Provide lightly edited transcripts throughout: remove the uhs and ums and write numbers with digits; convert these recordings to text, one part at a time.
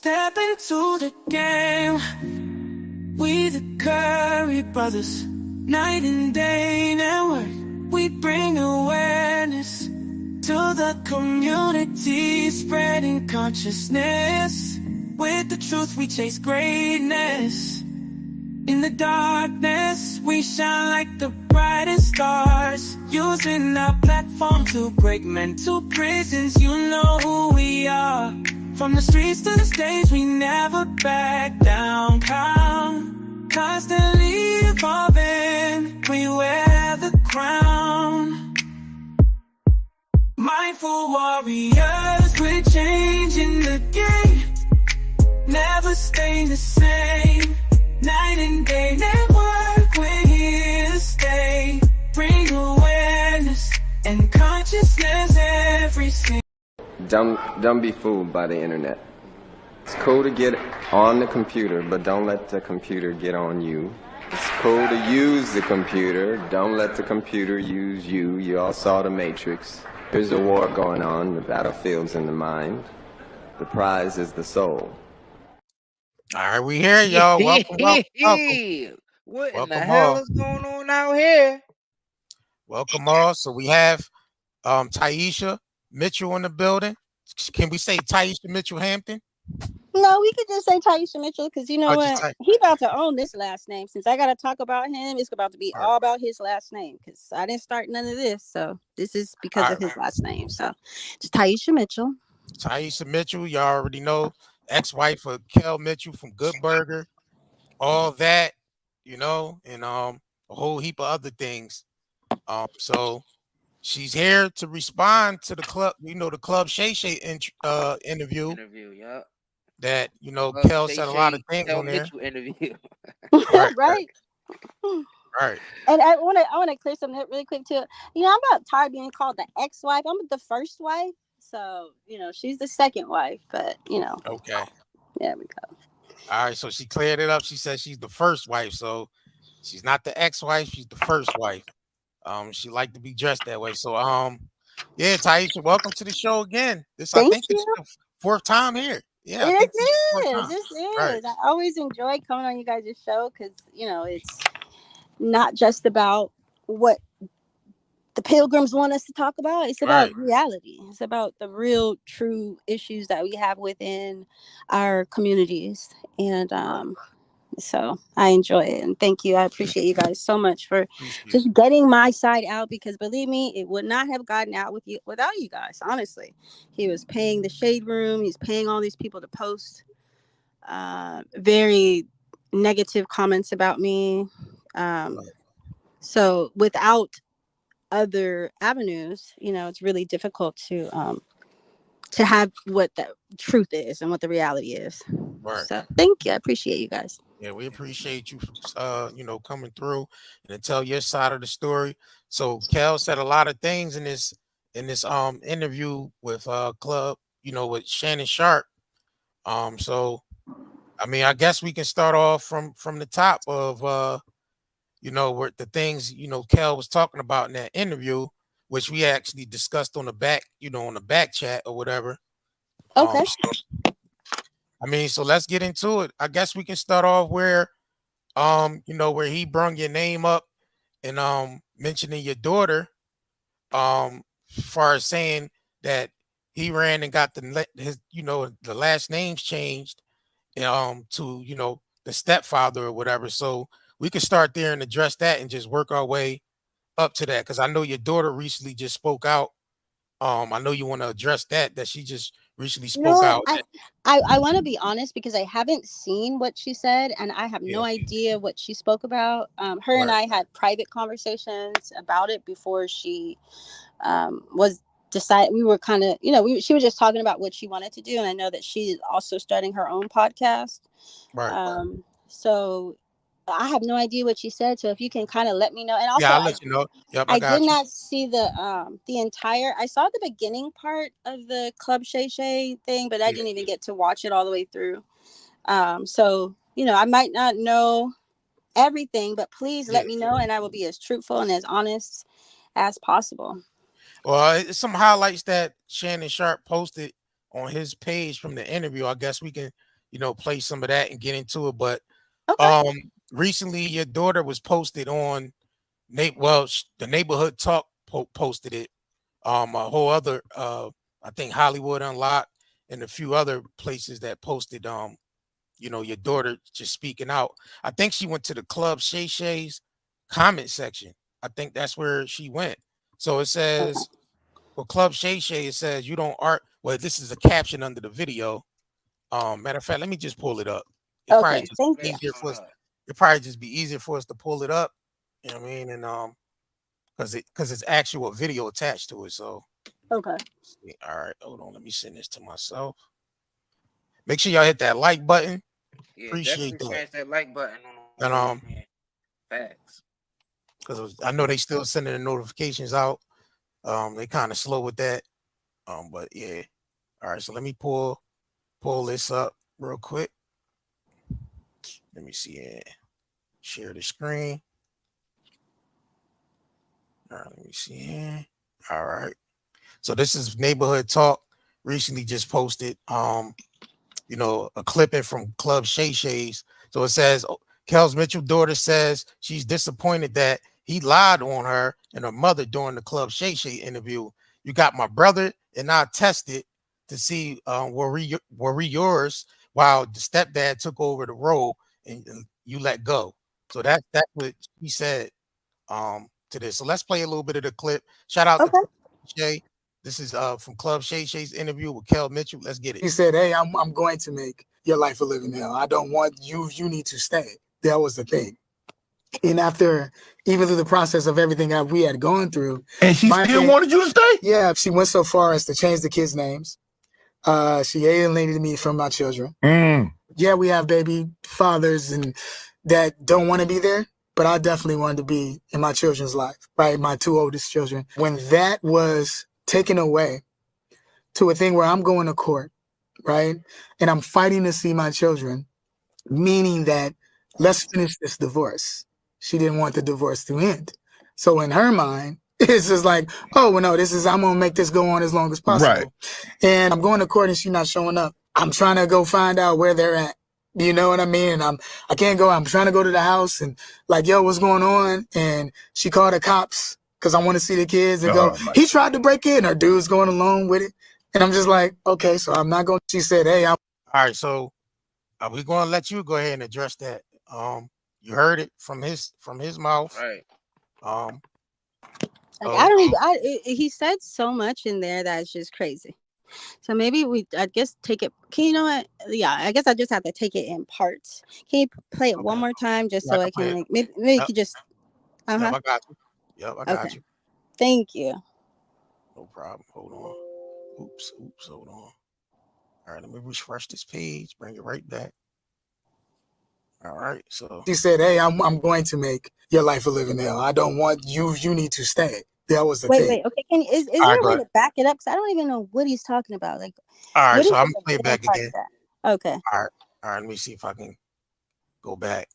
Step into the game. We the Curry brothers, night and day network. We bring awareness to the community, spreading consciousness. With the truth we chase greatness. In the darkness we shine like the brightest stars, using our platform to break mental prisons. You know who we are. From the streets to the stage, we never back down. Constantly evolving, we wear the crown. Mindful warriors, we're changing the game. Never stay the same. Night and day network, we're here to stay. Bring awareness and consciousness every single. Don't be fooled by the internet. It's cool to get on the computer, but don't let the computer get on you. It's cool to use the computer, don't let the computer use you. You all saw The Matrix. There's a war going on, the battlefield's in the mind. The prize is the soul. All right, we here, y'all. Welcome. What in the hell is going on out here? Welcome all. So we have Tyisha Mitchell in the building. Can we say Tyisha Mitchell Hampton? No, we could just say Tyisha Mitchell because you know what? He about to own this last name. Since I got to talk about him, it's about to be all about his last name because I didn't start none of this. So this is because of his last name. So just Tyisha Mitchell. Tyisha Mitchell, y'all already know, ex-wife of Kel Mitchell from Good Burger, all that, you know, and a whole heap of other things. So she's here to respond to the club, you know, the Club Shay interview. Yeah. That, you know, Kel said a lot of things on there. Interview. Right. Right. And I want to clear something really quick too. You know, I'm not tired of being called the ex-wife. I'm the first wife. So, you know, she's the second wife, but you know. Okay. There we go. All right, so she cleared it up. She said she's the first wife, so she's not the ex-wife, she's the first wife. She liked to be dressed that way. So yeah, Tyisha, welcome to the show again. I think this is the fourth time here. Yeah, this is. Right. I always enjoy coming on you guys' show because you know it's not just about what the pilgrims want us to talk about. It's about reality. It's about the real, true issues that we have within our communities, and so I enjoy it. And thank you. I appreciate you guys so much for just getting my side out because believe me, it would not have gotten out without you guys. Honestly, he was paying the shade room. He's paying all these people to post very negative comments about me. So without other avenues, you know, it's really difficult to have what the truth is and what the reality is. Right. So thank you. I appreciate you guys. Yeah, we appreciate you, you know, coming through and to tell your side of the story. So Kel said a lot of things in this interview with Club, you know, with Shannon Sharp. So I mean, I guess we can start off from the top of you know, where the things, you know, Kel was talking about in that interview, which we actually discussed on the back, you know, on the back chat or whatever. Okay. I mean, so let's get into it. I guess we can start off where, you know, where he brung your name up and mentioning your daughter, as far as saying that he ran and got his, you know, the last names changed, to, you know, the stepfather or whatever. So we can start there and address that and just work our way up to that because I know your daughter recently just spoke out. I know you want to address that she just recently spoke out. I want to be honest because I haven't seen what she said and I have no idea what she spoke about. Her and I had private conversations about it before she was decided. We were kind of, you know, she was just talking about what she wanted to do, and I know that she's also starting her own podcast. Right. So I have no idea what she said. So if you can kind of let me know, and also I'll let you know. Yep, I did not see the entire. I saw the beginning part of the Club Shay thing, but I didn't even get to watch it all the way through. So you know, I might not know everything, but please let me know, and I will be as truthful and as honest as possible. Well, it's some highlights that Shannon Sharp posted on his page from the interview. I guess we can play some of that and get into it. But okay. Recently your daughter was posted on the Neighborhood Talk posted it. A whole other I think Hollywood Unlocked and a few other places that posted your daughter just speaking out. I think she went to the Club Shay's comment section. I think that's where she went. So it says, well, Club Shay, it says you don't art. Well, this is a caption under the video. Matter of fact, let me just pull it up. It probably Okay, just thank be you. easier for us. It probably just be easier for us to pull it up. You know what I mean? And because it's actual video attached to it. So Okay. all right, hold on. Let me send this to myself. Make sure y'all hit that like button. Yeah, Appreciate definitely that. smash that like button on And facts. because I know they still sending the notifications out. They kind of slow with that. But yeah. All right, so let me pull this up real quick. Let me see it. Share the screen. All right, let me see here. All right. So this is Neighborhood Talk. Recently just posted a clipping from Club Shay's. So it says Kels Mitchell's daughter says she's disappointed that he lied on her and her mother during the Club Shay interview. You got my brother and I tested to see were we yours while the stepdad took over the role and you let go. So that's what he said to this. So let's play a little bit of the clip. Shout out to Shay. This is from Club Shay's interview with Kel Mitchell. Let's get it. He said, "Hey, I'm going to make your life a living hell. I don't want you. You need to stay." That was the thing. And after, even through the process of everything that we had gone through, and she still wanted you to stay. Yeah, she went so far as to change the kids' names. She alienated me from my children. Yeah, we have baby fathers and that don't want to be there, but I definitely wanted to be in my children's life, right? My two oldest children. When that was taken away to a thing where I'm going to court, right? And I'm fighting to see my children, meaning that let's finish this divorce. She didn't want the divorce to end. So in her mind, it's just like, oh, well, no, I'm going to make this go on as long as possible. Right. And I'm going to court and she's not showing up. I'm trying to go find out where they're at. You know what I mean? And I can't go. I'm trying to go to the house and like, yo, what's going on? And she called the cops because I want to see the kids and go, he tried to break in. Her dude's going along with it. And I'm just like, okay, so I'm not going. She said, hey, all right, so are we going to let you go ahead and address that? You heard it from his mouth. Right. He said so much in there that's just crazy. So maybe I guess take it. Can you know what? Yeah, I guess I just have to take it in parts. Can you play it one more time just so I can like maybe you could just. Yep, I got you. Yep, I got you. Thank you. No problem. Hold on. Oops. Hold on. All right, let me refresh this page. Bring it right back. All right. So she said, "Hey, I'm going to make your life a living hell. I don't want you. You need to stay." That was the thing. Wait. Okay. Is there a way to back it up? Because I don't even know what he's talking about. Like, all right. So I'm gonna play it back again. Okay. All right. Let me see if I can go back.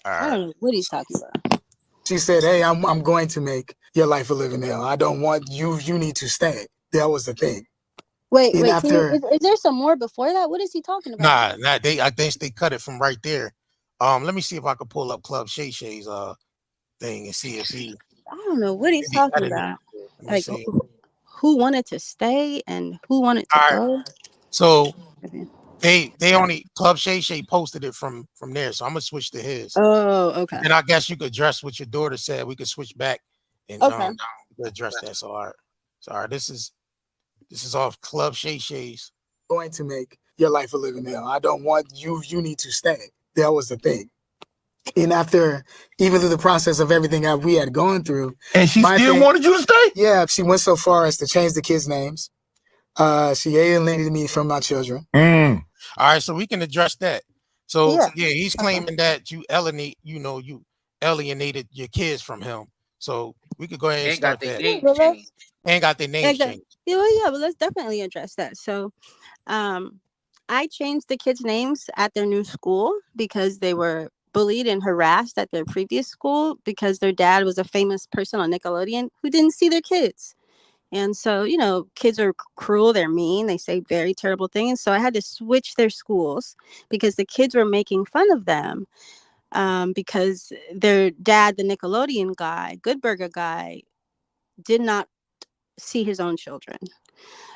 All right. I don't know what he's talking about. She said, "Hey, I'm going to make your life a living hell. I don't want you. You need to stay." That was the thing. Wait. Is there some more before that? What is he talking about? Nah. I think they cut it from right there. Let me see if I can pull up Club Shay's thing and see if he. I don't know what he's talking about. Like who wanted to stay and who wanted to go. So they only Club Shay posted it from there. So I'm gonna switch to his. Oh, okay. And I guess you could address what your daughter said. We could switch back and address that. So all right. This is off Club Shay's. Going to make your life a living hell. I don't want you. You need to stay. That was the thing. And after, even through the process of everything that we had gone through, and she still wanted you to stay. Yeah, she went so far as to change the kids' names. She alienated me from my children. All right, so we can address that. So yeah he's claiming that you alienated your kids from him. So we could go ahead and start that. Ain't got their names changed. Yeah, but let's definitely address that. So, I changed the kids' names at their new school because they were bullied and harassed at their previous school because their dad was a famous person on Nickelodeon who didn't see their kids. And so, kids are cruel, they're mean, they say very terrible things. So I had to switch their schools because the kids were making fun of them, because their dad, the Nickelodeon guy, Good Burger guy, did not see his own children.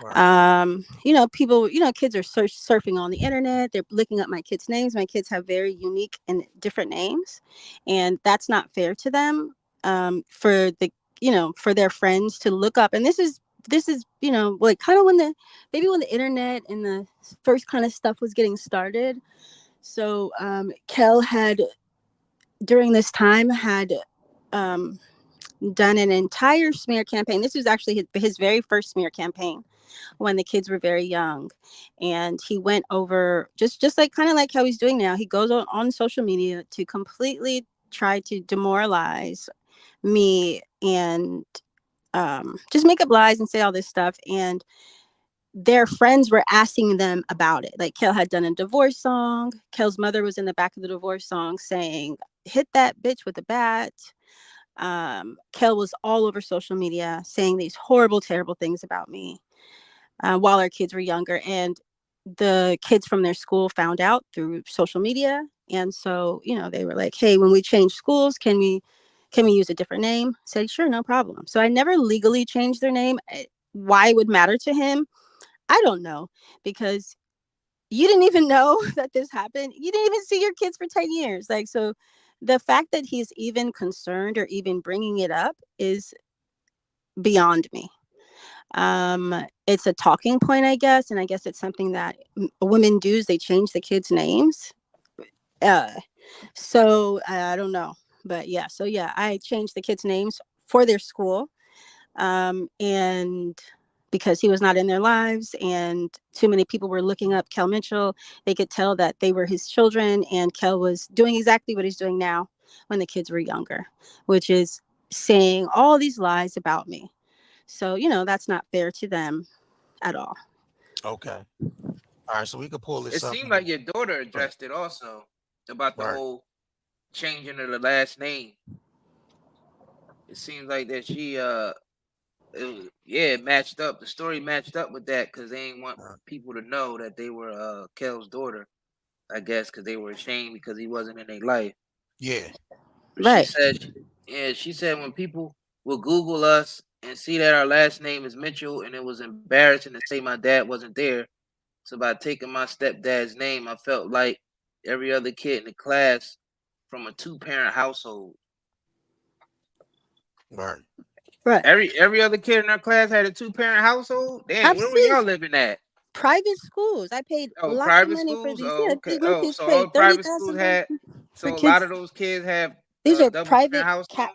People, kids are surfing on the internet. They're looking up my kids' names. My kids have very unique and different names, and that's not fair to them. For for their friends to look up, and this is like kind of when the internet and the first kind of stuff was getting started. So Kel had during this time had done an entire smear campaign. This was actually his very first smear campaign when the kids were very young, and he went over just like kind of like how he's doing now. He goes on social media to completely try to demoralize me and just make up lies and say all this stuff. And their friends were asking them about it. Like Kel had done a divorce song. Kel's mother was in the back of the divorce song saying, "Hit that bitch with a bat." Kel was all over social media saying these horrible, terrible things about me while our kids were younger. And the kids from their school found out through social media. And so, they were like, "Hey, when we change schools, can we use a different name?" I said, "Sure, no problem." So I never legally changed their name. Why it would matter to him, I don't know, because you didn't even know that this happened. You didn't even see your kids for 10 years. Like, so the fact that he's even concerned or even bringing it up is beyond me. It's a talking point, I guess. And I guess it's something that women do, is they change the kids' names. So I don't know, but yeah. So yeah, I changed the kids' names for their school. And because he was not in their lives and too many people were looking up Kel Mitchell, they could tell that they were his children, and Kel was doing exactly what he's doing now when the kids were younger, which is saying all these lies about me. So, that's not fair to them at all. Okay. All right, so we could pull It this up. seemed like your daughter addressed it also about the whole changing of the last name. It seems like that she it matched up. The story matched up with that because they didn't want people to know that they were Kel's daughter. I guess because they were ashamed because he wasn't in their life. Yeah. But right. She said when people will Google us and see that our last name is Mitchell, and it was embarrassing to say my dad wasn't there. So by taking my stepdad's name, I felt like every other kid in the class from a 2-parent household. Right. Right. Every other kid in our class had a 2-parent household. Damn, where were y'all living at? Private schools. I paid lots of money for these. Oh, okay. My kids So paid all private schools 30,000 had. So a lot of those kids have. These are double private households.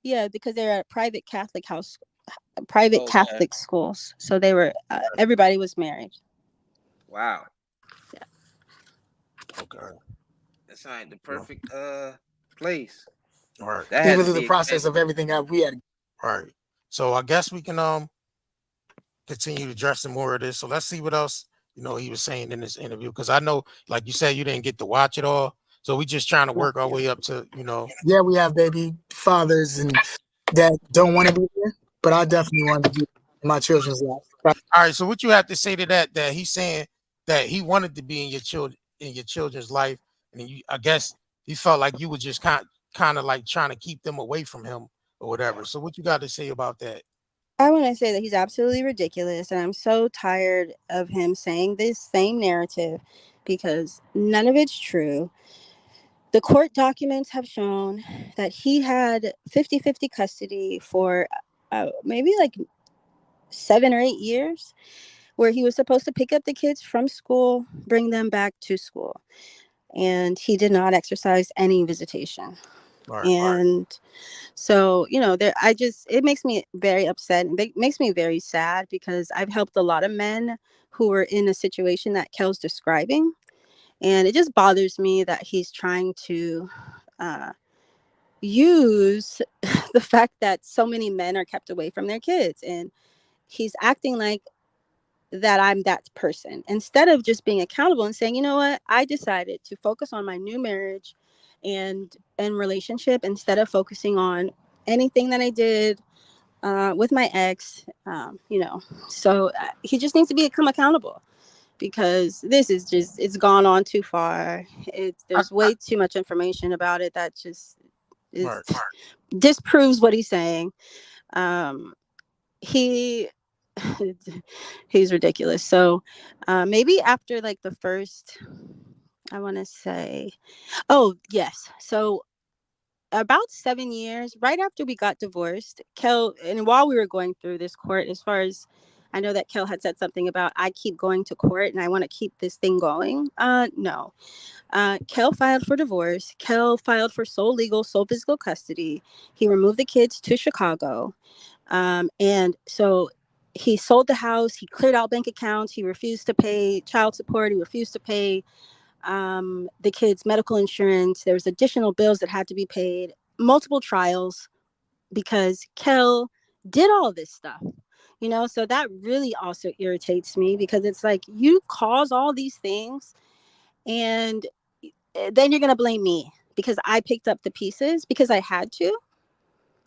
Yeah, because they're at private Catholic Catholic schools. So they were. Everybody was married. Wow. Yeah. Okay. That's like the perfect place. All right. Even through the process of everything that we had. All right. So I guess we can continue addressing more of this. So let's see what else he was saying in this interview, because I know, like you said, you didn't get to watch it all. So we just trying to work our way up to Yeah, we have baby fathers and that don't want to be there, but I definitely want to be in my children's life. All right. So what you have to say to that? That he's saying that he wanted to be in your children's life, and I guess he felt like you were just kind of like trying to keep them away from him or whatever. So what you got to say about that? I want to say that he's absolutely ridiculous, and I'm so tired of him saying this same narrative because none of it's true. The court documents have shown that he had 50-50 custody for maybe like 7 or 8 years, where he was supposed to pick up the kids from school, bring them back to school, and he did not exercise any visitation. And so, it makes me very upset. It makes me very sad because I've helped a lot of men who were in a situation that Kel's describing. And it just bothers me that he's trying to use the fact that so many men are kept away from their kids. And he's acting like that I'm that person, instead of just being accountable and saying, you know what, I decided to focus on my new marriage and relationship instead of focusing on anything that I did with my ex, so he just needs to become accountable, because this is just, it's gone on too far. There's way too much information about it that just disproves what he's saying. He he's ridiculous. So maybe after like the first, I want to say, oh yes, so about 7 years right after we got divorced, Kel, and while we were going through this court, as far as I know, that Kel had said something about, I keep going to court and I want to keep this thing going. No. Kel filed for divorce. Kel filed for sole legal, sole physical custody. He removed the kids to Chicago. And so he sold the house. He cleared out bank accounts. He refused to pay child support. He refused to pay the kids' medical insurance. There was additional bills that had to be paid, multiple trials, because Kel did all this stuff. So that really also irritates me, because it's like, you cause all these things and then you're going to blame me because I picked up the pieces because I had to.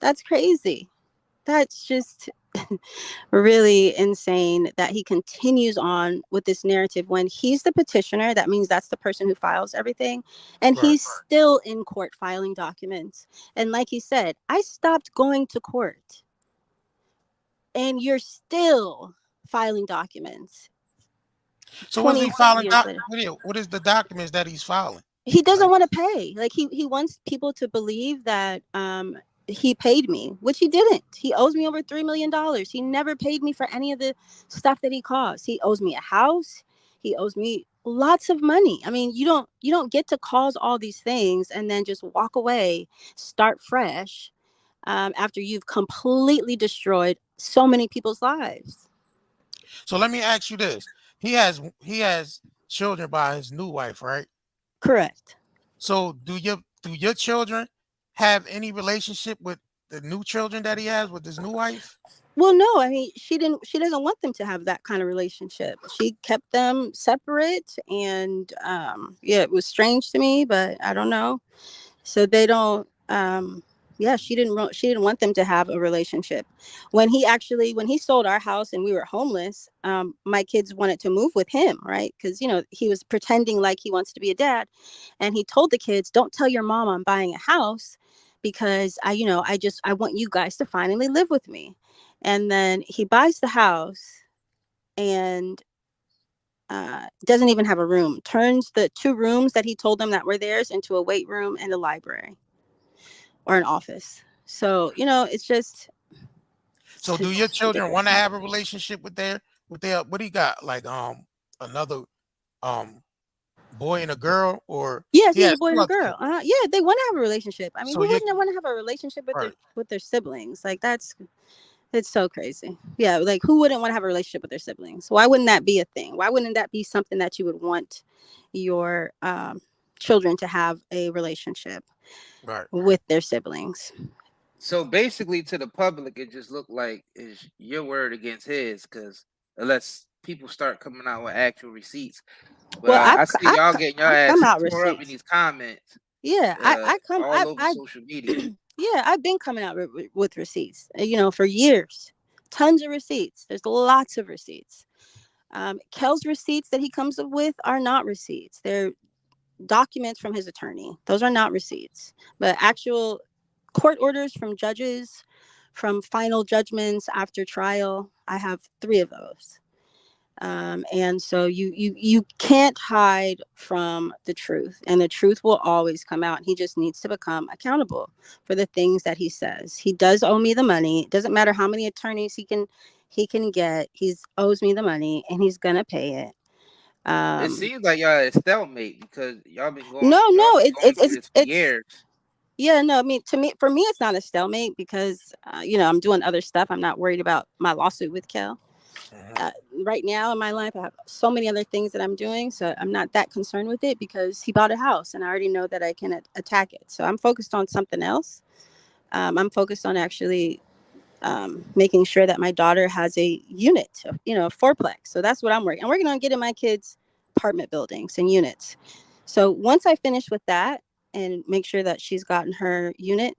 That's crazy. That's just really insane that he continues on with this narrative when he's the petitioner. That means that's the person who files everything. And he's still in court filing documents. And like he said, I stopped going to court. And you're still filing documents. So what's he filing? What is the documents that he's filing? He doesn't want to pay. Like he wants people to believe that he paid me, which he didn't. He owes me over $3 million. He never paid me for any of the stuff that he caused. He owes me a house. He owes me lots of money. I mean, you don't get to cause all these things and then just walk away, start fresh, after you've completely destroyed so many people's lives. So let me ask you this: he has children by his new wife, right? Correct. So do your children have any relationship with the new children that he has with his new wife? Well, no, I mean, she doesn't want them to have that kind of relationship. She kept them separate, and it was strange to me, but I don't know. So they don't, she didn't want them to have a relationship. When he sold our house and we were homeless, my kids wanted to move with him, right? Because, he was pretending like he wants to be a dad. And he told the kids, don't tell your mom I'm buying a house, because I want you guys to finally live with me. And then he buys the house and doesn't even have a room, turns the 2 rooms that he told them that were theirs into a weight room and a library or an office. So, it's just. So do your children want to have a relationship with their, what do you got? Like, another, boy and a girl, or? Yes, a boy and a girl. Yeah, they want to have a relationship. I mean, So who wouldn't want to have a relationship with their siblings? Like, it's so crazy. Yeah, like, who wouldn't want to have a relationship with their siblings? Why wouldn't that be a thing? Why wouldn't that be something that you would want your children to have a relationship with their siblings? So basically, to the public, it just looked like is your word against his, because unless people start coming out with actual receipts. But I see y'all getting your ass tore up in these comments. Yeah, I come all over social media. Yeah, I've been coming out with receipts, for years. Tons of receipts. There's lots of receipts. Kel's receipts that he comes up with are not receipts. They're documents from his attorney. Those are not receipts. But actual court orders from judges, from final judgments after trial, I have 3 of those. And so you can't hide from the truth, and the truth will always come out. He just needs to become accountable for the things that he says. He does owe me the money. It doesn't matter how many attorneys he can get. He owes me the money, and he's gonna pay it. It seems like y'all at stalemate, because y'all been going. No, it's for years. Yeah, no, I mean, for me, it's not a stalemate, because I'm doing other stuff. I'm not worried about my lawsuit with Kel. Right now in my life, I have so many other things that I'm doing, so I'm not that concerned with it, because he bought a house and I already know that I can attack it. So I'm focused on something else. I'm focused on actually making sure that my daughter has a unit, fourplex. So that's what I'm working on getting my kids apartment buildings and units. So once I finish with that and make sure that she's gotten her unit,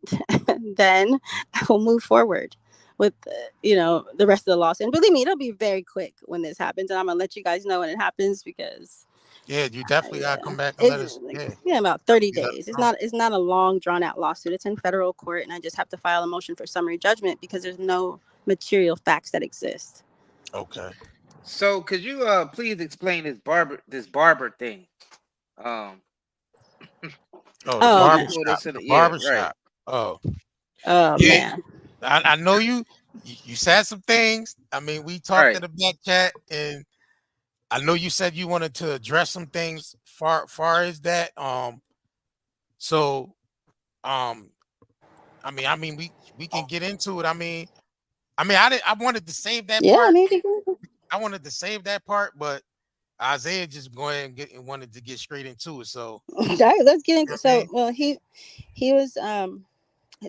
then I will move forward with the rest of the lawsuit. And believe me, it'll be very quick when this happens, and I'm gonna let you guys know when it happens because you definitely gotta come back and let us. About 30 days. It's not a long drawn out lawsuit. It's in federal court, and I just have to file a motion for summary judgment because there's no material facts that exist. Okay. So could you please explain this barber thing? The barbershop. Oh man. I know you said some things. I mean, we talked in the back chat, and I know you said you wanted to address some things far as that. I mean, we can get into it. I mean, I wanted to save that part. Maybe. I wanted to save that part, but Isaiah just going and wanted to get straight into it. So all right, let's get into. So, well, he was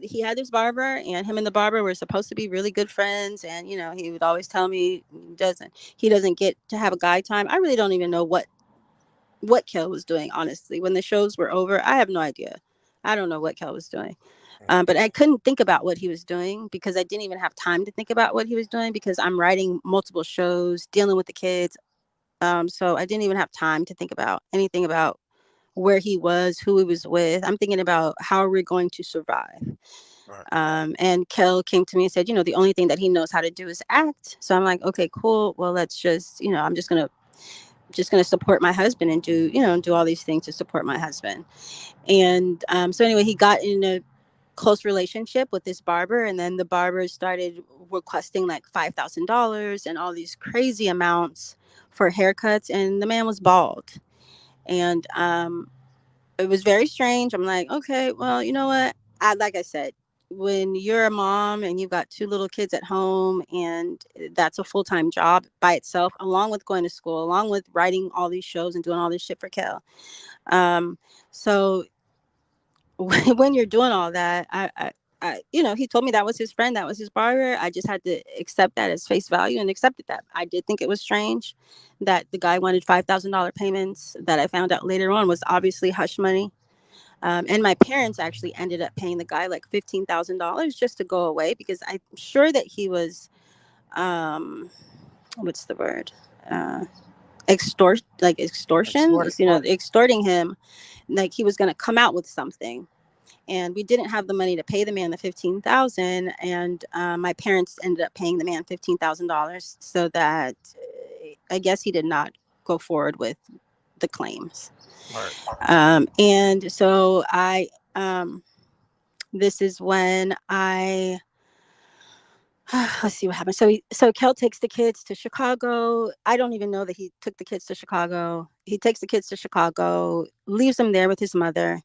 he had this barber, and him and the barber were supposed to be really good friends. And he would always tell me he doesn't get to have a guy time. I really don't even know what Kel was doing, honestly. When the shows were over, I have no idea. I don't know what Kel was doing. But I couldn't think about what he was doing because I didn't even have time to think about what he was doing because I'm writing multiple shows, dealing with the kids. So I didn't even have time to think about anything about where he was, who he was with. I'm thinking about how are we going to survive. And Kel came to me and said, the only thing that he knows how to do is act. So I'm like, okay, cool. Well, let's just, I'm just gonna support my husband and do all these things to support my husband. And so anyway, he got in a close relationship with this barber, and then the barber started requesting like $5,000 and all these crazy amounts for haircuts, and the man was bald. And it was very strange. I'm like, okay, well, you know what? Like I said, when you're a mom and you've got 2 little kids at home, and that's a full-time job by itself, along with going to school, along with writing all these shows and doing all this shit for Kel. So when you're doing all that, I he told me that was his friend, that was his barber. I just had to accept that as face value and accepted that. I did think it was strange that the guy wanted $5,000 payments that I found out later on was obviously hush money. And my parents actually ended up paying the guy like $15,000 just to go away because I'm sure that he was, what's the word? Extortion, extorting him, like he was going to come out with something. And we didn't have the money to pay the man the $15,000, and my parents ended up paying the man $15,000 so that I guess he did not go forward with the claims. And so this is when let's see what happened. So Kel takes the kids to Chicago. I don't even know that he took the kids to Chicago. He takes the kids to Chicago, leaves them there with his mother,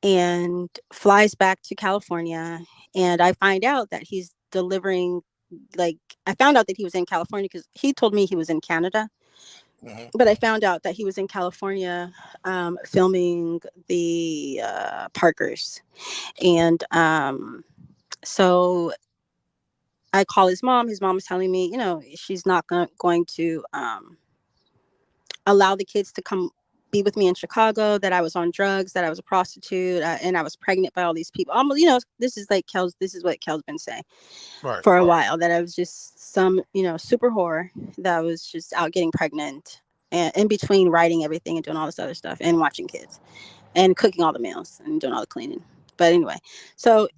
and flies back to California. And I find out that he's delivering, I found out that he was in California because he told me he was in Canada. But I found out that he was in California filming the Parkers. And so I call his mom. His mom was telling me, she's not going to allow the kids to come be with me in Chicago, that I was on drugs, that I was a prostitute, and I was pregnant by all these people. Almost, this is what Kel's been saying for a while, that I was just some, super whore that was just out getting pregnant, and in between writing everything and doing all this other stuff and watching kids and cooking all the meals and doing all the cleaning. But anyway, so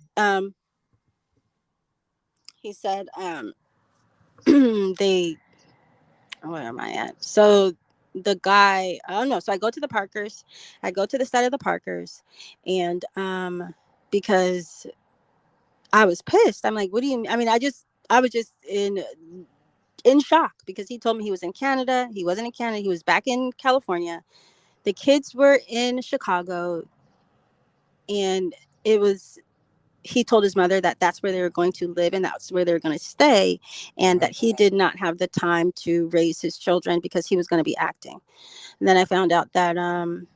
he said where am I at? So the guy, so I go to the Parkers. I go to the side of the Parkers, and because I was pissed. I'm like, what do you mean? I mean, I was just in shock because he told me he was in Canada. He wasn't in Canada. He was back in California. The kids were in Chicago, and he told his mother that that's where they were going to live and that's where they were going to stay, and that he did not have the time to raise his children because he was going to be acting. And then I found out that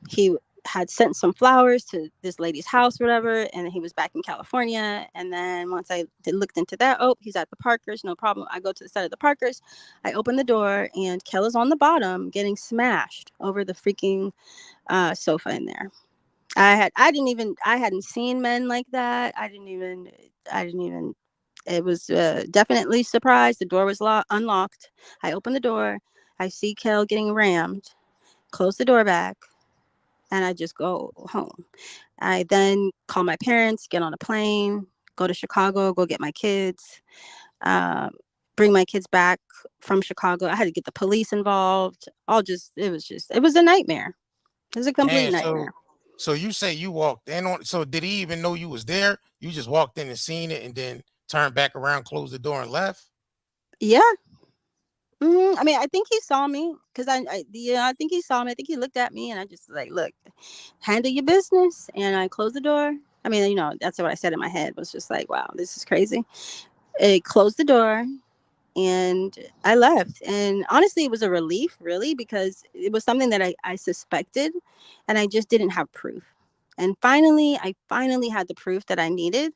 he had sent some flowers to this lady's house or whatever, and he was back in California. And then once I looked into that, he's at the Parkers, no problem. I go to the side of the Parkers, I open the door, and Kel is on the bottom getting smashed over the freaking sofa in there. I hadn't seen men like that. I didn't even It was definitely surprised. The door was unlocked. I opened the door. I see Kel getting rammed. Close the door back, and I just go home. I then call my parents, get on a plane, go to Chicago, go get my kids, uh, bring my kids back from Chicago. I had to get the police involved. It was a nightmare. It was a complete And nightmare. so you say you walked in on. So did he even know you was there? You just walked in and seen it, and then turned back around, closed the door, and left. Yeah. I mean, I think he saw me because I think he saw me. I think he looked at me, and I just like, look, handle your business, and I closed the door. I mean, that's what I said in my head, was just like, wow, this is crazy. It closed the door, and I left. And honestly, it was a relief, really, because it was something that I suspected, and I just didn't have proof. And I finally had the proof that I needed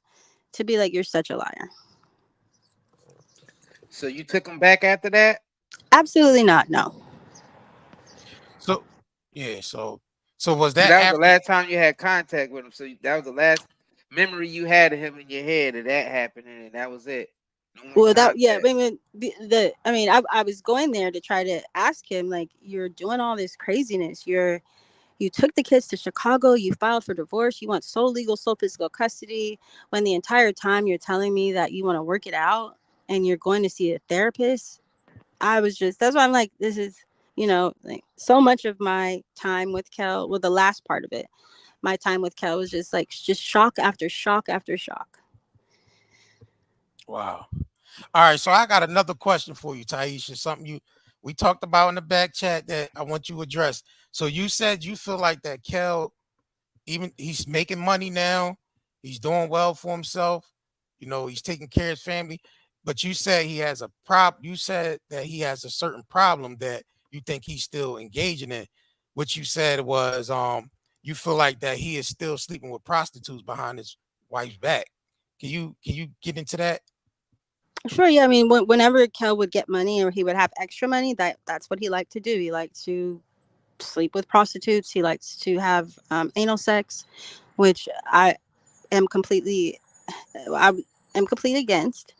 to be like, you're such a liar. So you took him back after that? Absolutely not. No. So yeah. So was So that that was after? the last time you had contact with him. So that was the last memory you had of him in your head of that happening, and that was it. No more Well, contact. I was going there to try to ask him, like, you're doing all this craziness. You took the kids to Chicago. You filed for divorce. You want sole legal, sole physical custody. When the entire time you're telling me that you want to work it out and you're going to see a therapist. That's why I'm like, this is, like, so much of my time with Kel. Well, the last part of it, my time with Kel was just shock after shock after shock. Wow. All right. So I got another question for you, Tyisha. Something we talked about in the back chat that I want you to address. So you said you feel like that Kel, even he's making money now, he's doing well for himself. He's taking care of his family. But you said he has a You said that he has a certain problem that you think he's still engaging in. What you said was, you feel like that he is still sleeping with prostitutes behind his wife's back. Can you get into that? Sure, yeah. I mean, whenever Kel would get money or he would have extra money, that's what he liked to do. He liked to sleep with prostitutes. He likes to have anal sex, which am completely, I am completely against.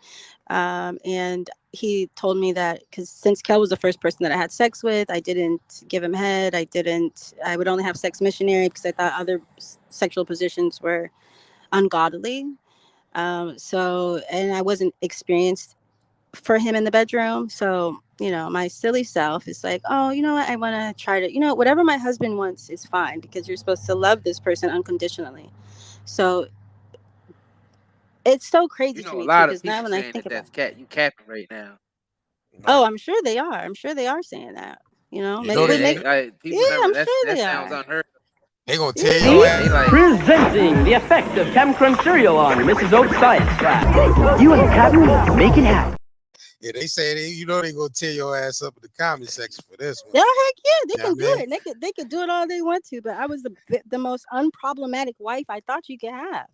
And he told me that because since Kel was the first person that I had sex with, I didn't give him head. I would only have sex missionary because I thought other sexual positions were ungodly. And I wasn't experienced for him in the bedroom. So, my silly self is like, oh, you know what? I want to try to, whatever my husband wants is fine because you're supposed to love this person unconditionally. So it's so crazy to A me too, lot of because now people when I saying think about it, you capping right now. oh, I'm sure they are. I'm sure they are saying that. People Yeah, never. I'm sure That they sounds are. unheard. They gonna tear your ass. They like Presenting the effect of Chem Crunch cereal on Mrs. Oak's science class. You and Captain make it happen. Yeah, they say they gonna tear your ass up in the comment section for this one. Yeah, heck yeah, they Yeah, can do man. it. They could do it all they want to, but I was the most unproblematic wife I thought you could have.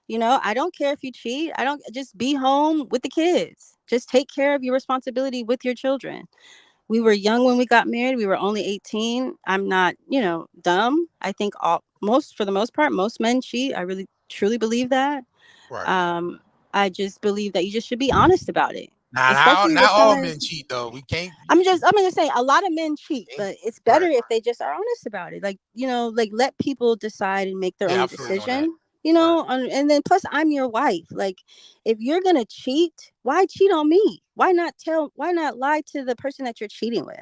I don't care if you cheat. I don't Just be home with the kids. Just take care of your responsibility with your children. We were young when we got married. We were only 18. I'm not, dumb. I think for the most part, most men cheat. I really truly believe that. Right. I just believe that you just should be honest about it. Not all men cheat though. We can't. I'm gonna say a lot of men cheat, but it's better if they just are honest about it. Like let people decide and make their own decision. And then plus I'm your wife. Like, if you're gonna cheat, why cheat on me? Why not lie to the person that you're cheating with?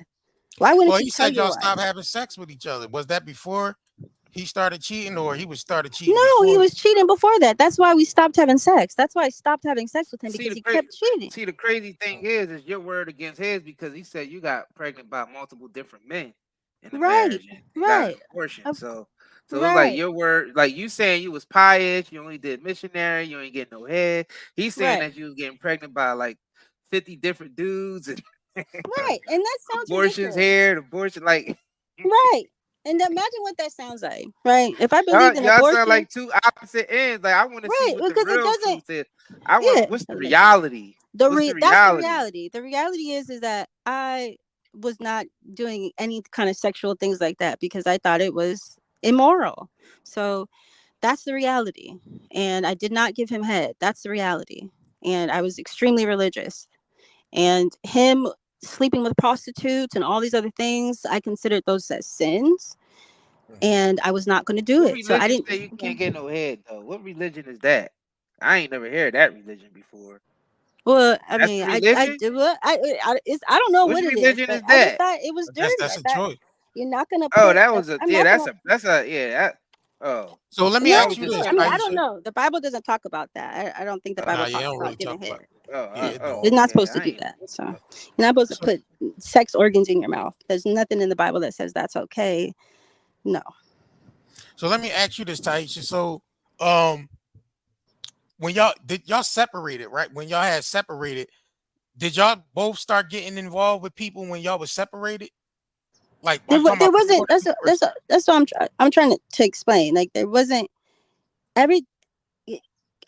Why wouldn't you tell said your y'all wife? stopped having sex with each other. Was that before he started cheating, or he was started cheating? No, he was cheating before that. That's why we stopped having sex. That's why I stopped having sex with him, because he kept cheating. See, the crazy thing is your word against his, because he said you got pregnant by multiple different men in the marriage and you got an abortion. So it's like your word, like you saying you was pious, you only did missionary, you ain't getting no head. He's saying that you was getting pregnant by like 50 different dudes and right, and that sounds abortions here, abortion like right. And imagine what that sounds like, right? If I believe in y'all abortion, sound like two opposite ends. Like, I want to see what the real truth is. What's the reality? That's the reality. The reality is that I was not doing any kind of sexual things like that because I thought it was immoral. So that's the reality. And I did not give him head. That's the reality. and I was extremely religious. And him sleeping with prostitutes and all these other things, I considered those as sins, and I was not going to do it. So I didn't. Say you can't get no head though. What religion is that? I ain't never heard that religion before. Well, I That's mean, the I religion? I don't know Which what it is, religion but is I just that? thought it was dirty. That's I a thought choice. you're not gonna Oh, put. that was a I'm yeah. not gonna. That's a yeah. That, oh, So let me No, ask you this, I mean, I don't Tyisha. know. The Bible doesn't talk about that. I don't think the Bible Nah, you talks don't really about talk giving about head. it. Yeah, it don't. You're not supposed to I do ain't- that. So you're not supposed to So, put sex organs in your mouth. There's nothing in the Bible that says that's okay. No. so let me ask you this, Tyisha. So, when y'all separated, right? When y'all had separated, did y'all both start getting involved with people when y'all was separated? Like I'm talking There about wasn't. before the divorce. That's what I'm trying to explain. Like there wasn't every.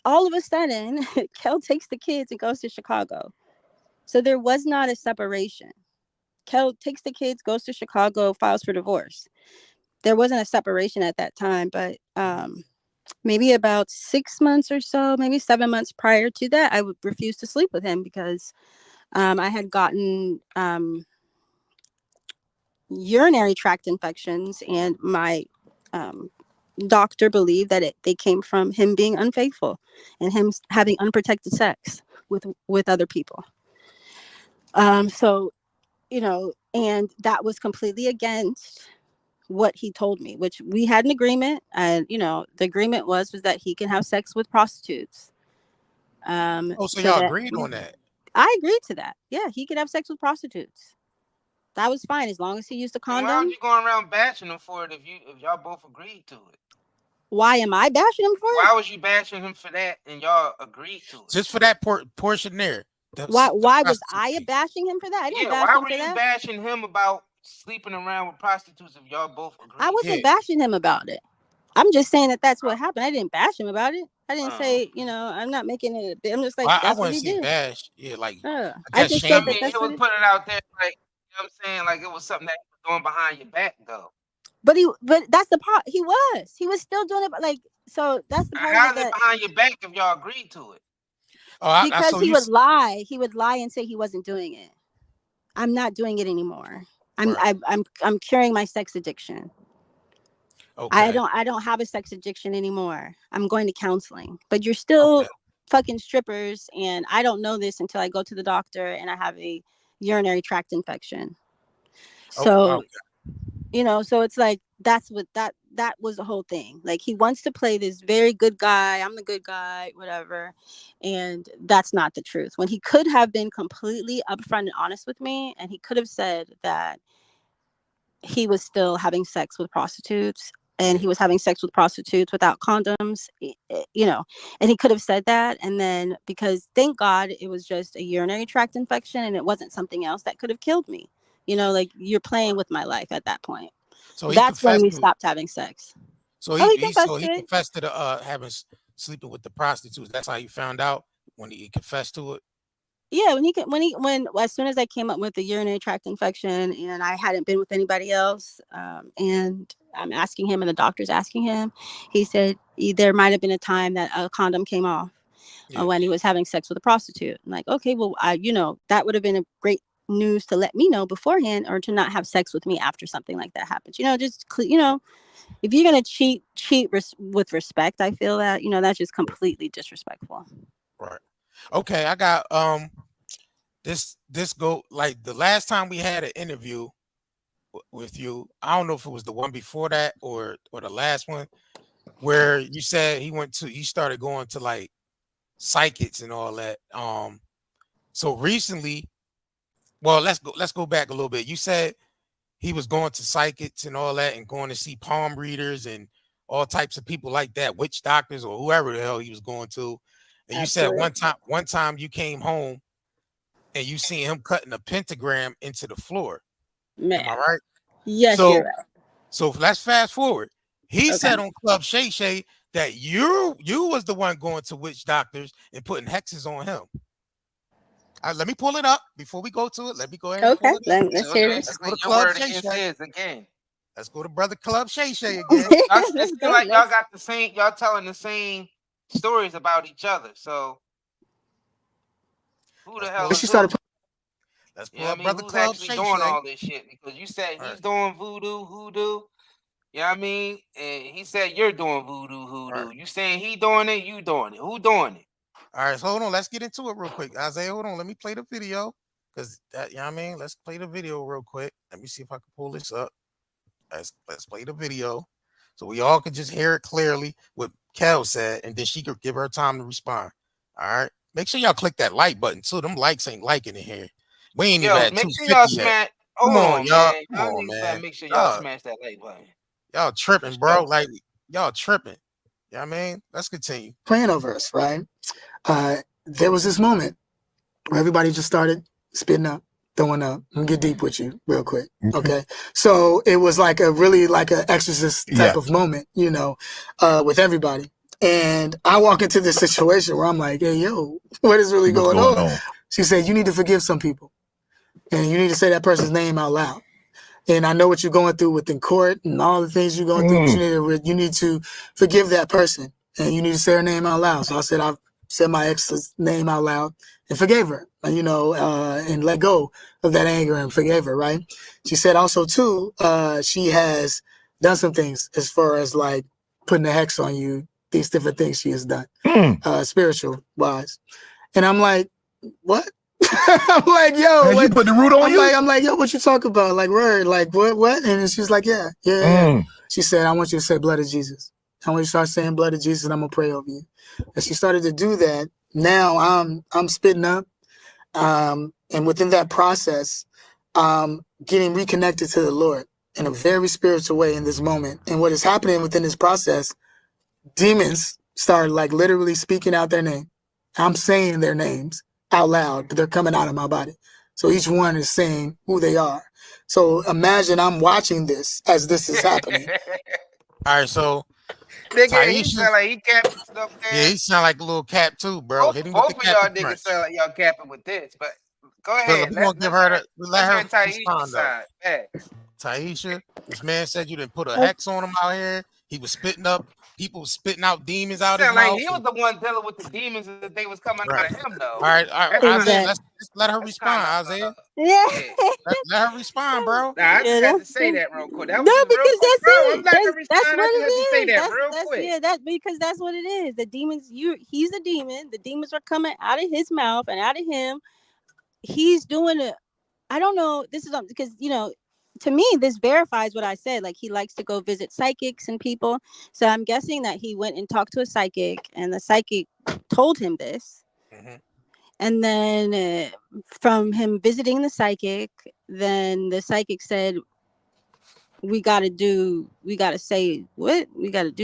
All of a sudden, Kel takes the kids and goes to Chicago. So there was not a separation. Kel takes the kids, goes to Chicago, files for divorce. There wasn't a separation at that time, but maybe about 6 months or so, maybe 7 months prior to that, I would refuse to sleep with him because I had gotten urinary tract infections, and my doctor believed that they came from him being unfaithful and him having unprotected sex with other people. So and that was completely against what he told me, which we had an agreement, and the agreement was that he can have sex with prostitutes. So So y'all that agreed on that. I agreed to that. Yeah, he could have sex with prostitutes. That was fine as long as he used a condom. Why was you going around bashing him for it if y'all both agreed to it? Why am I bashing him for it? Why was you bashing him for that and y'all agreed to it? Just for that portion there. Why was I bashing him for that? I didn't bash why him were for you that. bashing him about sleeping around with prostitutes if y'all both agreed? I wasn't bashing him about it. I'm just saying that that's what happened. I didn't bash him about it. I didn't say, I'm not making it. I'm just like, I that's what wouldn't he say did. bash. Yeah, like I just said that that's it was what putting it out there like, you know what I'm saying, like it was something that he was doing behind your back though. But that's the part. He was still doing it, like, so that's the part How's of it it behind your back if y'all agreed to it? Because he would lie. He would lie and say he wasn't doing it. I'm not doing it anymore. I'm curing my sex addiction. Okay. I don't have a sex addiction anymore. I'm going to counseling. But you're still fucking strippers, and I don't know this until I go to the doctor and I have a urinary tract infection. So so it's like that's what that was the whole thing. Like he wants to play this very good guy, I'm the good guy, whatever, and that's not the truth. When he could have been completely upfront and honest with me, and he could have said that he was still having sex with prostitutes, and he was having sex with prostitutes without condoms, and he could have said that, and then because thank God it was just a urinary tract infection and it wasn't something else that could have killed me. Like you're playing with my life at that point. So that's when we stopped having sex. So he confessed to having sleeping with the prostitutes. That's how you found out when he confessed to it. Yeah, when as soon as I came up with the urinary tract infection and I hadn't been with anybody else, and I'm asking him and the doctor's asking him, he said there might have been a time that a condom came off when he was having sex with a prostitute. I'm like, okay, well, that would have been a great news to let me know beforehand, or to not have sex with me after something like that happens. Just if you're gonna cheat with respect, I feel that that's just completely disrespectful. Right. Okay, I got this go like the last time we had an interview with you. I don't know if it was the one before that or the last one, where you said he started going to like psychics and all that. So recently, well, let's go back a little bit. You said he was going to psychics and all that and going to see palm readers and all types of people like that, witch doctors or whoever the hell he was going to. And you said one time you came home and you seen him cutting a pentagram into the floor. Man. Am I right? Yes, you're right. So let's fast forward. He said on Club Shay that you was the one going to witch doctors and putting hexes on him. Let me pull it up before we go to it. Let me go ahead and pull it up. Let's hear this. Let's go to Club Shay again. Let's go to Brother Club Shay again. It seems like y'all got the same, y'all telling the same stories about each other. So Who the hell is she started. Let's pull up Brother who's Club actually Shay doing Shay. all this shit? Because you said he's doing voodoo, hoodoo. You know what I mean? And he said you're doing voodoo, hoodoo. Right. You saying he doing it, you doing it. Who doing it? All right, so hold on. Let's get into it real quick. Isaiah, hold on. Let me play the video. Because that, you know what I mean? Let's play the video real quick. Let me see if I can pull this up. Let's play the video. So we all can just hear it clearly what Kel said, and then she could give her time to respond. All right. Make sure y'all click that like button too. Them likes ain't liking in here. We ain't even at make sure y'all smash. Come on, y'all. Man. Come on, man. Make sure y'all smash that like button. Y'all tripping, bro. Like y'all tripping. You know what I mean? Let's continue. Playing over us, right? There was this moment where everybody just started spitting up, throwing up. I'm gonna get deep with you real quick. Okay. So it was like a really like an exorcist type of moment, you know, with everybody. And I walk into this situation where I'm like, hey, yo, what is really going on? She said, you need to forgive some people. And you need to say that person's name out loud. And I know what you're going through within court and all the things you're going through. But you need to forgive that person. And you need to say her name out loud. So I said, I've said my ex's name out loud and forgave her, you know, and let go of that anger and forgave her, right? She said also, too, she has done some things as far as like putting a hex on you, these different things she has done, spiritual-wise. And I'm like, what? I'm like, yo, man, you put the root on you? I'm like, yo, what you talk about? Like, word, like, what? And she's like, yeah. She said, I want you to say blood of Jesus. I want you to start saying blood of Jesus, and I'm gonna pray over you. And she started to do that. Now I'm spitting up, and within that process, getting reconnected to the Lord in a very spiritual way in this moment. And what is happening within this process, demons started like literally speaking out their name. I'm saying their names out loud, but they're coming out of my body. So each one is saying who they are. So imagine I'm watching this as this is happening. All right, so nigga, he sound like he capping stuff there. Yeah, he sound like a little cap too, bro. Both of y'all niggas sound like y'all capping with this, but go ahead. We're gonna give her let her Tyisha side. Tyisha, this man said you didn't put a hex on him out here. He was spitting up, people spitting out demons out his mouth. He was the one dealing with the demons that they was coming out of him, though. All right. Isaiah, let's let her respond, Isaiah. Yeah. Let her respond, bro. Nah, I just had to say that real quick. No, because that's it. That's what it is. Because that's what it is. The demons, he's a demon. The demons are coming out of his mouth and out of him. He's doing it. I don't know. This is because, you know, to me, this verifies what I said. Like, he likes to go visit psychics and people. So I'm guessing that he went and talked to a psychic, and the psychic told him this. And then from him visiting the psychic, then the psychic said, we got to do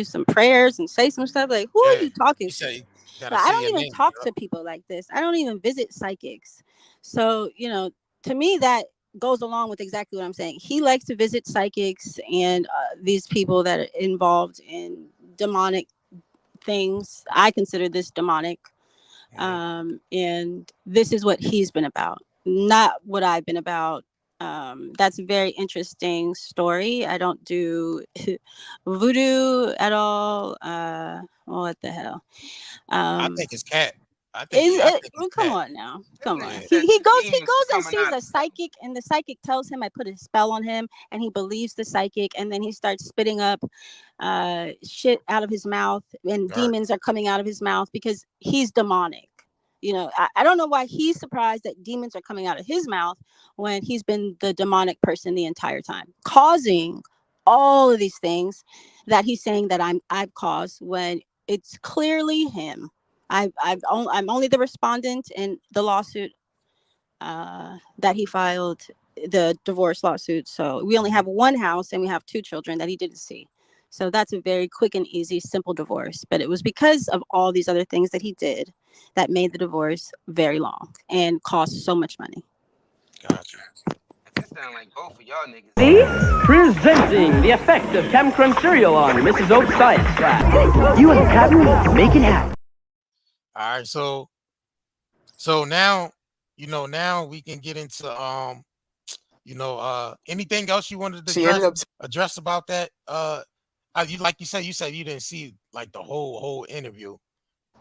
some prayers and say some stuff. Like, who are you talking to? I don't even talk to people like this. I don't even visit psychics. So, you know, to me, that goes along with exactly what I'm saying. He likes to visit psychics and these people that are involved in demonic things. I consider this demonic. And this is what he's been about, not what I've been about. That's a very interesting story. I don't do voodoo at all. What the hell? I think it's cat. Come on now. Come on. He goes and sees a psychic, and the psychic tells him I put a spell on him, and he believes the psychic, and then he starts spitting up shit out of his mouth, and demons are coming out of his mouth because he's demonic. You know, I don't know why he's surprised that demons are coming out of his mouth when he's been the demonic person the entire time, causing all of these things that he's saying that I've caused, when it's clearly him. I'm only the respondent in the lawsuit that he filed, the divorce lawsuit. So we only have one house and we have 2 children that he didn't see. So that's a very quick and easy, simple divorce. But it was because of all these other things that he did that made the divorce very long and cost so much money. Gotcha. This sound like both of y'all niggas. Presenting the effect of Crumb cereal on Mrs. Oak's science class. You and Captain make it happen. All right, so now, you know, now we can get into anything else you wanted to address about that. You said you didn't see like the whole interview.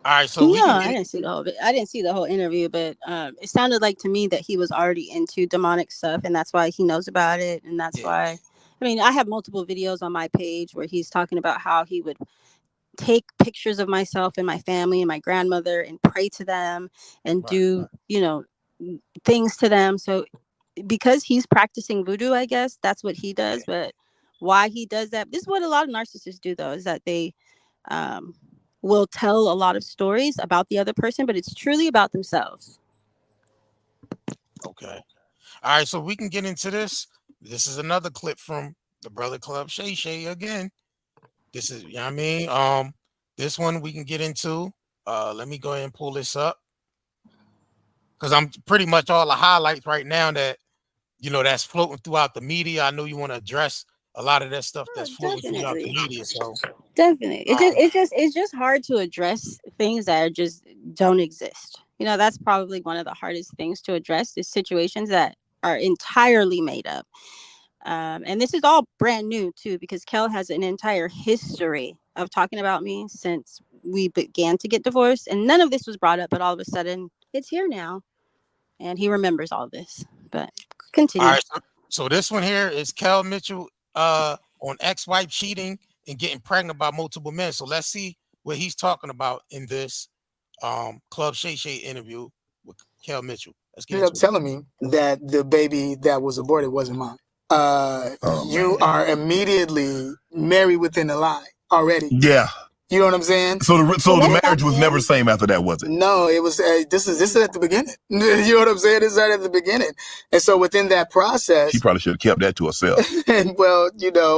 All right, so I didn't see the whole. I didn't see the whole interview, but it sounded like to me that he was already into demonic stuff, and that's why he knows about it, and that's why. I mean, I have multiple videos on my page where he's talking about how he would take pictures of myself and my family and my grandmother and pray to them and do things to them. So because he's practicing voodoo, I guess that's what he does. But why he does that, this is what a lot of narcissists do, though, is that they will tell a lot of stories about the other person, but it's truly about themselves. Okay. All right, so we can get into this. This is another clip from the Brother Club, Shay again. This is, I mean, this one we can get into. Let me go ahead and pull this up, because I'm pretty much all the highlights right now that that's floating throughout the media. I know you want to address a lot of that stuff that's floating throughout the media. So definitely, it's just hard to address things that just don't exist. That's probably one of the hardest things to address, is situations that are entirely made up. And this is all brand new too, because Kel has an entire history of talking about me since we began to get divorced, and none of this was brought up, but all of a sudden it's here now, and he remembers all this. But continue. All right, so this one here is Kel Mitchell on ex-wife cheating and getting pregnant by multiple men. So let's see what he's talking about in this Club Shay interview with Kel Mitchell. Let's get ended up telling me that the baby that was aborted wasn't mine. You are immediately married within a lie already. Yeah. You know what I'm saying? So the marriage was never the same after that, was it? No, it was. This is at the beginning. You know what I'm saying? This is right at the beginning. And so within that process, she probably should have kept that to herself. And well,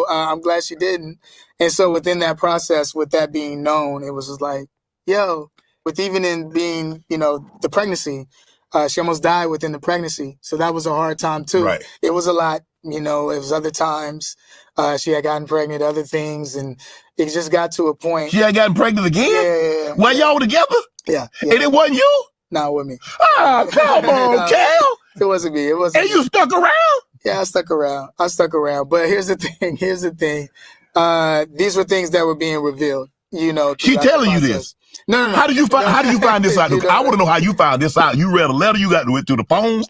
I'm glad she didn't. And so within that process, with that being known, it was just like, yo, with even in being, the pregnancy, she almost died within the pregnancy. So that was a hard time too. Right. It was a lot. It was other times she had gotten pregnant, other things, and it just got to a point. She had gotten pregnant again? Yeah. While y'all were together? Yeah. And it wasn't you? Not with me. Oh, come on, Kel. It wasn't me. It wasn't. And you stuck around? Yeah, I stuck around. But here's the thing. These were things that were being revealed. She telling you this? No. How do you find this out? I want to know how you found this out. You read a letter, you got to it through the phone?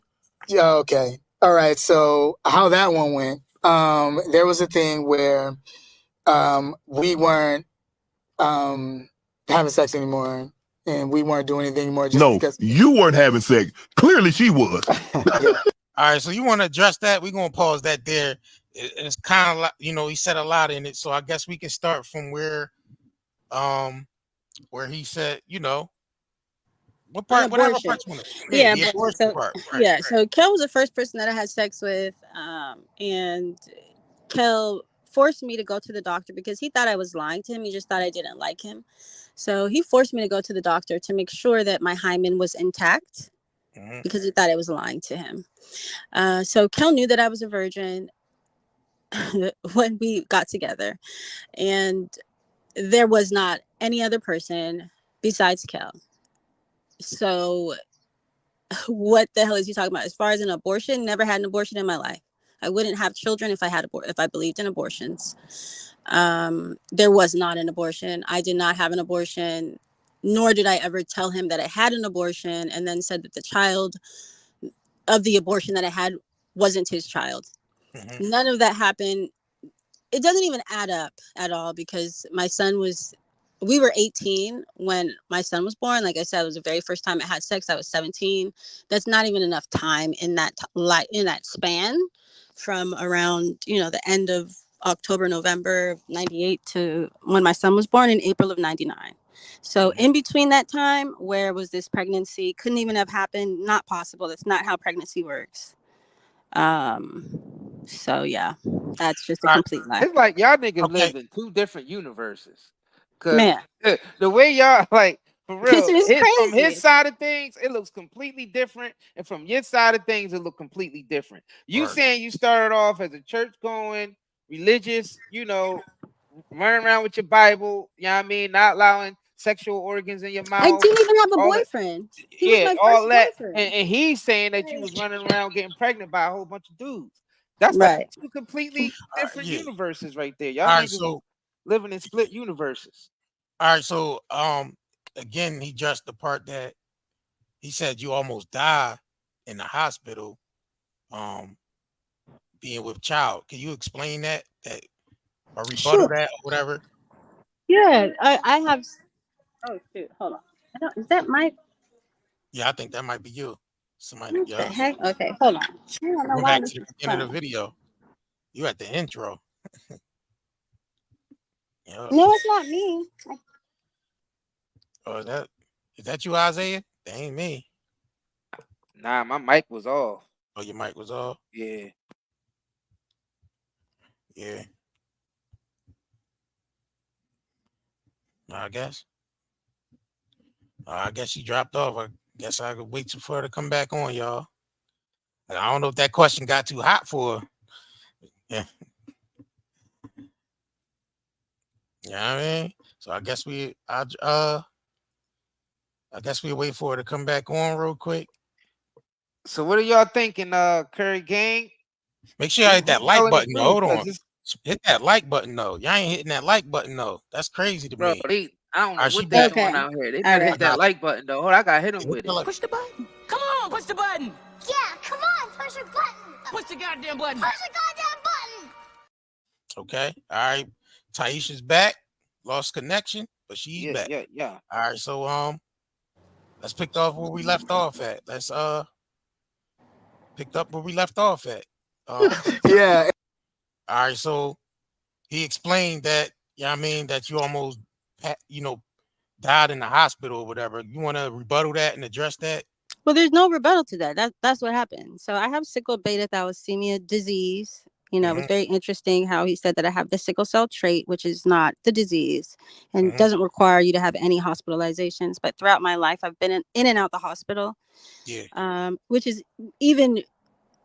Yeah, okay. All right. So how that one went, there was a thing where we weren't having sex anymore, and we weren't doing anything anymore. Because you weren't having sex. Clearly she was. Yeah. All right, so you want to address that? We're going to pause that there. It's kind of like, he said a lot in it. So I guess we can start from where he said, what part, whatever part you want to. Yeah, so Kel was the first person that I had sex with, and Kel forced me to go to the doctor because he thought I was lying to him. He just thought I didn't like him. So he forced me to go to the doctor to make sure that my hymen was intact, because he thought I was lying to him. So Kel knew that I was a virgin when we got together, and there was not any other person besides Kel. So what the hell is he talking about? As far as an abortion, never had an abortion in my life. I wouldn't have children if I believed in abortions. There was not an abortion. I did not have an abortion, nor did I ever tell him that I had an abortion and then said that the child of the abortion that I had wasn't his child. None of that happened. It doesn't even add up at all, because we were 18 when my son was born. Like I said, it was the very first time I had sex. I was 17. That's not even enough time in that span from around, the end of October, November of 98 to when my son was born in April of 99. So in between that time, where was this pregnancy? Couldn't even have happened. Not possible. That's not how pregnancy works. So yeah, that's just a complete lie. It's like y'all niggas live in two different universes. Cause the way y'all, like, for real, from his side of things, it looks completely different, and from your side of things, it looks completely different. You saying you started off as a church going, religious, running around with your Bible, not allowing sexual organs in your mouth. I didn't even have a boyfriend. He was my first boyfriend. And he's saying that you was running around getting pregnant by a whole bunch of dudes. That's like two completely different universes right there. Y'all niggas living in split universes. All right, so again, he judged the part that he said you almost died in the hospital, being with child. Can you explain that or rebuttal that or whatever? Yeah, I have. Oh shoot! Hold on. Is that my? Yeah, I think that might be you. Somebody. What the Yeah. heck? Okay, hold on. I don't know Go why back this to the is beginning of fun. the video. You at the intro. Yeah. No, it's not me. Oh, is that you, Isaiah? That ain't me. Nah, my mic was off. Oh, your mic was off? Yeah. Yeah. I guess. I guess she dropped off. I guess I could wait for her to come back on, y'all. I don't know if that question got too hot for her. Yeah. You know what I mean? So I guess we wait for her to come back on real quick. So what are y'all thinking, Curry Gang? Make sure y'all hit that like button. Hold on. Hit that like button though. Y'all ain't hitting that like button though. That's crazy to me. I don't know what they're doing out here. They better hit that like button though. Hold on, I gotta hit them with it. Push the button. Come on, push the button. Yeah, come on, push the button. Push the goddamn button. Push the goddamn button. Okay. All right. Tyisha's back. Lost connection, but she's back. Yeah. All right. So let's pick off where we left off at. Let's picked up where we left off at. Yeah. All right. So he explained that, I mean, that you almost, died in the hospital or whatever. You want to rebuttal that and address that? Well, there's no rebuttal to that. That's what happened. So I have sickle beta thalassemia disease. It was very interesting how he said that I have the sickle cell trait, which is not the disease and doesn't require you to have any hospitalizations. But throughout my life, I've been in and out the hospital. Yeah. Which is even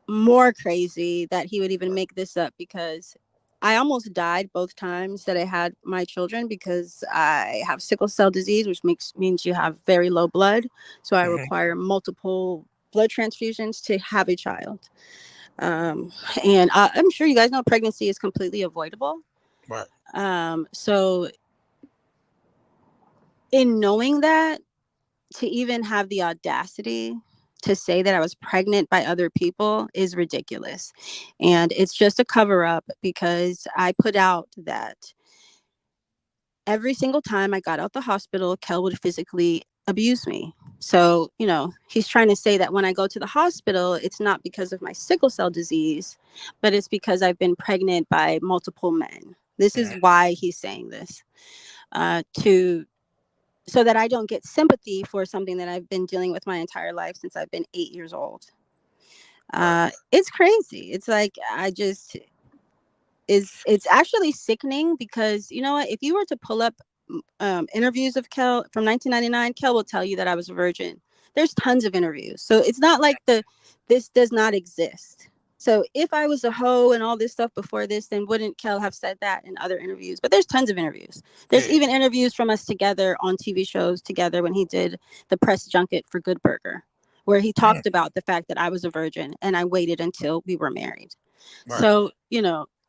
more crazy that he would even make this up, because I almost died both times that I had my children, because I have sickle cell disease, which means you have very low blood. So I require multiple blood transfusions to have a child. And I'm sure you guys know pregnancy is completely avoidable. Right. So in knowing that, to even have the audacity to say that I was pregnant by other people is ridiculous. And it's just a cover up, because I put out that every single time I got out the hospital, Kel would physically abuse me. So, he's trying to say that when I go to the hospital, it's not because of my sickle cell disease, but it's because I've been pregnant by multiple men. This is why he's saying this, so that I don't get sympathy for something that I've been dealing with my entire life since I've been 8 years old. It's crazy. It's like, it's actually sickening, because you know what? If you were to pull up interviews of Kel from 1999, Kel will tell you that I was a virgin. There's tons of interviews. So it's not like this does not exist. So if I was a hoe and all this stuff before this, then wouldn't Kel have said that in other interviews? But there's tons of interviews. There's even interviews from us together on TV shows together when he did the press junket for Good Burger, where he talked about the fact that I was a virgin and I waited until we were married. Right. So,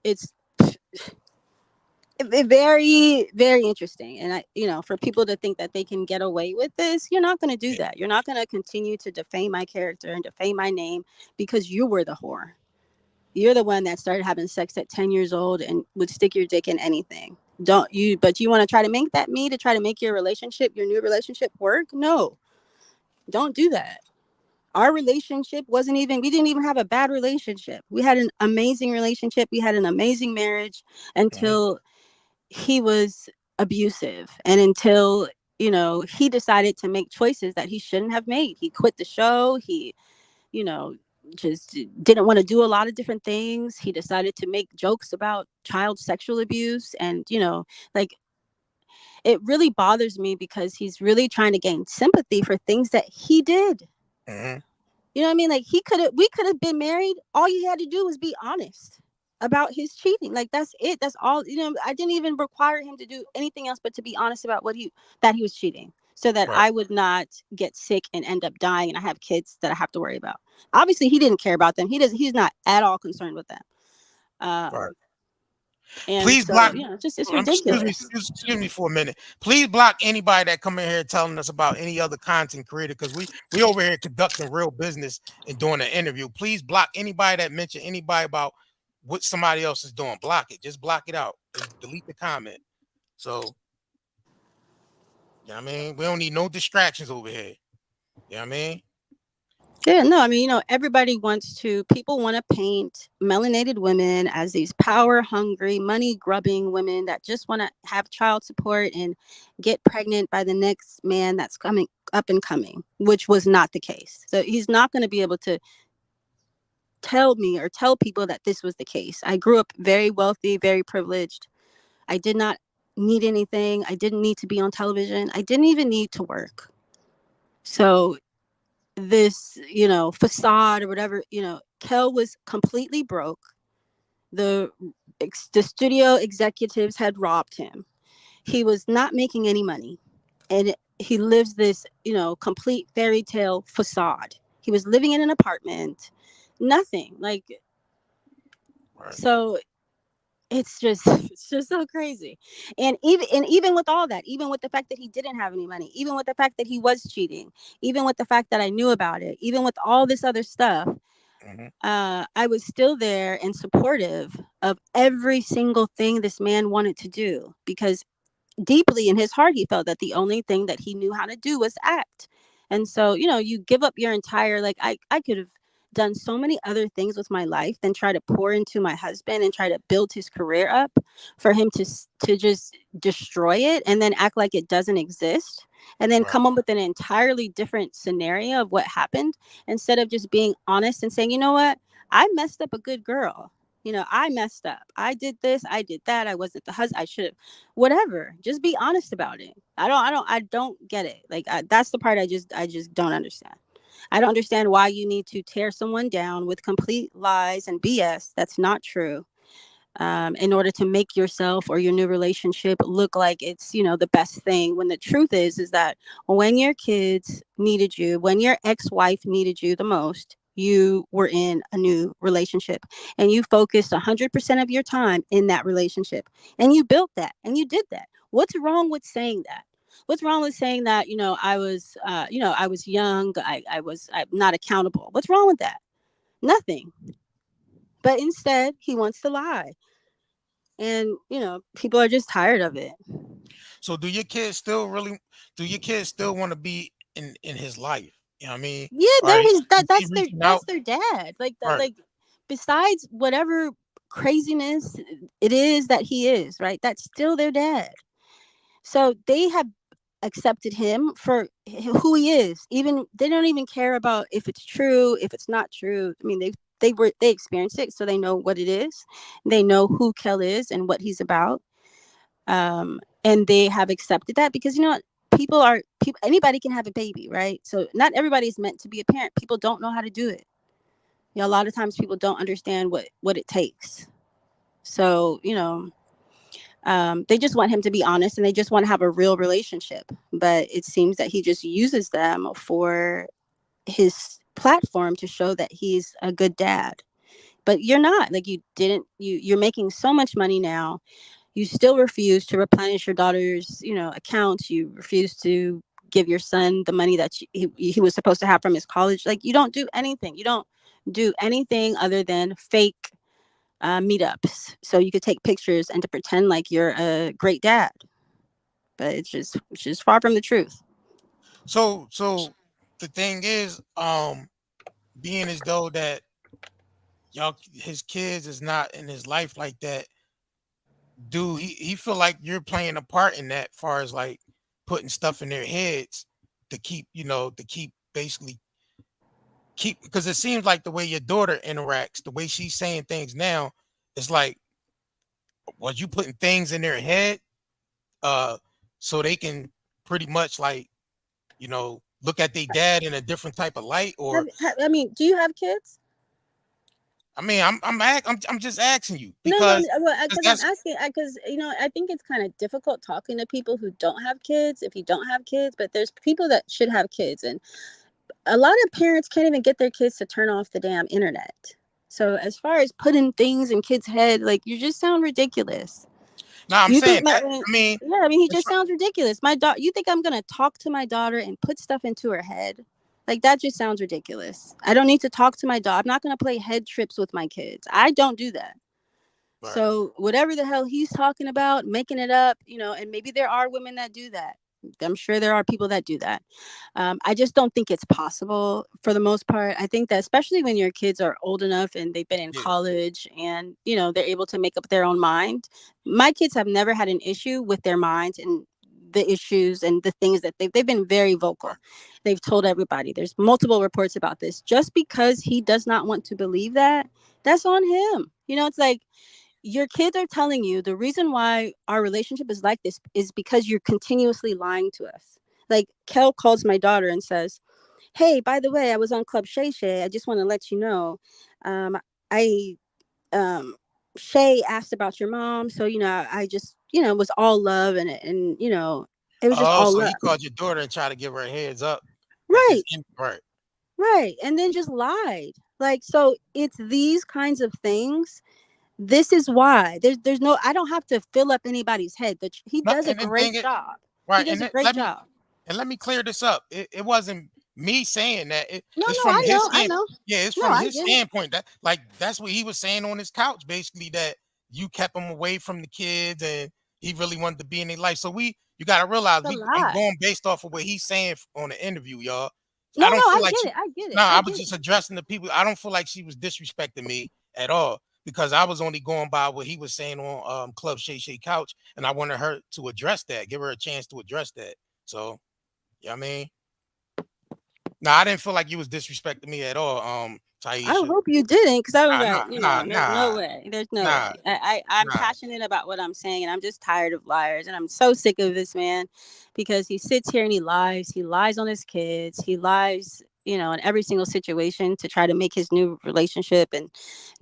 it's very, very interesting. And for people to think that they can get away with this, you're not going to do that. You're not going to continue to defame my character and defame my name, because you were the whore. You're the one that started having sex at 10 years old and would stick your dick in anything. But you want to try to make that me, to try to make your new relationship work? No, don't do that. Our relationship we didn't even have a bad relationship. We had an amazing relationship. We had an amazing marriage until he was abusive, and until he decided to make choices that he shouldn't have made. He quit the show. He just didn't want to do a lot of different things. He decided to make jokes about child sexual abuse, and it really bothers me, because he's really trying to gain sympathy for things that he did. You know what I mean? Like, we could have been married. All you had to do was be honest about his cheating. Like, that's it. That's all. I didn't even require him to do anything else but to be honest about that he was cheating, so that I would not get sick and end up dying, and I have kids that I have to worry about. Obviously, he didn't care about them. He's not at all concerned with them. And Please so, block. it's Excuse me, ridiculous. excuse me for a minute. Please block anybody that come in here telling us about any other content creator, because we over here conducting real business and doing an interview. Please block anybody that mention anybody about what somebody else is doing. Block it. Just block it out. Just delete the comment. So, I mean, we don't need no distractions over here. You know what I mean? Yeah, no, I mean, people want to paint melanated women as these power hungry, money grubbing women that just want to have child support and get pregnant by the next man that's coming up and coming, which was not the case. So he's not going to be able to tell me or tell people that this was the case. I grew up very wealthy, very privileged. I did not need anything. I didn't need to be on television. I didn't even need to work. So this, facade or whatever, Kel was completely broke. The studio executives had robbed him. He was not making any money. And he lives this, complete fairy tale facade. He was living in an apartment, nothing like, so it's just so crazy. And even with all that, even with the fact that he didn't have any money, even with the fact that he was cheating, even with the fact that I knew about it, even with all this other stuff, I was still there and supportive of every single thing this man wanted to do, because deeply in his heart he felt that the only thing that he knew how to do was act. And so, you give up your entire, like, I could have done so many other things with my life than try to pour into my husband and try to build his career up, for him to just destroy it and then act like it doesn't exist, and then come up with an entirely different scenario of what happened, instead of just being honest and saying, you know what, I messed up a good girl. I messed up. I did this. I did that. I wasn't the husband. I should have, whatever. Just be honest about it. I don't get it. Like, that's the part I just don't understand. I don't understand why you need to tear someone down with complete lies and BS that's not true, in order to make yourself or your new relationship look like it's, the best thing, when the truth is that when your kids needed you, when your ex-wife needed you the most, you were in a new relationship, and you focused 100% of your time in that relationship, and you built that, and you did that. What's wrong with saying that? What's wrong with saying that, I was young, I'm not accountable? What's wrong with that? Nothing. But instead, he wants to lie. And, people are just tired of it. So do your kids still want to be in his life? You know what I mean? Yeah, that's their dad. Like that, right. like, besides whatever craziness it is that he is, right? That's still their dad. So they have accepted him for who he is. Even they don't even care about if it's true, if it's not true. I mean, they experienced it, so they know what it is. They know who Kel is and what he's about. And they have accepted that, because people anybody can have a baby, right? So not everybody's meant to be a parent. People don't know how to do it. A lot of times people don't understand what it takes. So they just want him to be honest, and they just want to have a real relationship. But it seems that he just uses them for his platform to show that he's a good dad. But you're not. Like, you're making so much money now. You still refuse to replenish your daughter's, accounts. You refuse to give your son the money that he was supposed to have from his college. Like, you don't do anything. You don't do anything other than fake meetups, so you could take pictures and to pretend like you're a great dad. But it's just far from the truth. So the thing is, being as though that his kids is not in his life like that, do he feel like you're playing a part in that, far as like putting stuff in their heads to keep, basically keep, because it seems like the way your daughter interacts, the way she's saying things now, it's like, was you putting things in their head so they can pretty much, like, look at their dad in a different type of light? Or I mean, do you have kids? I mean, I'm just asking you, No, because because I'm asking, because I think it's kind of difficult talking to people who don't have kids, if you don't have kids. But there's people that should have kids, and a lot of parents can't even get their kids to turn off the damn internet. So as far as putting things in kids' head, like, you just sound ridiculous. No, I'm You saying think that. I mean, he just sounds ridiculous. My daughter, you think I'm gonna talk to my daughter and put stuff into her head? Like, that just sounds ridiculous. I don't need to talk to my daughter. I'm not gonna play head trips with my kids. I don't do that. right. So whatever the hell he's talking about, making it up, and maybe there are women that do that. I'm sure there are people that do that. I just don't think it's possible for the most part. I think that especially when your kids are old enough and they've been in college and, they're able to make up their own mind. My kids have never had an issue with their minds and the issues and the things that they've been very vocal. They've told everybody. There's multiple reports about this. Just because he does not want to believe that, that's on him. It's like, your kids are telling you the reason why our relationship is like this is because you're continuously lying to us. Like, Kel calls my daughter and says, "Hey, by the way, I was on Club Shay. I just want to let you know, I Shay asked about your mom, so I just was all love and it was just all so love." he called your daughter and tried to give her heads up. Right. Right. Right. And then just lied. Like, so it's these kinds of things. This is why there's no, I don't have to fill up anybody's head. That he does a great job. Right. He does a great job. Let me clear this up. It wasn't me saying that. It's I from his know. Yeah, it's No, from I his get it. standpoint. That's what he was saying on his couch, basically, that you kept him away from the kids and he really wanted to be in their life. So you gotta realize I'm going based off of what he's saying on the interview, y'all. No, I don't feel I like get it. I get it. no, I I get was it. just addressing the people. I don't feel like she was disrespecting me at all, because I was only going by what he was saying on Club Shay Couch, and I wanted her to address that, give her a chance to address that. So, I mean, no, I didn't feel like you was disrespecting me at all, Tyisha. I hope you didn't, because I was like, Nah, there's no way. There's no nah, way. I'm passionate about what I'm saying, and I'm just tired of liars, and I'm so sick of this man because he sits here and he lies. He lies on his kids. He lies, in every single situation to try to make his new relationship and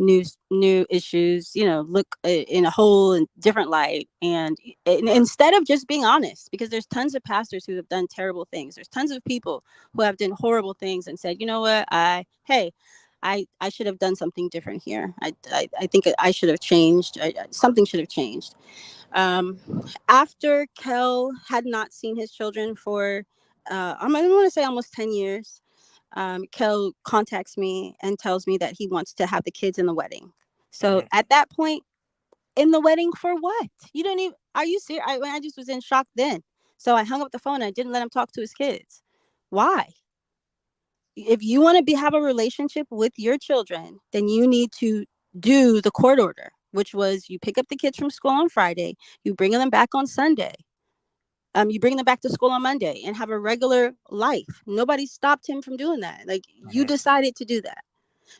new issues, look in a whole and different light. And instead of just being honest, because there's tons of pastors who have done terrible things. There's tons of people who have done horrible things and said, you know what, I should have done something different here. I think I should have changed. Something should have changed. After Kel had not seen his children for, I want to say almost 10 years, Kel contacts me and tells me that he wants to have the kids in the wedding. So at that point, in the wedding for what? You don't even, are you serious? I just was in shock then. So I hung up the phone and I didn't let him talk to his kids. Why? If you want to have a relationship with your children, then you need to do the court order, which was you pick up the kids from school on Friday, you bring them back on Sunday. You bring them back to school on Monday and have a regular life. Nobody stopped him from doing that. Like, you decided to do that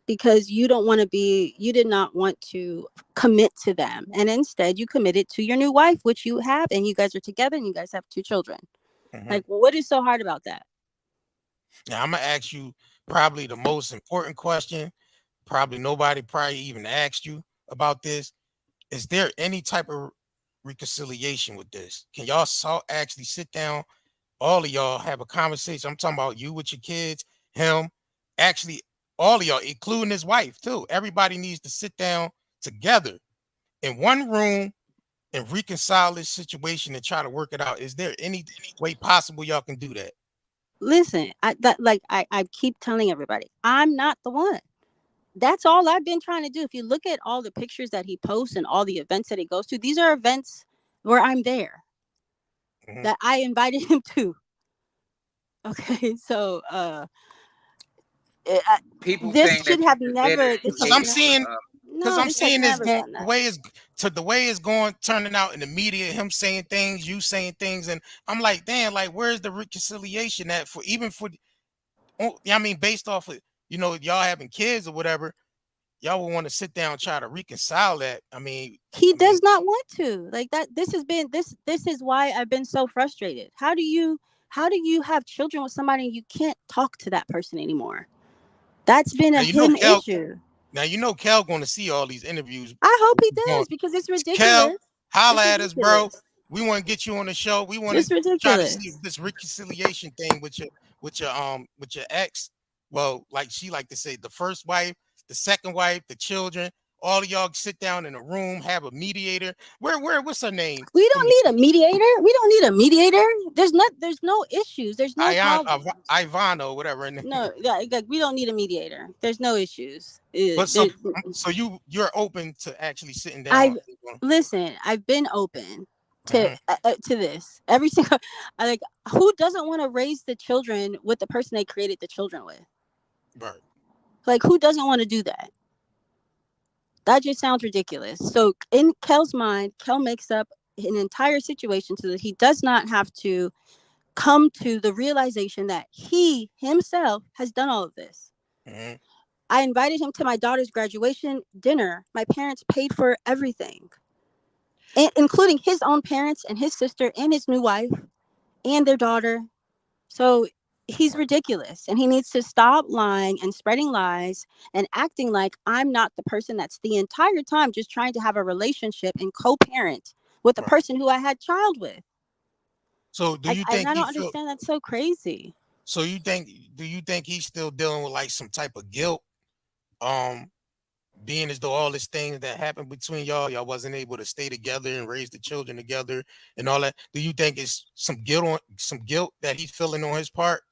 because you did not want to commit to them. And instead you committed to your new wife, which you have, and you guys are together and you guys have 2 children. Like, what is so hard about that? Now, I'm going to ask you probably the most important question. Probably nobody even asked you about this. Is there any type of reconciliation with this? Can y'all actually sit down, all of y'all have a conversation? I'm talking about you with your kids, him, actually all of y'all, including his wife too. Everybody needs to sit down together in one room and reconcile this situation and try to work it out. Is there any way possible y'all can do that? Listen, I keep telling everybody, I'm not the one. That's all I've been trying to do. If you look at all the pictures that he posts and all the events that he goes to, these are events where I'm there, that I invited him to. Okay, so people this saying should that have you never. Because I'm seeing this going done the way it's going, turning out in the media, him saying things, you saying things, and I'm like, damn, like, where's the reconciliation at based off of y'all having kids or whatever, y'all would want to sit down and try to reconcile that. He does not want to, like, that. This is why I've been so frustrated. How do you have children with somebody and you can't talk to that person anymore? That's been a him issue. Now Kel going to see all these interviews. I hope he does, because it's ridiculous. Kel, holla at us, bro. We want to get you on the show. We want to try to see this reconciliation thing with your ex. Well, like she like to say, the first wife, the second wife, the children. All of y'all sit down in a room, have a mediator. What's her name? We don't need a mediator. We don't need a mediator. There's no issues. There's no problem. Ivano, whatever. No, like we don't need a mediator. There's no issues. But so you're open to actually sitting down. I've been open to this every single. Like, who doesn't want to raise the children with the person they created the children with? Right. Like, who doesn't want to do that? That just sounds ridiculous. So in Kel's mind, Kel makes up an entire situation so that he does not have to come to the realization that he himself has done all of this. Mm-hmm. I invited him to my daughter's graduation dinner. My parents paid for everything, including his own parents and his sister and his new wife and their daughter. So he's ridiculous, and he needs to stop lying and spreading lies and acting like I'm not the person that's the entire time just trying to have a relationship and co-parent with the person who I had child with. So do you think I don't understand? That's so crazy. So do you think he's still dealing with like some type of guilt? Being as though all this things that happened between y'all wasn't able to stay together and raise the children together and all that. Do you think it's some guilt that he's feeling on his part?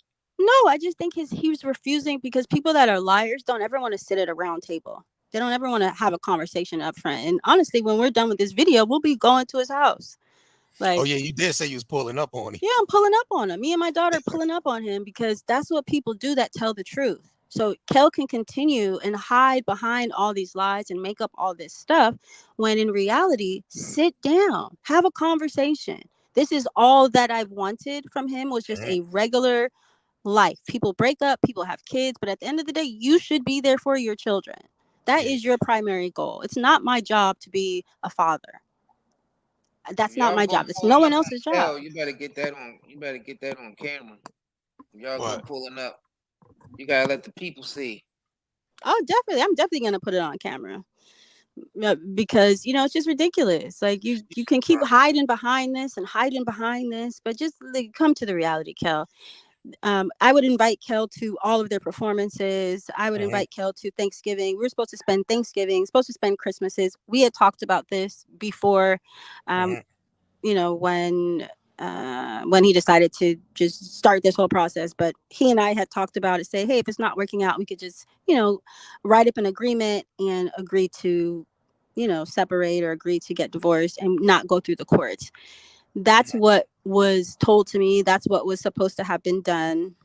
No, I just think he was refusing because people that are liars don't ever want to sit at a round table. They don't ever want to have a conversation up front. And honestly, when we're done with this video, we'll be going to his house. Like, oh yeah, you did say you was pulling up on him. Yeah, I'm pulling up on him. Me and my daughter are pulling up on him because that's what people do that tell the truth. So Kel can continue and hide behind all these lies and make up all this stuff when in reality, sit down, have a conversation. This is all that I've wanted from him was just a regular life. People break up, people have kids, but at the end of the day, you should be there for your children. That is your primary goal. It's not my job to be a father. That's not my job. It's no one else's job. You better get that on. You better get that on camera. Y'all go pulling up. You gotta let the people see. Oh, definitely. I'm definitely gonna put it on camera because it's just ridiculous. Like you can keep hiding behind this, but just like, come to the reality, Kel. I would invite Kel to all of their performances. I would invite Kel to Thanksgiving. We were supposed to spend Thanksgiving, supposed to spend Christmases. We had talked about this before, when he decided to just start this whole process. But he and I had talked about it, say, hey, if it's not working out, we could just, write up an agreement and agree to, separate or agree to get divorced and not go through the courts. That's what was told to me. That's what was supposed to have been done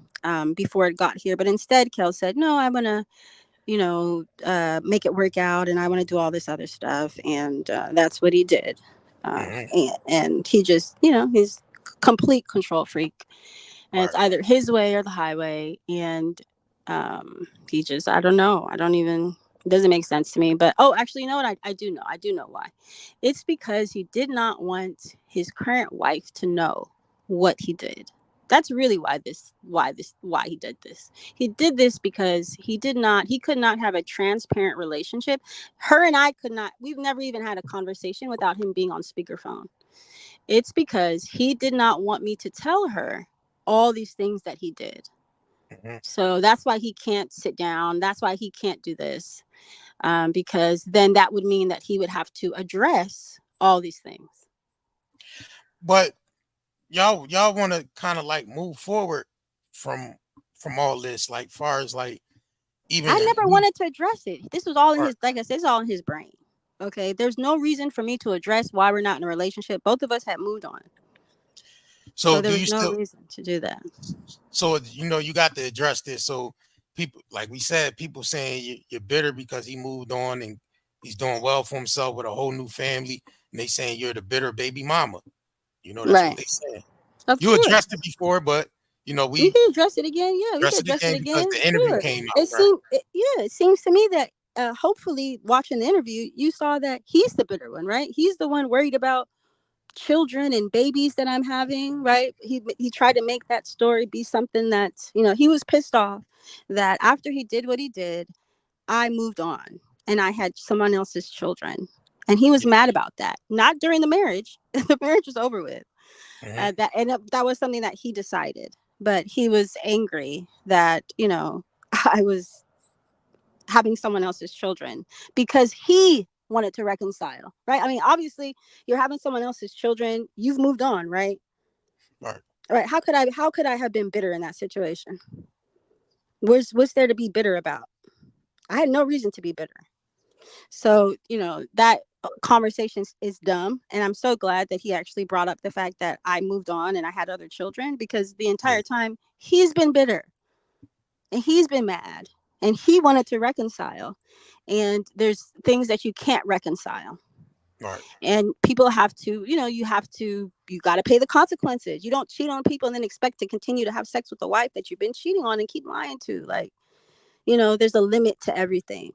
before it got here. But instead, Kel said, no, I want to, make it work out. And I want to do all this other stuff. And that's what he did. And he just, he's complete control freak. And it's either his way or the highway. And he just, I don't know. It doesn't make sense to me. But actually, you know what? I do know. I do know why. It's because he did not want his current wife to know what he did. That's really why he did this. He did this because he could not have a transparent relationship. Her and I could not, we've never even had a conversation without him being on speakerphone. It's because he did not want me to tell her all these things that he did. So that's why he can't sit down. That's why he can't do this. Because then that would mean that he would have to address all these things. But y'all want to kind of like move forward from all this, like far as like even I never wanted to address it. This was all in his, like I said, it's all in his brain. Okay, there's no reason for me to address why we're not in a relationship. Both of us had moved on. So there was no reason to do that. So you got to address this. So people, like we said, people saying you're bitter because he moved on and he's doing well for himself with a whole new family, and they saying you're the bitter baby mama. That's what they saying. You addressed it before, but we can address it again. Yeah, we can address it again because the interview came out. It seems to me that hopefully watching the interview, you saw that he's the bitter one, right? He's the one worried about children and babies that I'm having, right? He tried to make that story be something that, he was pissed off that after he did what he did, I moved on and I had someone else's children. And he was mad about that. Not during the marriage. The marriage was over with. That was something that he decided. But he was angry that, I was having someone else's children because he wanted to reconcile, right? I mean, obviously, you're having someone else's children. You've moved on, right? Right. Right. How could I have been bitter in that situation? What's there to be bitter about? I had no reason to be bitter. So, that conversation is dumb. And I'm so glad that he actually brought up the fact that I moved on and I had other children, because the entire time he's been bitter and he's been mad and he wanted to reconcile. And there's things that you can't reconcile. Right. And people have to, you got to pay the consequences. You don't cheat on people and then expect to continue to have sex with the wife that you've been cheating on and keep lying to. Like, there's a limit to everything.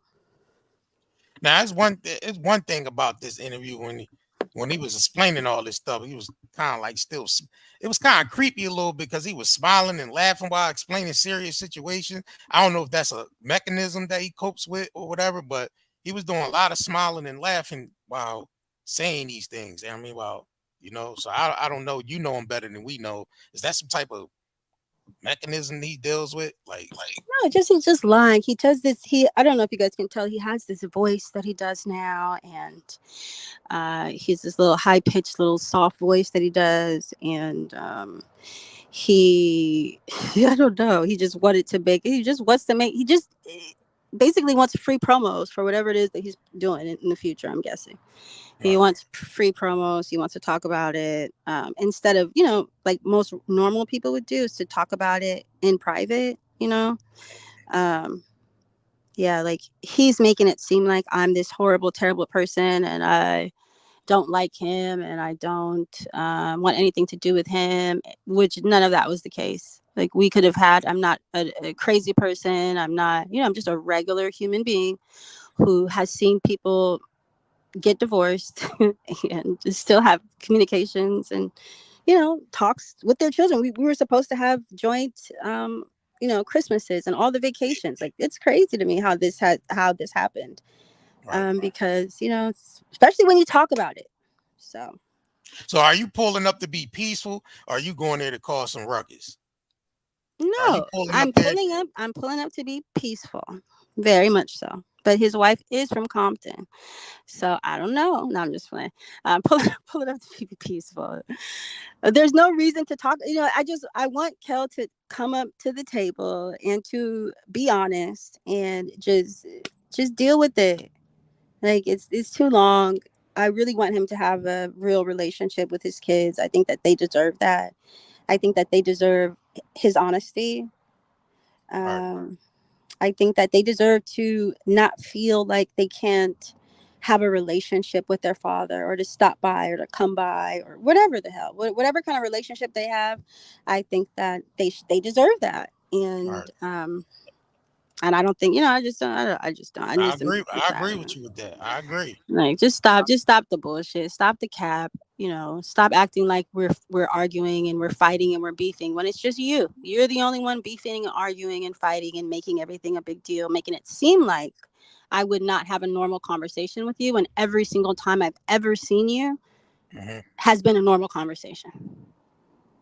Now, it's one thing about this interview when he was explaining all this stuff, he was kind of like it was kind of creepy a little because he was smiling and laughing while explaining serious situations. I don't know if that's a mechanism that he copes with or whatever, but he was doing a lot of smiling and laughing while saying these things. I mean, so I don't know. You know him better than we know. Is that some type of mechanism he deals with? No, he's just lying. He does this. I don't know if you guys can tell, he has this voice that he does now, and he's this little high pitched little soft voice that he does, and I don't know, he just wanted to make he just basically wants free promos for whatever it is that he's doing in the future, I'm guessing. He wants free promos. He wants to talk about it instead of, like most normal people would do, is to talk about it in private, Yeah, like he's making it seem like I'm this horrible, terrible person and I don't like him and I don't want anything to do with him, which none of that was the case. Like we could have had, I'm not a crazy person. I'm not, I'm just a regular human being who has seen people get divorced and still have communications and talks with their children. We were supposed to have joint Christmases and all the vacations. Like, it's crazy to me how this happened. Because especially when you talk about it. So are you pulling up to be peaceful, or are you going there to cause some ruckus? No, I'm pulling up to be peaceful, very much so. But his wife is from Compton, so I don't know. No, I'm just playing. Pull it up to be peaceful. There's no reason to talk. I want Kel to come up to the table and to be honest and just deal with it. Like it's too long. I really want him to have a real relationship with his kids. I think that they deserve that. I think that they deserve his honesty. I think that they deserve to not feel like they can't have a relationship with their father, or to stop by or to come by or whatever the hell, whatever kind of relationship they have. I think that they deserve that. And I don't think, I just don't. I agree with you with that. I agree. Like, just stop the bullshit. Stop the cap. Stop acting like we're arguing and we're fighting and we're beefing when it's just you. You're the only one beefing and arguing and fighting and making everything a big deal, making it seem like I would not have a normal conversation with you. And every single time I've ever seen you has been a normal conversation.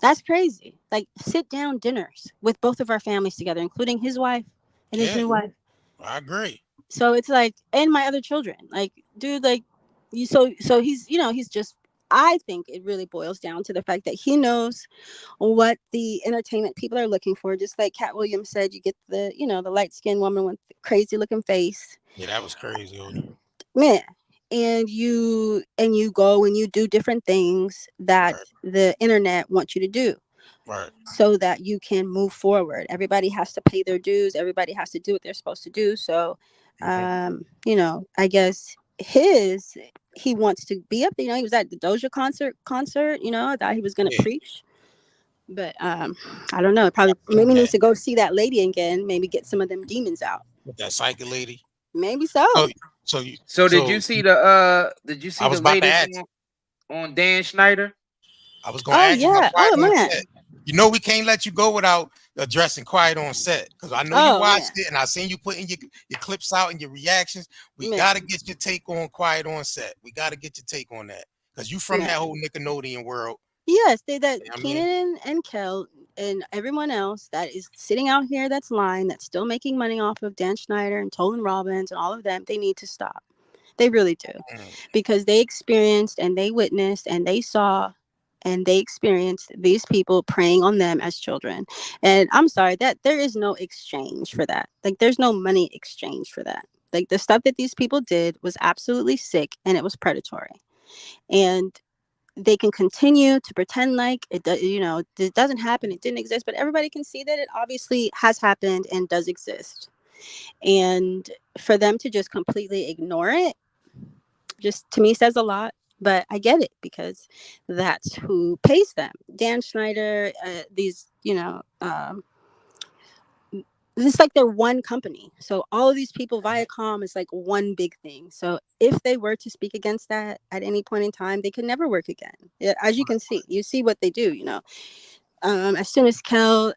That's crazy. Like, sit down dinners with both of our families together, including his wife and his new wife. I agree. So it's like, and my other children, like, dude, like, so he's, he's just, I think it really boils down to the fact that he knows what the entertainment people are looking for. Just like Cat Williams said, you get the, the light skinned woman with the crazy looking face. Yeah, that was crazy. Man. And you go and you do different things that the internet wants you to do. Right. So that you can move forward. Everybody has to pay their dues. Everybody has to do what they're supposed to do. So, I guess he wants to be up there. He was at the Doja concert. I thought he was going to preach. But I don't know. Maybe needs to go see that lady again. Maybe get some of them demons out. With that psychic lady. Maybe so. So did you see the latest on Dan Schneider? I was going to ask you about Quiet on Set. We can't let you go without addressing Quiet on Set, because I know you watched it and I seen you putting your clips out and your reactions. We got to get your take on Quiet on Set. We got to get your take on that, because you from that whole Nickelodeon world. Yes, Keenan and Kel and everyone else that is sitting out here that's lying, that's still making money off of Dan Schneider and Tolan Robbins and all of them, they need to stop. They really do. Because they experienced and they witnessed and they saw and they experienced these people preying on them as children. And I'm sorry that there is no exchange for that. Like, there's no money exchange for that. Like, the stuff that these people did was absolutely sick and it was predatory. And they can continue to pretend like it doesn't happen, it didn't exist, but everybody can see that it obviously has happened and does exist. And for them to just completely ignore it, just to me says a lot. But I get it, because that's who pays them. Dan Schneider, it's like they're one company. So all of these people, Viacom is like one big thing. So if they were to speak against that at any point in time, they could never work again. As you can see, you see what they do, as soon as Kel,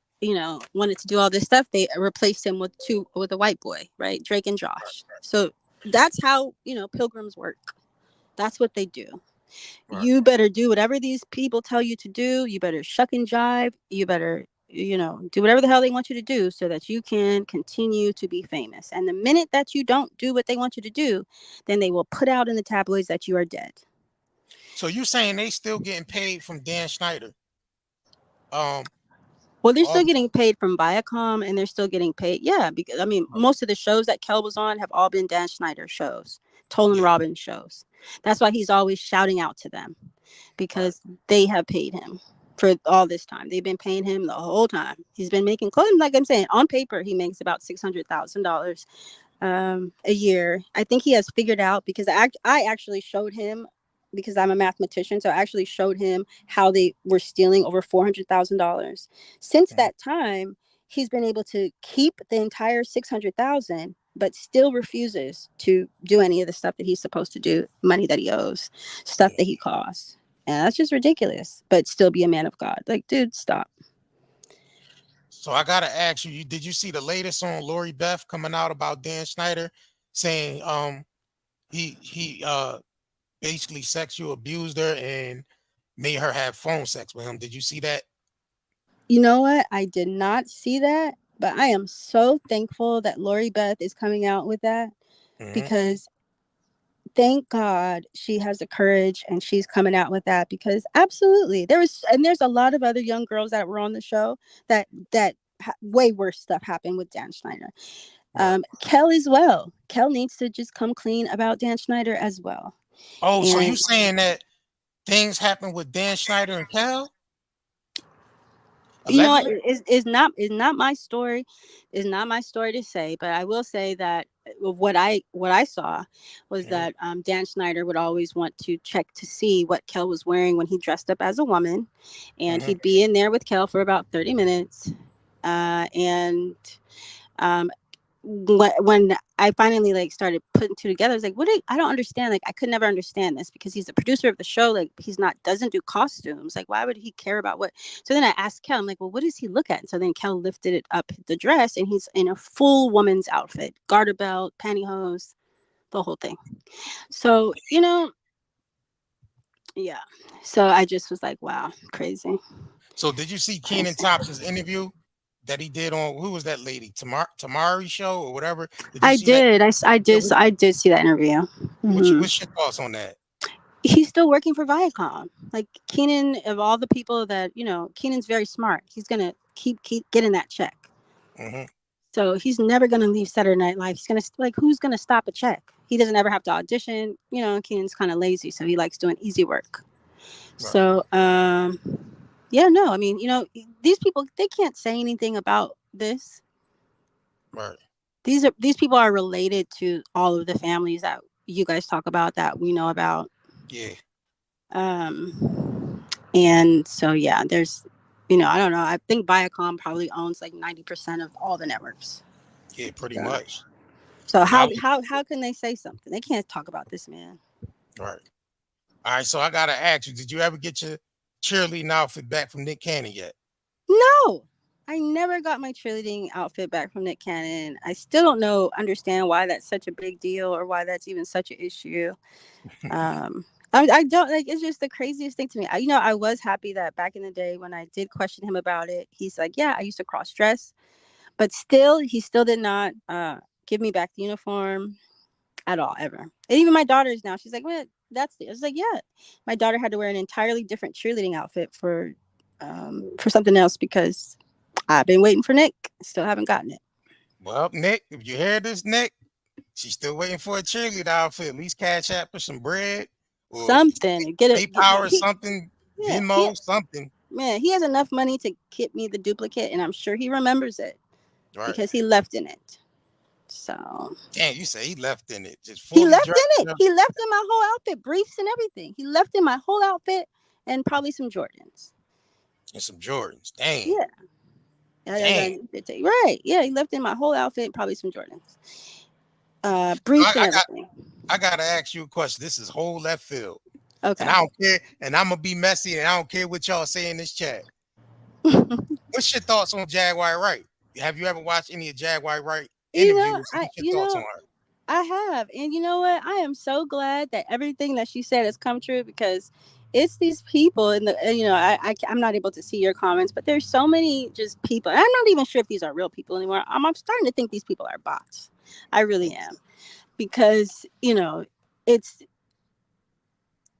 wanted to do all this stuff, they replaced him with a white boy, right? Drake and Josh. So that's how, pilgrims work. That's what they do. Right. You better do whatever these people tell you to do. You better shuck and jive. You better, do whatever the hell they want you to do so that you can continue to be famous. And the minute that you don't do what they want you to do, then they will put out in the tabloids that you are dead. So you're saying they still getting paid from Dan Schneider? Well, they're still getting paid from Viacom, and they're still getting paid. Yeah, because most of the shows that Kel was on have all been Dan Schneider shows, Tolan Robbins shows. That's why he's always shouting out to them, because they have paid him for all this time. They've been paying him the whole time. He's been making clothes. Like I'm saying, on paper, he makes about $600,000 a year. I think he has figured out, because I actually showed him, because I'm a mathematician, so I actually showed him how they were stealing over $400,000. Since that time, he's been able to keep the entire $600,000, but still refuses to do any of the stuff that he's supposed to do, money that he owes, stuff that he costs. And that's just ridiculous, but still be a man of God. Like, dude, stop. So I gotta ask you, did you see the latest on Lori Beth coming out about Dan Schneider, saying he basically sexual abused her and made her have phone sex with him? Did you see that? You know what? I did not see that, but I am so thankful that Lori Beth is coming out with that, because thank God she has the courage and she's coming out with that, because absolutely there's a lot of other young girls that were on the show that way worse stuff happened with Dan Schneider. Kel as well. Kel needs to just come clean about Dan Schneider as well. Oh, so you saying that things happen with Dan Schneider and Kel? You know what? It's not my story. It's not my story to say, but I will say that what I saw was that Dan Schneider would always want to check to see what Kel was wearing when he dressed up as a woman, and he'd be in there with Kel for about 30 minutes, and when I finally started putting two together, I was like, I don't understand. Like, I could never understand this, because he's the producer of the show. Like, doesn't do costumes. Like, why would he care about what? So then I asked Kel, I'm like, well, what does he look at? And so then Kel lifted it up, the dress, and he's in a full woman's outfit, garter belt, pantyhose, the whole thing. So, yeah. So I just was like, wow, crazy. So did you see Kenan Thompson's interview that he did on, who was that lady, Tamari show or whatever? I did see that interview. What's your thoughts on that? He's still working for Viacom. Like, Kenan, of all the people that, Kenan's very smart. He's gonna keep getting that check. So he's never gonna leave Saturday Night Live. He's gonna who's gonna stop a check? He doesn't ever have to audition. Kenan's kind of lazy, so he likes doing easy work. Right. So yeah, no, I mean, these people, they can't say anything about this. Right. These people are related to all of the families that you guys talk about, that we know about. Yeah. And so yeah, there's, I don't know. I think Viacom probably owns 90% of all the networks. Yeah, pretty much. So how can they say something? They can't talk about this man. Right. All right. So I gotta ask you, did you ever get your cheerleading outfit back from Nick Cannon yet? No, I never got my cheerleading outfit back from Nick Cannon. I still don't understand why that's such a big deal, or why that's even such an issue. I don't like. It's just the craziest thing to me. I was happy that back in the day when I did question him about it, he's like, yeah, I used to cross dress, but still, he still did not give me back the uniform at all, ever. And even my daughters now, she's like, what? I was like, yeah. My daughter had to wear an entirely different cheerleading outfit for something else because I've been waiting for Nick. Still haven't gotten it. Well, Nick, if you hear this, Nick, she's still waiting for a cheerleader outfit. At least Cash App for some bread or Something. Get it. PayPal or something. Yeah, Venmo, something. Man, he has enough money to get me the duplicate, and I'm sure he remembers it because he left in it. So. Damn, you say he left in it. Just he left dressed in it. Up. He left in my whole outfit, briefs and everything. He left in my whole outfit and probably some Jordans. And some Jordans. Damn. Yeah. Damn. Right. Yeah, he left in my whole outfit and probably some Jordans. Briefs and everything. I gotta ask you a question. This is whole left field. Okay. And I don't care. And I'm gonna be messy, and I don't care what y'all say in this chat. What's your thoughts on Jaguar Wright? Have you ever watched any of Jaguar Wright interviews? What's your thoughts on her? I have, and you know what? I am so glad that everything that she said has come true because it's these people in the. I'm not able to see your comments, but there's so many just people. And I'm not even sure if these are real people anymore. I'm starting to think these people are bots. I really am, because it's.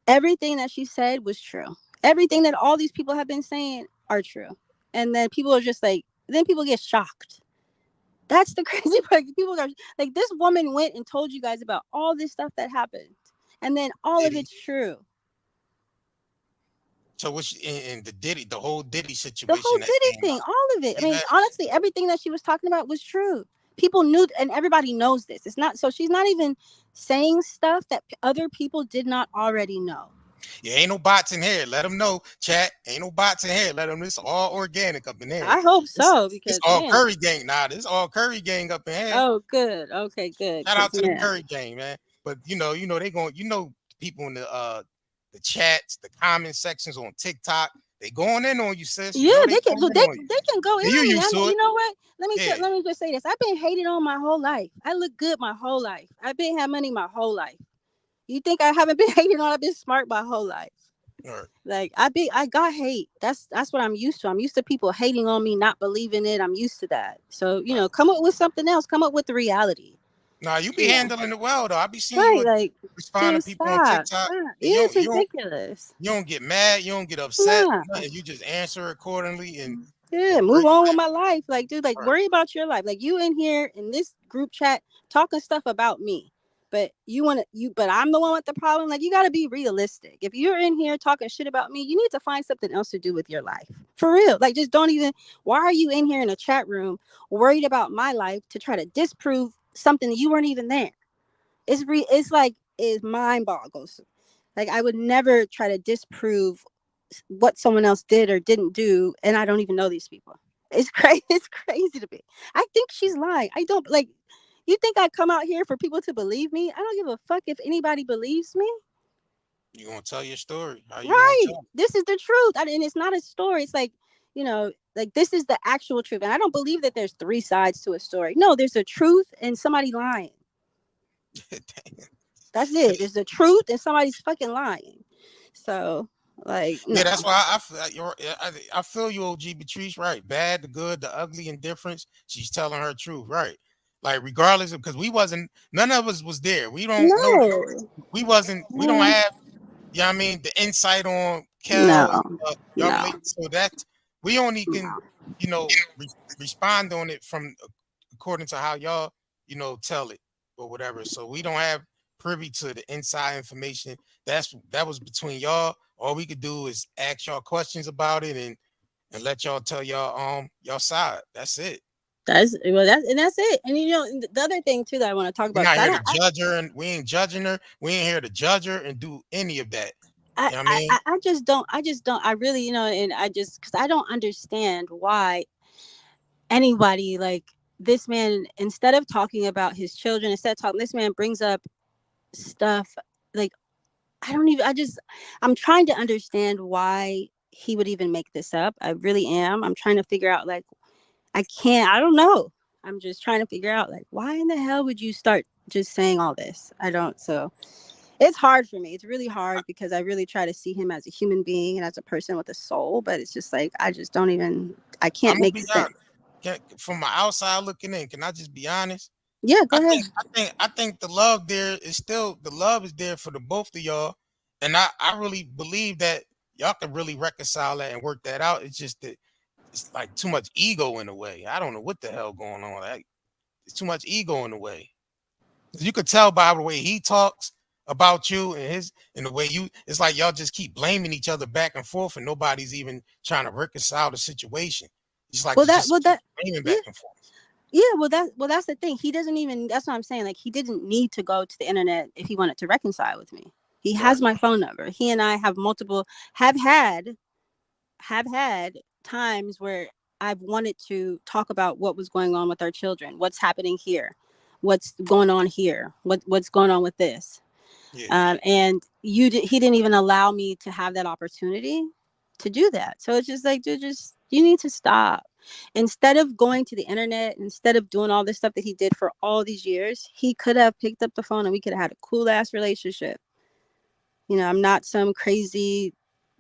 Everything that she said was true. Everything that all these people have been saying are true. And then people are just like, then people get shocked. That's the crazy part. People are like, this woman went and told you guys about all this stuff that happened. And then all of it's true. So what's in the whole Diddy situation? The whole Diddy thing, all of it. I mean, honestly, everything that she was talking about was true. People knew, and everybody knows this. It's not, so she's not even saying stuff that other people did not already know. Yeah, ain't no bots in here. Let them know, chat. Ain't no bots in here. Let them. It's all organic up in here. I hope so, because it's all Curry gang. Nah, this all Curry gang up in here. Oh, good. Okay, good. Shout out to the Curry gang, man. But they going. People in the chats, the comment sections on TikTok. They going in on you, sis. Yeah, they can go in. You know what? Let me just say this. I've been hated on my whole life. I look good my whole life. I've been had money my whole life. You think I haven't been hated on? I've been smart my whole life. Right. Like I got hate. That's what I'm used to. I'm used to people hating on me, not believing it. I'm used to that. So come up with something else. Come up with the reality. Nah, you be handling it well though. I be seeing you respond to people on TikTok. It's ridiculous. You don't get mad. You don't get upset. You just answer accordingly and move on with my life. Like, dude, worry about your life. Like, you in here in this group chat talking stuff about me, but but I'm the one with the problem. Like, you got to be realistic. If you're in here talking shit about me, you need to find something else to do with your life. For real. Like, just don't even. Why are you in here in a chat room worried about my life to try to disprove something that you weren't even there? It mind boggles. Like, I would never try to disprove what someone else did or didn't do, and I don't even know these people. It's crazy. It's crazy to me. I think she's lying. I don't like. You think I come out here for people to believe me? I don't give a fuck if anybody believes me. You gonna tell your story, right? This is the truth, and it's not a story. It's like, this is the actual truth, and I don't believe that there's three sides to a story. No, there's a truth and somebody lying. That's it. There's the truth and somebody's fucking lying. So. Yeah, that's why I feel you, OG Patrice, right? Bad, the good, the ugly, indifference. She's telling her truth, right? Like, regardless of, because none of us was there. We don't know. We don't have, I mean, the insight on Kel. So that we only can, respond on it from according to how y'all, tell it or whatever. So we don't have privy to the inside information. That was between y'all. All we could do is ask y'all questions about it and let y'all tell y'all side. That's it. That's it. And the other thing too that I want to talk about. We're not here to judge her, and we ain't judging her. We ain't here to judge her and do any of that. I just don't. I really, and because I don't understand why anybody like this man, instead of talking about his children, this man brings up stuff like. I'm trying to understand why he would even make this up. I really am. I'm trying to figure out, I don't know. I'm just trying to figure out, why in the hell would you start just saying all this? I don't. So it's hard for me. It's really hard because I really try to see him as a human being and as a person with a soul, but it's just like I just don't even. I can't make sense. From my outside looking in, can I just be honest? Yeah, go ahead. I think the love there is still the love is there for the both of y'all, and I really believe that y'all can really reconcile that and work that out. It's just that it's like too much ego in the way. I don't know what the hell going on. Like, it's too much ego in the way. You could tell by the way he talks about you and the way you. It's like y'all just keep blaming each other back and forth, and nobody's even trying to reconcile the situation. It's like blaming back and forth. Yeah, well, that's the thing. He doesn't even. That's what I'm saying. Like, he didn't need to go to the internet if he wanted to reconcile with me. He has my phone number. He and I have had times where I've wanted to talk about what was going on with our children, what's happening here, what's going on here, what's going on with this. Yeah. And he didn't even allow me to have that opportunity to do that. So it's just like, dude, you need to stop. Instead of going to the internet, instead of doing all this stuff that he did for all these years, he could have picked up the phone and we could have had a cool ass relationship. You know, I'm not some crazy,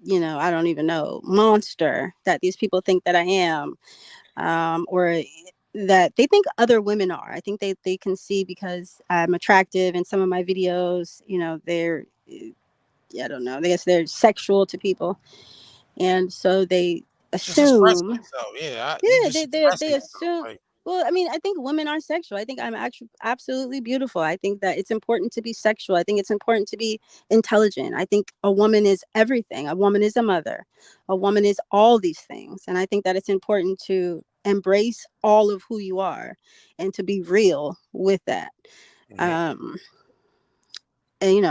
I don't even know, monster that these people think that I am, or that they think other women are. I think they can see because I'm attractive in some of my videos, they're, I don't know, I guess they're sexual to people. And so they assume, they assume. Well, I mean, I think women are sexual. I think I'm actually absolutely beautiful. I think that it's important to be sexual. I think it's important to be intelligent. I think a woman is everything. A woman is a mother. A woman is all these things. And I think that it's important to embrace all of who you are and to be real with that. And,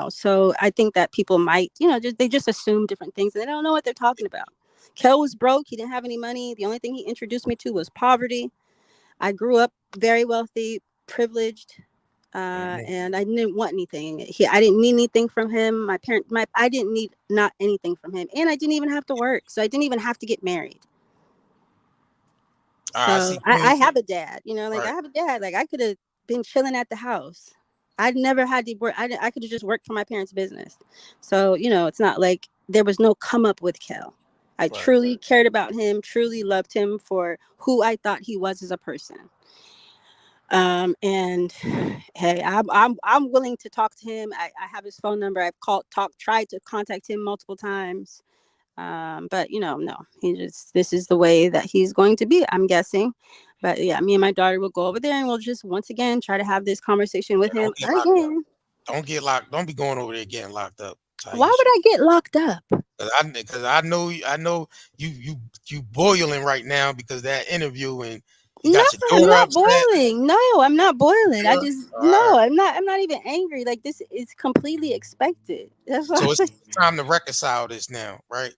so I think that people might, they just assume different things and they don't know what they're talking about. Kel was broke. He didn't have any money. The only thing he introduced me to was poverty. I grew up very wealthy, privileged, and I didn't want anything. I didn't need anything from him. I didn't need not anything from him, and I didn't even have to work, so I didn't even have to get married. So I have a dad, I have a dad. Like, I could have been chilling at the house. I'd never had to work. I could have just worked for my parents' business. So, it's not like there was no come up with Kel. I truly cared about him, truly loved him for who I thought he was as a person. And hey, I'm willing to talk to him. I have his phone number. I've tried to contact him multiple times. But no, this is the way that he's going to be, I'm guessing. But yeah, me and my daughter will go over there and we'll just once again try to have this conversation with him again. Don't get locked. Don't be going over there getting locked up. Tyisha. Why would I get locked up? Because I know you boiling right now because that interview and no, I'm not boiling. No, I'm not boiling. I just I'm not even angry. Like, this is completely expected. That's why. So it's time to reconcile this now, right?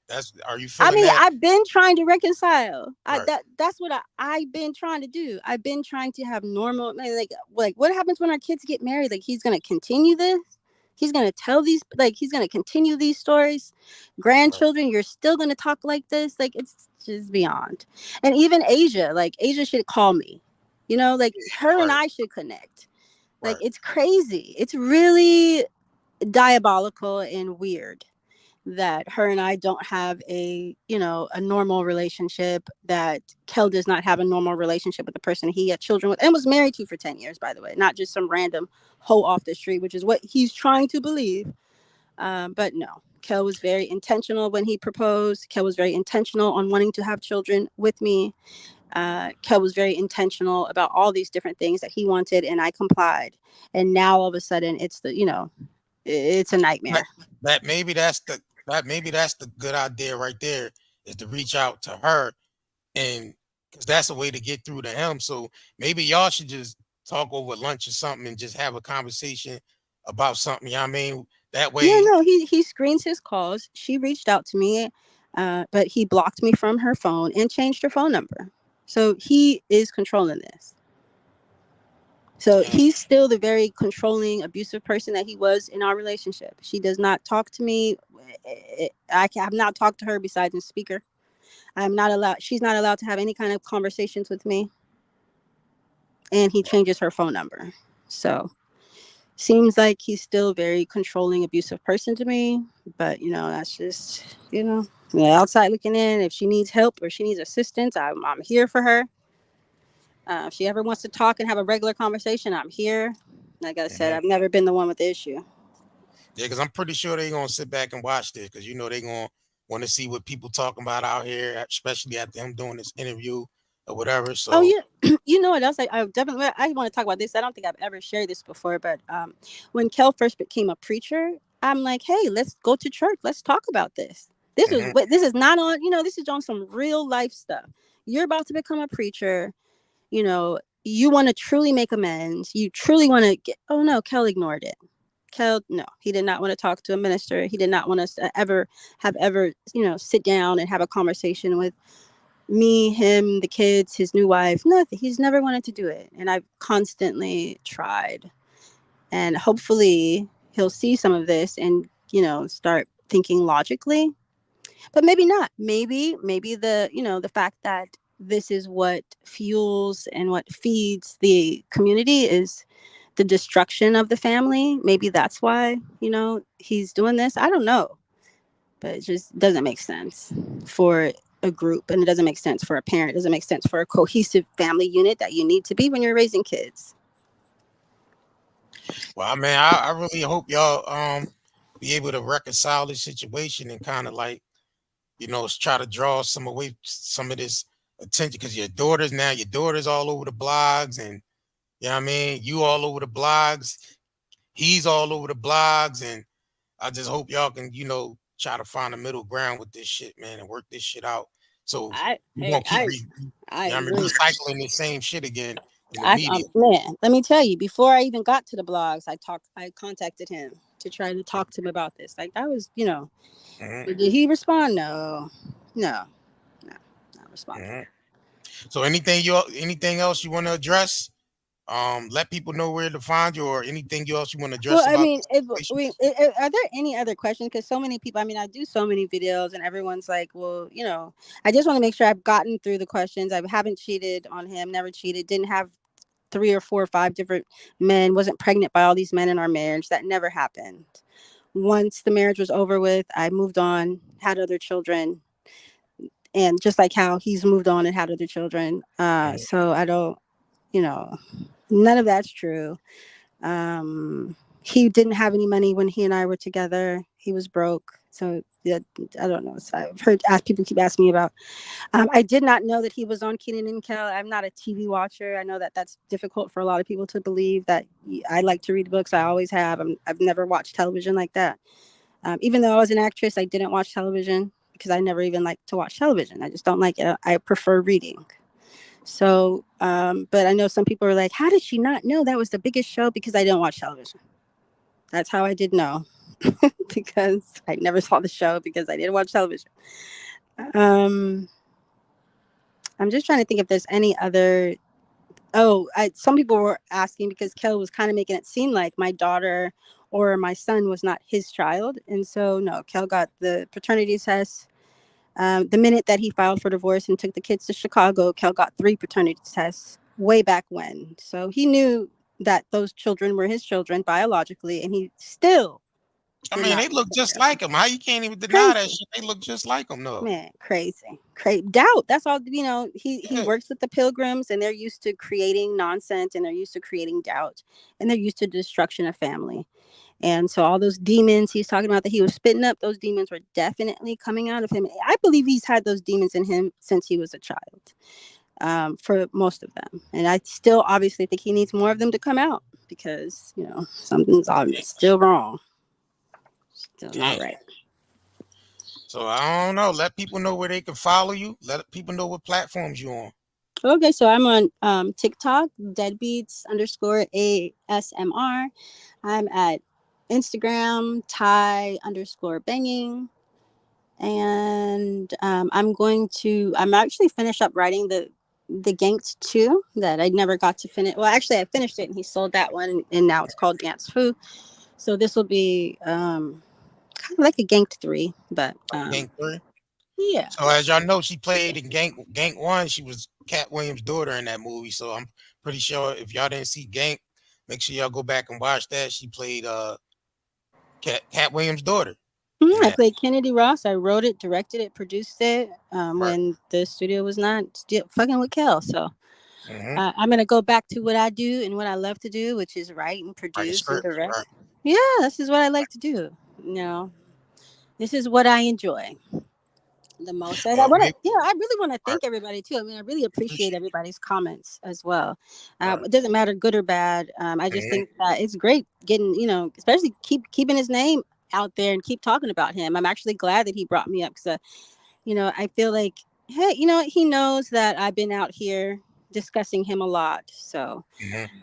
Are you feeling that? I've been trying to reconcile. That's what I've been trying to do. I've been trying to have normal, like what happens when our kids get married? Like, he's gonna continue this. He's going to tell these, he's going to continue these stories. Grandchildren, you're still going to talk like this. Like, it's just beyond. And even Asia should call me, her and I should connect. Like, it's crazy. It's really diabolical and weird that her and I don't have a normal relationship, that Kel does not have a normal relationship with the person he had children with and was married to for 10 years, by the way, not just some random hoe off the street, which is what he's trying to believe. But no, Kel was very intentional when he proposed. Kel was very intentional on wanting to have children with me. Kel was very intentional about all these different things that he wanted, and I complied. And now all of a sudden it's it's a nightmare. Maybe that's the good idea right there, is to reach out to her, and because that's a way to get through to him. So maybe y'all should just talk over lunch or something and just have a conversation about something. You know what I mean? That way. Yeah, no, he screens his calls. She reached out to me, but he blocked me from her phone and changed her phone number. So he is controlling this. So he's still the very controlling, abusive person that he was in our relationship. She does not talk to me. I have not talked to her besides in speaker. She's not allowed to have any kind of conversations with me. And he changes her phone number. So seems like he's still a very controlling, abusive person to me. But that's just outside looking in. If she needs help or she needs assistance, I'm here for her. If she ever wants to talk and have a regular conversation, I'm here. Like I said, I've never been the one with the issue. Yeah, because I'm pretty sure they're gonna sit back and watch this because they're gonna want to see what people talking about out here, especially after him doing this interview or whatever. So you know what else? I definitely want to talk about this. I don't think I've ever shared this before, but when Kel first became a preacher, I'm like, hey, let's go to church. Let's talk about this. This is not on. This is on some real life stuff. You're about to become a preacher. You want to truly make amends. You truly want to get. Oh no, Kel ignored it. Kel, no, he did not want to talk to a minister. He did not want us to ever sit down and have a conversation with me, him, the kids, his new wife. Nothing. He's never wanted to do it. And I've constantly tried. And hopefully he'll see some of this and, start thinking logically. But maybe not. Maybe the fact that this is what fuels and what feeds the community is the destruction of the family. Maybe that's why, he's doing this. I don't know. But it just doesn't make sense for a group, and it doesn't make sense for a parent. It doesn't make sense for a cohesive family unit that you need to be when you're raising kids. Well, man, I really hope y'all be able to reconcile this situation and kind of like, try to draw some of this attention because your daughter's all over the blogs, and you all over the blogs, he's all over the blogs, and I just hope y'all can, try to find a middle ground with this shit, man, and work this shit out. So we won't keep recycling the same shit again in the media. Man, let me tell you, before I even got to the blogs, I contacted him to try to talk to him about this. Like that was, did he respond? No, not responding. So anything else you want to address? Let people know where to find you, or anything else you want to address. Well, are there any other questions? Because so many people, I do so many videos and everyone's like, well, I just want to make sure I've gotten through the questions. I haven't cheated on him, never cheated, didn't have 3 or 4 or 5 different men, wasn't pregnant by all these men in our marriage. That never happened. Once the marriage was over with, I moved on, had other children, and just like how he's moved on and had other children. So I don't, none of that's true. He didn't have any money when he and I were together. He was broke. So yeah, I don't know. So I've heard people keep asking me about. I did not know that he was on Kenan and Kel. I'm not a TV watcher. I know that that's difficult for a lot of people to believe. That I like to read books. I always have. I've never watched television like that. Even though I was an actress, I didn't watch television because I never even liked to watch television. I just don't like it. I prefer reading. So, but I know some people are like, how did she not know that was the biggest show? Because I didn't watch television. That's how I did know. Because I never saw the show because I didn't watch television. I'm just trying to think if there's any other. Some people were asking because Kel was kind of making it seem like my daughter or my son was not his child. And so, no, Kel got the paternity test. The minute that he filed for divorce and took the kids to Chicago, Kel got 3 paternity tests way back when. So he knew that those children were his children biologically, and he still. They look just like him. How you can't even deny that shit? They look just like him, though. Man, crazy. Doubt. That's all. He works with the Pilgrims, and they're used to creating nonsense, and they're used to creating doubt, and they're used to destruction of family. And so all those demons he's talking about that he was spitting up, those demons were definitely coming out of him. I believe he's had those demons in him since he was a child, for most of them. And I still obviously think he needs more of them to come out because, something's still wrong. Still not right. So I don't know. Let people know where they can follow you. Let people know what platforms you're on. Okay, so I'm on TikTok, deadbeats_ASMR. I'm at Instagram, Ty_banging. And I'm actually finished up writing the Ganked 2 that I never got to finish. Well, actually, I finished it and he sold that one, and now it's called Dance Fu. So this will be kind of like a Ganked 3, but Ganked 3? Yeah. So as y'all know, she played in Gank 1. She was Cat Williams' daughter in that movie. So I'm pretty sure if y'all didn't see Gank, Make sure y'all go back and watch that. She played Cat Williams' daughter. I played Kennedy Ross. I wrote it, directed it, produced it when the studio was not still fucking with Kel. So I'm going to go back to what I do and what I love to do, which is write and produce and direct. Right. Yeah, this is what I like to do. You know, this is what I enjoy the most. And I want to, I really want to thank everybody too. I mean, I really appreciate everybody's comments as well. It doesn't matter good or bad. I just think that it's great getting, especially keeping his name out there and keep talking about him. I'm actually glad that he brought me up because, I feel like, hey, he knows that I've been out here discussing him a lot. So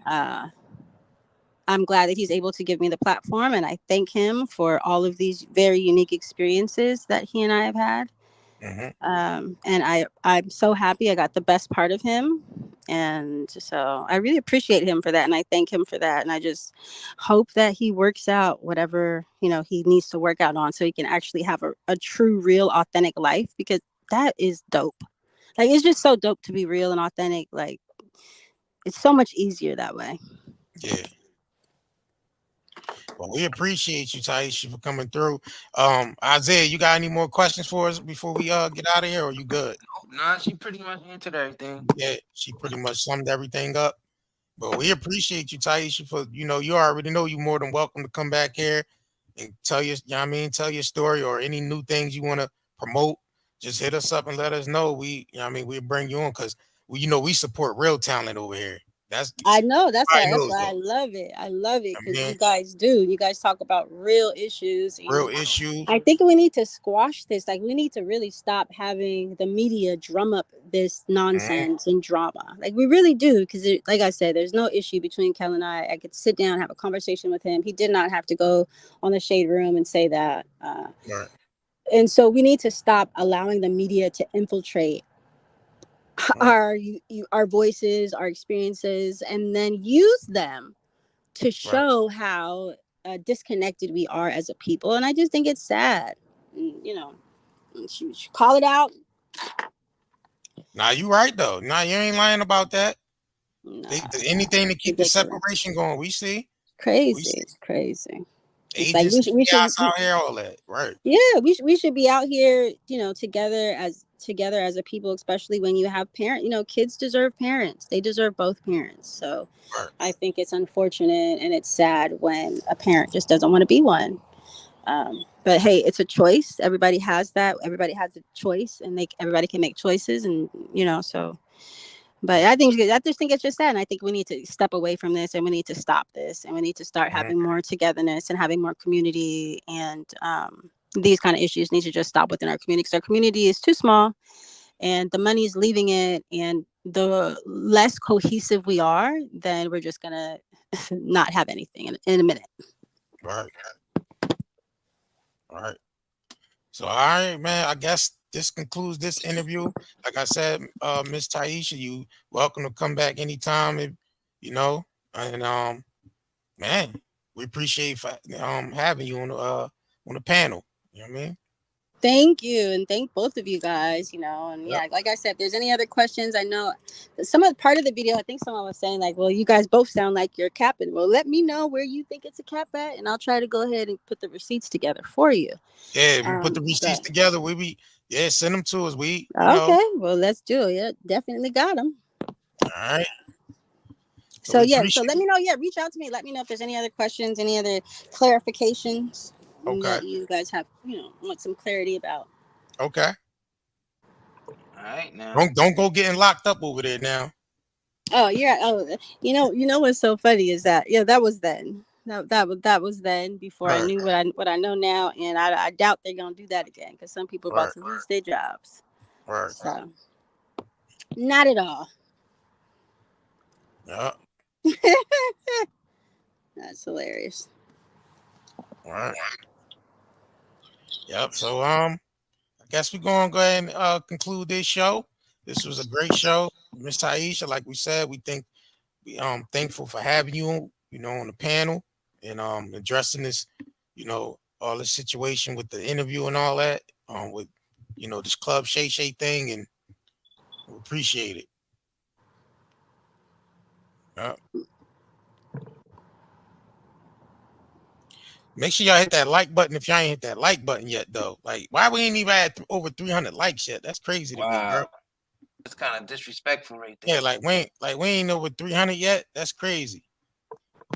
I'm glad that he's able to give me the platform, and I thank him for all of these very unique experiences that he and I have had. And I'm so happy I got the best part of him. And so I really appreciate him for that. And I thank him for that. And I just hope that he works out whatever, he needs to work out on so he can actually have a true, real, authentic life, because that is dope. Like, it's just so dope to be real and authentic. Like, it's so much easier that way. Yeah. Well, we appreciate you, Tyisha, for coming through. Isaiah, you got any more questions for us before we get out of here, or you good? Nah, she pretty much answered everything. Yeah, she pretty much summed everything up. But we appreciate you, Tyisha, for you already know you're more than welcome to come back here and tell tell your story or any new things you want to promote. Just hit us up and let us know. We'll bring you on because we support real talent over here. I know that's why I love it. I love it because you guys do. You guys talk about real issues. Real issues. I think we need to squash this. Like, we need to really stop having the media drum up this nonsense and drama. Like, we really do, because like I said, there's no issue between Kel and I. I could sit down, have a conversation with him. He did not have to go on the Shade Room and say that. And so we need to stop allowing the media to infiltrate our voices, our experiences, and then use them to show how disconnected we are as a people. And I just think it's sad. Should call it out. Nah, you right though. Nah, you ain't lying about that. Anything to keep the separation going, we see. It's crazy. It's like we should out here, all that, right? Yeah, we should be out here, together as a people, especially when you have parents. Kids deserve parents. They deserve both parents. So I think it's unfortunate and it's sad when a parent just doesn't want to be one. But hey, it's a choice. Everybody has that. Everybody has a choice, and everybody can make choices, and so. But I just think it's just sad, and I think we need to step away from this, and we need to stop this, and we need to start having more togetherness and having more community, and these kind of issues need to just stop within our community, because our community is too small, and the money is leaving it, and the less cohesive we are, then we're just gonna not have anything in a minute. Right. All right. So, all right, man, I guess this concludes this interview. Like I said, Miss Tyisha, you welcome to come back anytime, and man, we appreciate having you on the panel. You know what I mean? Thank you, and thank both of you guys. And yeah, like I said, if there's any other questions, I know some of the part of the video, I think someone was saying like, well, you guys both sound like you're capping. Well, let me know where you think it's a cap at, and I'll try to go ahead and put the receipts together for you. Yeah, we put the receipts together. Send them to us. Well, let's do it. Yeah, definitely got them. All right. So let me know. Yeah, reach out to me. Let me know if there's any other questions, any other clarifications that you guys have, want some clarity about. Okay. All right, now. Don't go getting locked up over there now. Oh, yeah. Oh, you know what's so funny is that that was then. That was then, before I knew what I know now, and I doubt they're gonna do that again, because some people are about to lose their jobs. Right. So, not at all. Yeah. That's hilarious. All right. Yep. So I guess we're gonna go ahead and conclude this show. This was a great show, Miss Tyisha. Like we said, we thankful for having you, on the panel and addressing this, all the situation with the interview and all that, with this Club Shay thing, and we appreciate it. Make sure y'all hit that like button if y'all ain't hit that like button yet, though. Like, why we ain't even at over 300 likes yet? That's crazy to me, bro. It's kind of disrespectful right there. Yeah, we ain't over 300 yet. That's crazy.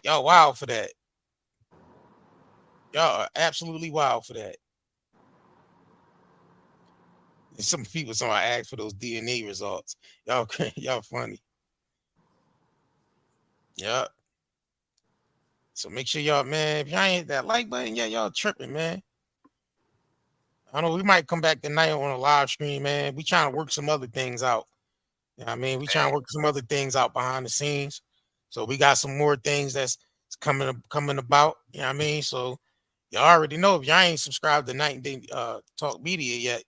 Y'all wild for that. Y'all are absolutely wild for that. And some people I asked for those DNA results. Y'all funny. Yeah. So make sure y'all, man, if y'all ain't hit that like button, yeah, y'all tripping, man. I don't know, we might come back tonight on a live stream, man. We trying to work some other things out. You know what I mean? We trying to work some other things out behind the scenes. So we got some more things that's coming about. You know what I mean? So y'all already know if y'all ain't subscribed to Night and Day Talk Media yet.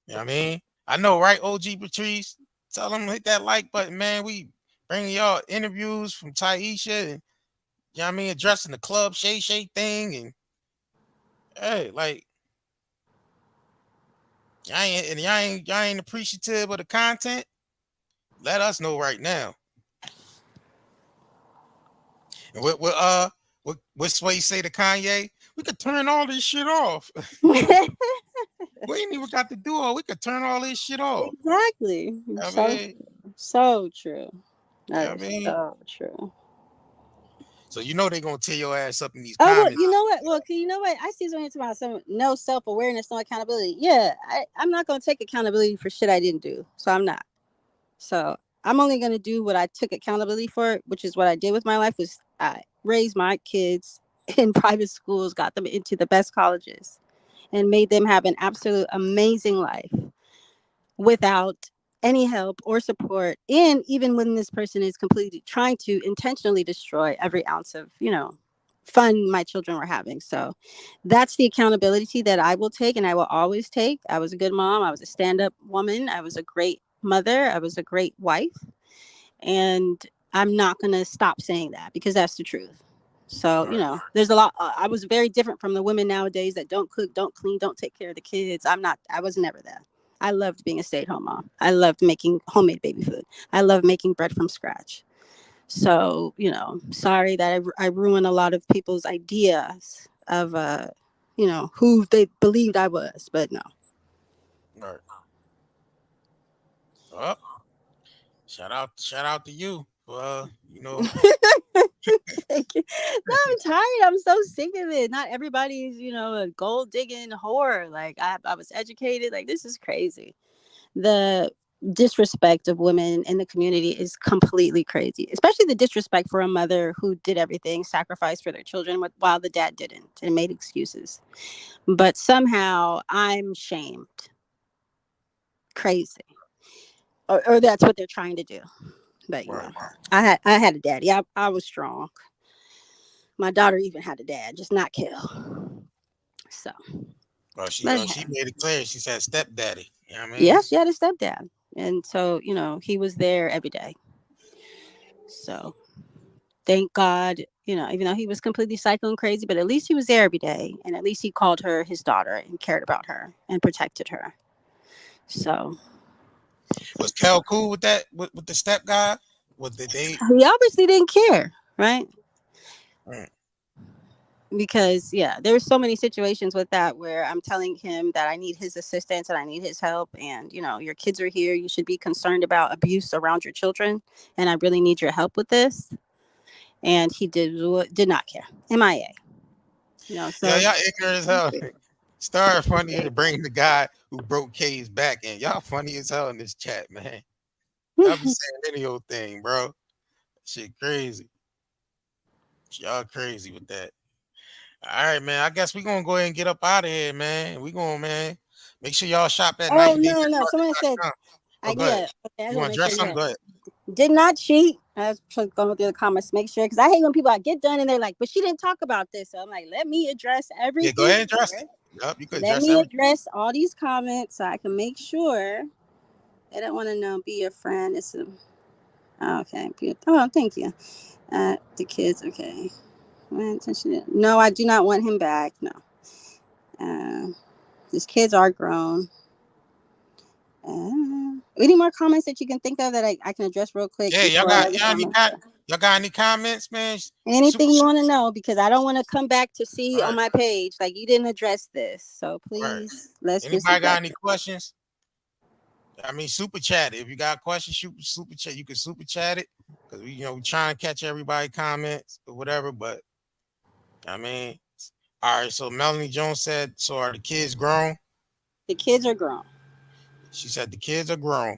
You know what I mean? I know, right, OG Patrice? Tell them to hit that like button, man. We bringing y'all interviews from Tyisha and, you know what I mean, addressing the club Shay thing. And hey, like, y'all ain't appreciative of the content. Let us know right now. And what Sway say to Kanye? We could turn all this shit off. We ain't even got to do all. We could turn all this shit off. Exactly. So true. That is so true. So you know they're gonna tear your ass up in these comments. comments. Well, you know what? Well, you know what? I see something about some no self-awareness, no accountability. Yeah, I'm not gonna take accountability for shit I didn't do. So I'm not. So I'm only gonna do what I took accountability for, which is what I did with my life. Was I raised my kids in private schools, got them into the best colleges, and made them have an absolute amazing life without any help or support. And even when this person is completely trying to intentionally destroy every ounce of, fun my children were having. So that's the accountability that I will take, and I will always take. I was a good mom. I was a stand-up woman. I was a great mother. I was a great wife. And I'm not going to stop saying that, because that's the truth. So, there's a lot. I was very different from the women nowadays that don't cook, don't clean, don't take care of the kids. I was never that. I loved being a stay-at-home mom. I loved making homemade baby food. I loved making bread from scratch. So, sorry that I ruined a lot of people's ideas of, who they believed I was, but no. Right. Well, shout out to you. Thank you. No, I'm tired. I'm so sick of it. Not everybody's, a gold digging whore. Like I was educated. Like, this is crazy. The disrespect of women in the community is completely crazy, especially the disrespect for a mother who did everything, sacrificed for their children while the dad didn't, and made excuses. But somehow I'm shamed. Crazy. Or that's what they're trying to do. But I had a daddy. I was strong. My daughter even had a dad, just not Kill. So. Well, she made it clear. She said stepdaddy. You know what I mean? Yeah, she had a stepdad. And so, he was there every day. So thank God, even though he was completely psycho and crazy, but at least he was there every day. And at least he called her his daughter and cared about her and protected her. So. Was Kel cool with that, with the step guy? He obviously didn't care, right? Right. Because there's so many situations with that where I'm telling him that I need his assistance and I need his help, and your kids are here, you should be concerned about abuse around your children, and I really need your help with this. And he did not care. MIA. So y'all ignorant as hell. Star funny to bring the guy who broke K's back in. Y'all funny as hell in this chat, man. Y'all be saying any old thing, bro. Shit crazy. Y'all crazy with that. All right, man. I guess we're gonna go ahead and get up out of here, man. Man. Make sure y'all shop at night. No. Someone said, okay, you want to dress something? Go ahead. Did not cheat. I was just going through the comments, make sure, because I hate when people get done and they're like, but she didn't talk about this. So I'm like, let me address everything. Yeah, go ahead and address it. Yep, you could address all these comments so I can make sure. I don't want to be your friend. It's okay. Oh, thank you. The kids, okay. No, I do not want him back. No. His kids are grown. Any more comments that you can think of that I can address real quick? Yeah, y'all got any comments, man? Anything you want to know, because I don't want to come back to see on my page like you didn't address this. So please, let's just. Anybody got any questions? I mean, super chat it. If you got questions, shoot super chat. You can super chat it because we trying to catch everybody comments or whatever. But I mean, all right. So Melanie Jones said, "So are the kids grown?" The kids are grown. She said the kids are grown.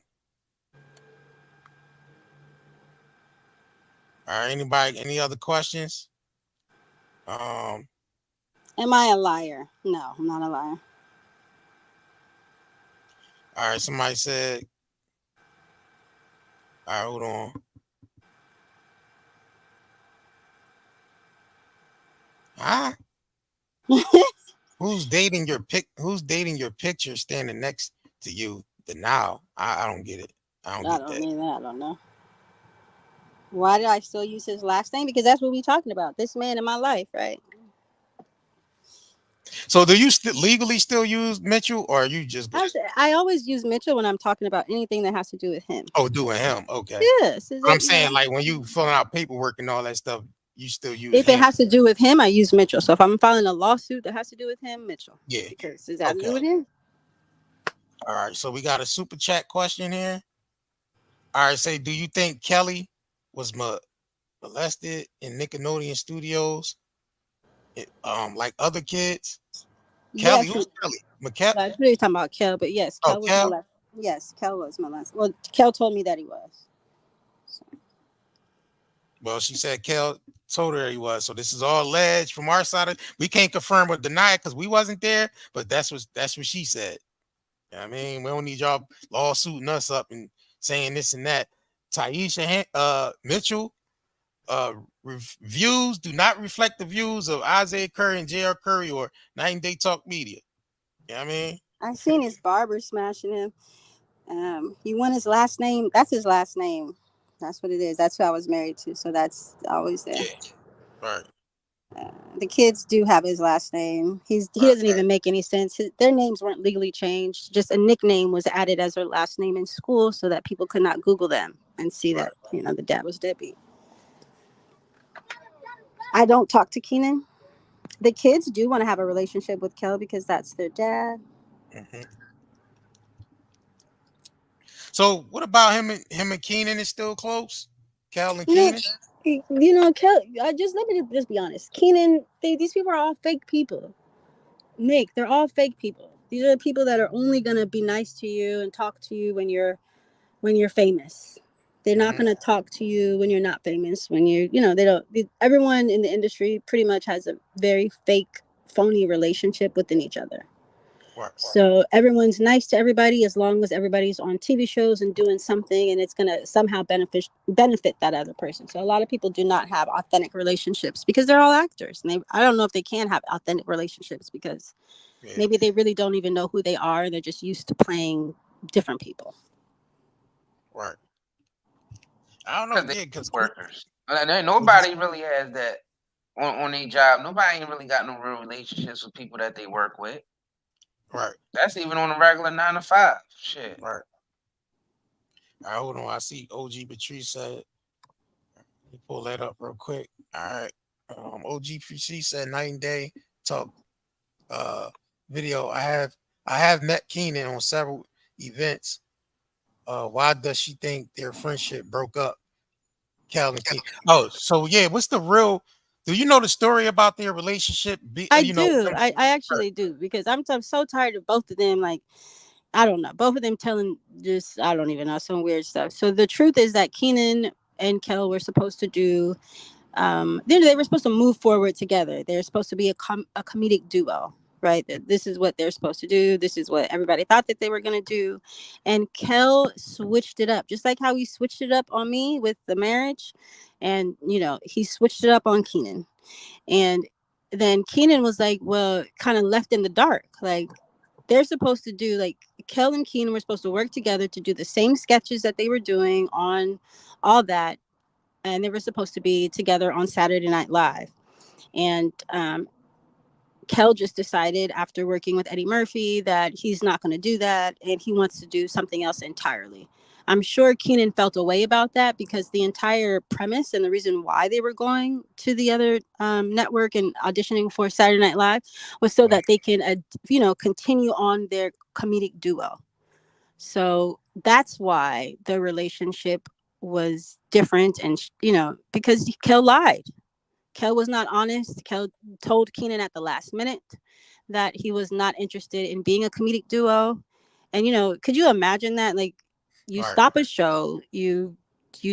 All right. Anybody? Any other questions? Am I a liar? No, I'm not a liar. All right. Somebody said. All right. Hold on. Huh? Who's dating your picture standing next to you? The now. I don't get it. I don't get that. I don't know. Why did I still use his last name? Because that's what we're talking about. This man in my life, right? So do you legally still use Mitchell, or are you just? I always use Mitchell when I'm talking about anything that has to do with him. Oh, doing him. Okay. Yes. I'm saying like when you filling out paperwork and all that stuff, you still use. If it has to do with him, I use Mitchell. So if I'm filing a lawsuit that has to do with him, Mitchell. Yeah. Because it has to do with him. All right. So we got a super chat question here. All right. Say, do you think Kelly was molested in Nickelodeon studios? Like other kids? Kelly, who's Kelly? I was really talking about Kel, but yes, Kel was molested. Yes, Kel was molested. Well, Kel told me that he was. So. Well, she said Kel told her he was. So this is all alleged from our side. We can't confirm or deny it because we wasn't there, but that's what she said. I mean, we don't need y'all lawsuiting us up and saying this and that. Tyisha Mitchell reviews do not reflect the views of Isaiah Curry and J.R. Curry or Night and Day Talk Media. You know what I mean? I seen his barber smashing him. He won his last name. That's his last name. That's what it is. That's who I was married to. So that's always there. Yeah. Right. The kids do have his last name. He doesn't even make any sense. Their names weren't legally changed. Just a nickname was added as their last name in school so that people could not Google them and see that, the dad was deadbeat. I don't talk to Keenan. The kids do want to have a relationship with Kel because that's their dad. Mm-hmm. So what about him and Keenan is still close? Kel and Keenan? Kel, let me just be honest. Keenan, these people are all fake people. Nick, they're all fake people. These are the people that are only gonna be nice to you and talk to you when you're famous. They're not gonna talk to you when you're not famous. When you're, they don't. Everyone in the industry pretty much has a very fake, phony relationship within each other. So everyone's nice to everybody as long as everybody's on TV shows and doing something, and it's gonna somehow benefit that other person. So a lot of people do not have authentic relationships because they're all actors, and I don't know if they can have authentic relationships because maybe they really don't even know who they are. They're just used to playing different people. Right. I don't know. Because workers. Nobody really has that on their job. Nobody ain't really got no real relationships with people that they work with. Right. That's even on a regular 9 to 5. Shit. Right. All right, hold on. I see OG Patrice said. Let me pull that up real quick. All right. OG Patrice said Night and Day Talk video. I have met Keenan on several events. Why does she think their friendship broke up? Kel and Keenan. Oh, so yeah, what's the real? Do you know the story about their relationship? I do. I actually do because I'm so tired of both of them. Like, I don't know, both of them telling just I don't even know some weird stuff. So the truth is that Keenan and Kel were supposed to do. They were supposed to move forward together. They're supposed to be a comedic duo, right? This is what they're supposed to do. This is what everybody thought that they were going to do. And Kel switched it up, just like how he switched it up on me with the marriage. And, he switched it up on Keenan. And then Keenan was like, well, kind of left in the dark. Like, they're supposed to do, like, Kel and Keenan were supposed to work together to do the same sketches that they were doing on all that. And they were supposed to be together on Saturday Night Live. And Kel just decided after working with Eddie Murphy that he's not going to do that and he wants to do something else entirely. I'm sure Keenan felt a way about that because the entire premise and the reason why they were going to the other network and auditioning for Saturday Night Live was so that they can, continue on their comedic duo. So that's why the relationship was different. And, because Kel lied. Kel was not honest. Kel told Keenan at the last minute that he was not interested in being a comedic duo. And, could you imagine that? Like, you stop a show, you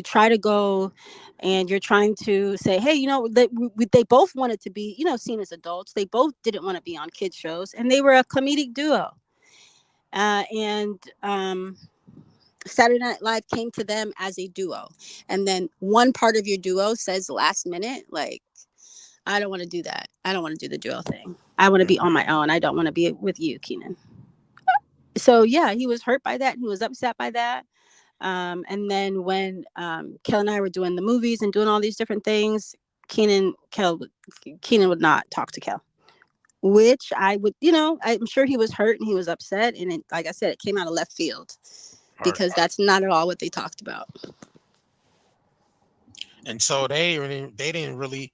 try to go and you're trying to say, hey, they both wanted to be, seen as adults. They both didn't want to be on kids shows and they were a comedic duo. And Saturday Night Live came to them as a duo. And then one part of your duo says last minute, like, I don't want to do that. I don't want to do the duo thing. I want to be on my own. I don't want to be with you, Keenan. So, yeah, he was hurt by that. He was upset by that. And then when Kel and I were doing the movies and doing all these different things, Keenan would not talk to Kel, which I would, I'm sure he was hurt and he was upset. And like I said, it came out of left field because that's not at all what they talked about. And so they didn't really,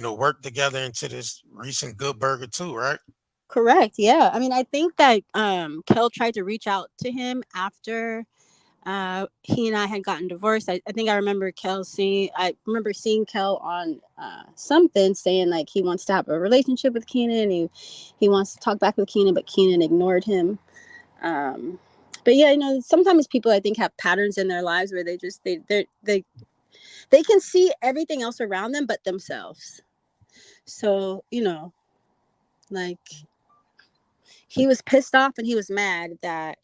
work together into this recent Good Burger too, right? Correct. Yeah. I mean, I think that Kel tried to reach out to him after he and I had gotten divorced. I think I remember seeing Kel on something saying like he wants to have a relationship with Keenan. He wants to talk back with Keenan, but Keenan ignored him. But yeah, sometimes people I think have patterns in their lives where they can see everything else around them but themselves. So, like he was pissed off and he was mad that,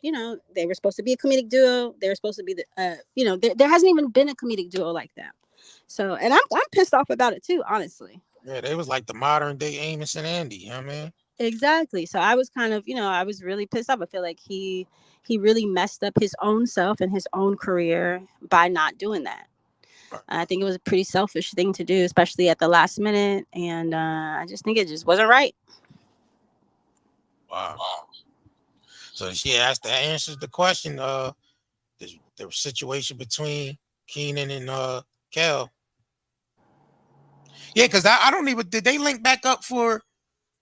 they were supposed to be a comedic duo. They were supposed to be there hasn't even been a comedic duo like that. So, and I'm pissed off about it too, honestly. Yeah, they was like the modern day Amos and Andy, you know what I mean? Exactly. So I was kind of, I was really pissed off. I feel like he really messed up his own self and his own career by not doing that. I think it was a pretty selfish thing to do, especially at the last minute. And I just think it just wasn't right. Wow. So that answers the question. The situation between Keenan and Kel. Yeah, because I don't even, did they link back up for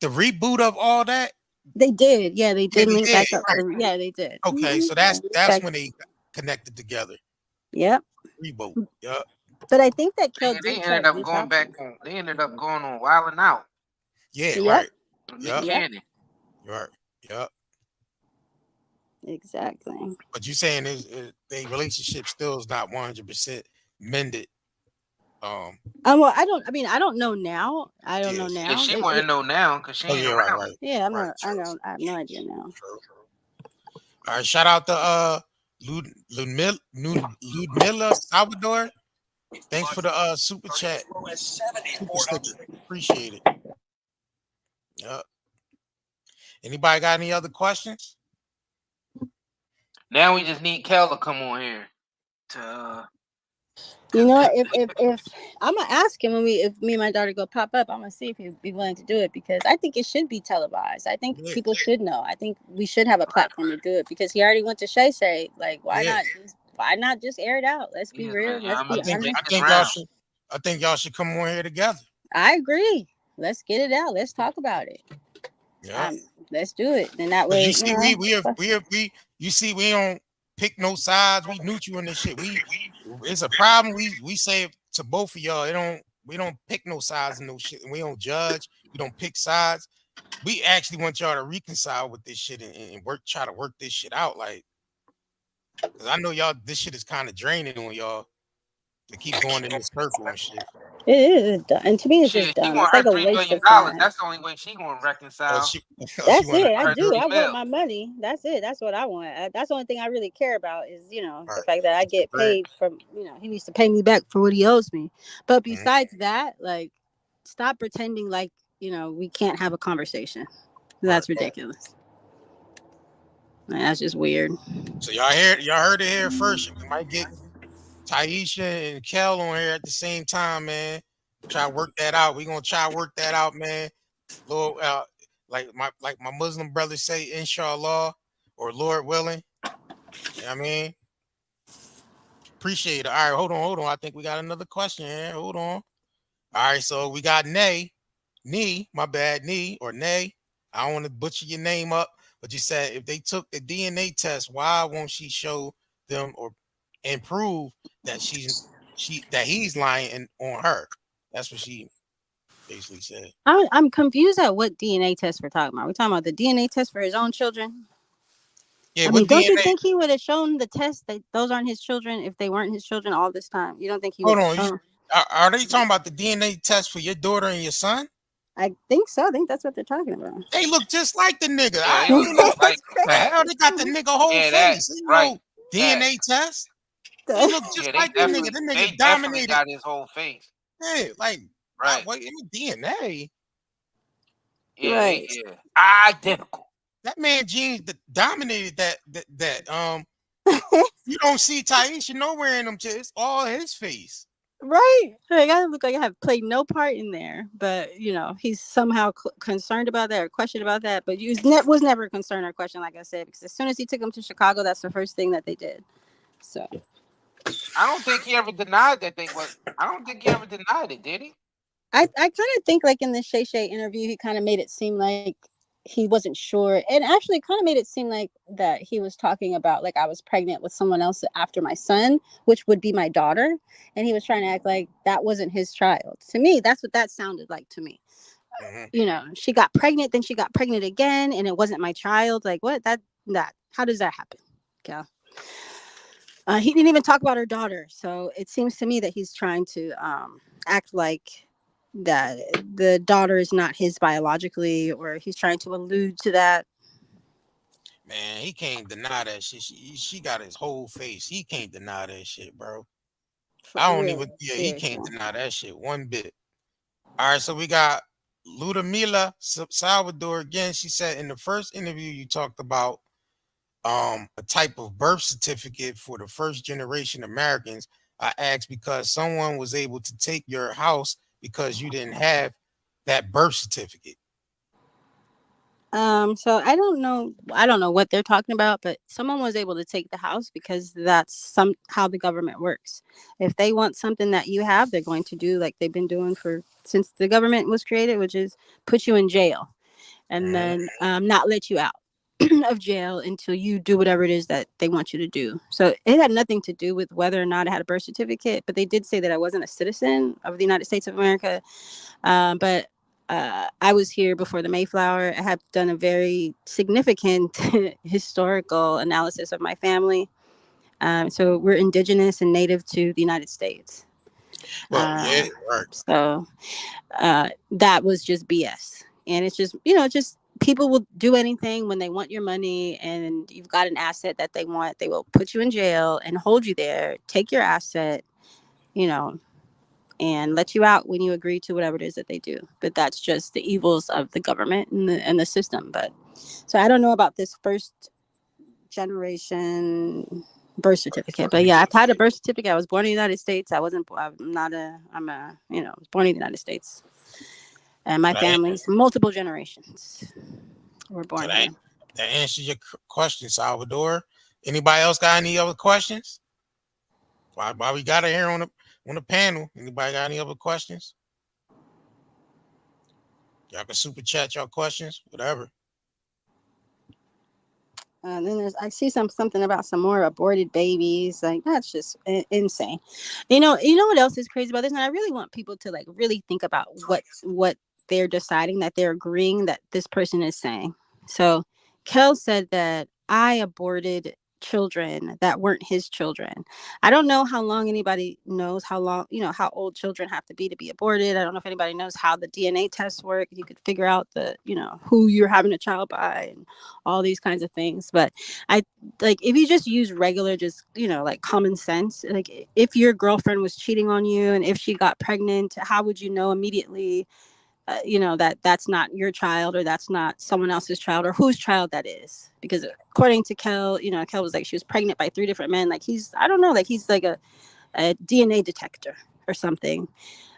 the reboot of all that? They did. Yeah, they did link back up. Right. Yeah, they did. Okay, so that's when they connected together. Yep. Reboot. Yep. But I think that Kel they ended up going back on. They ended up going on Wild 'N Out. Yeah. Yep. Right. Yep. Right. Yep. Exactly. But you saying their relationship still is not 100% mended. Well, I don't know now. I don't know now. Yeah, she wouldn't know now because she ain't around. Right. Yeah, I have no idea now. All right, shout out to Ludmilla Salvador. Thanks for the super chat. Appreciate it. Yep. Anybody got any other questions? Now we just need Kel to come on here to. You know, if I'm gonna ask him if me and my daughter go pop up, I'm gonna see if he'd be willing to do it because I think it should be televised. I think people should know. I think we should have a platform to do it because he already went to Shay. Like, why not just air it out? Let's be real. Let's be honest. I think y'all should come on here together. I agree. Let's get it out. Let's talk about it. Yeah. Let's do it. And that way, you see, you see, we don't pick no sides. We neutral in this shit. It's a problem. We say to both of y'all, we don't pick no sides and no shit. We don't judge. We don't pick sides. We actually want y'all to reconcile with this shit and try to work this shit out. Like, because I know y'all, this shit is kind of draining on y'all to keep going in this circle and shit. It is, and to me, it's just dumb. It's like a waste of time. That's the only way she gonna reconcile. That's it. I do. I want my money. That's it. That's what I want. That's the only thing I really care about is, the fact that I get paid from, he needs to pay me back for what he owes me. But besides that, like, stop pretending like, we can't have a conversation. That's ridiculous. Man, that's just weird. So y'all heard it here first. We might get Tyisha and Kel on here at the same time, man. Try to work that out. We're gonna try to work that out, man. Lord, like my Muslim brothers say, inshallah, or Lord willing. You know what I mean? Appreciate it. All right, hold on. I think we got another question here. Hold on. All right, so we got Nee, my bad, Nee or Nay. I don't want to butcher your name up, but you said if they took the DNA test, why won't she show them and prove that he's lying on her? That's what she basically said. I'm confused at what DNA test we're talking about. We're talking about the DNA test for his own children. Yeah, I mean, don't you think he would have shown the test that those aren't his children if they weren't his children all this time? You don't think he would have shown? Are they talking about the DNA test for your daughter and your son? I think so. I think that's what they're talking about. They look just like the nigga. Yeah, I they don't know like what the hell. They got the nigga whole face. right. DNA test. They look just like the nigga. The nigga dominated. Got his whole face. Yeah, like right. What DNA? Yeah, right. Identical. That man genes dominated that. You don't see Tyisha nowhere in them. It's all his face. Right. I gotta look like I have played no part in there, but he's somehow concerned about that or questioned about that. But was never concerned or questioned, like I said, because as soon as he took him to Chicago, that's the first thing that they did. So I don't think he ever denied that thing. I don't think he ever denied it, did he? I kind of think like in the Shay interview, he kind of made it seem like he wasn't sure, and actually kind of made it seem like that he was talking about like I was pregnant with someone else after my son, which would be my daughter, and he was trying to act like that wasn't his child. To me, that's what that sounded like to me. Mm-hmm. She got pregnant, then she got pregnant again, and it wasn't my child. Like what? That how does that happen? Okay. He didn't even talk about her daughter, so it seems to me that he's trying to act like that the daughter is not his biologically, or he's trying to allude to that. Man, he can't deny that shit. She got his whole face. He can't deny that shit, bro. He can't deny that shit one bit. All right, so we got Ludmila Salvador again. She said in the first interview you talked about a type of birth certificate for the first generation Americans. I asked because someone was able to take your house because you didn't have that birth certificate. So I don't know what they're talking about, but someone was able to take the house because that's how the government works. If they want something that you have, they're going to do like they've been doing since the government was created, which is put you in jail and then not let you out of jail until you do whatever it is that they want you to do. So it had nothing to do with whether or not I had a birth certificate, but they did say that I wasn't a citizen of the United States of America. But I was here before the Mayflower. I have done a very significant historical analysis of my family. So we're indigenous and native to the United States. Well, yeah, right. So that was just BS. And it's just, just people will do anything when they want your money and you've got an asset that they want. They will put you in jail and hold you there, take your asset, and let you out when you agree to whatever it is that they do. But that's just the evils of the government and the system. But so I don't know about this first generation birth certificate, but yeah, I've had a birth certificate. I was born in the United States. I was born in the United States. And my family's multiple generations were born here. That answers your question, Salvador. Anybody else got any other questions? Why we got it here on the panel? Anybody got any other questions? Y'all can super chat your questions, whatever. Then I see something about some more aborted babies. Like that's just insane. You know what else is crazy about this? And I really want people to like really think about what they're deciding, that they're agreeing that this person is saying. So Kel said that I aborted children that weren't his children. I don't know how long anybody knows how old children have to be aborted. I don't know if anybody knows how the DNA tests work. You could figure out who you're having a child by and all these kinds of things. But I like if you just use regular, just like common sense, like if your girlfriend was cheating on you and if she got pregnant, how would you know immediately that's not your child or that's not someone else's child or whose child that is? Because according to Kel, Kel was like she was pregnant by 3 different men. Like he's like a DNA detector or something.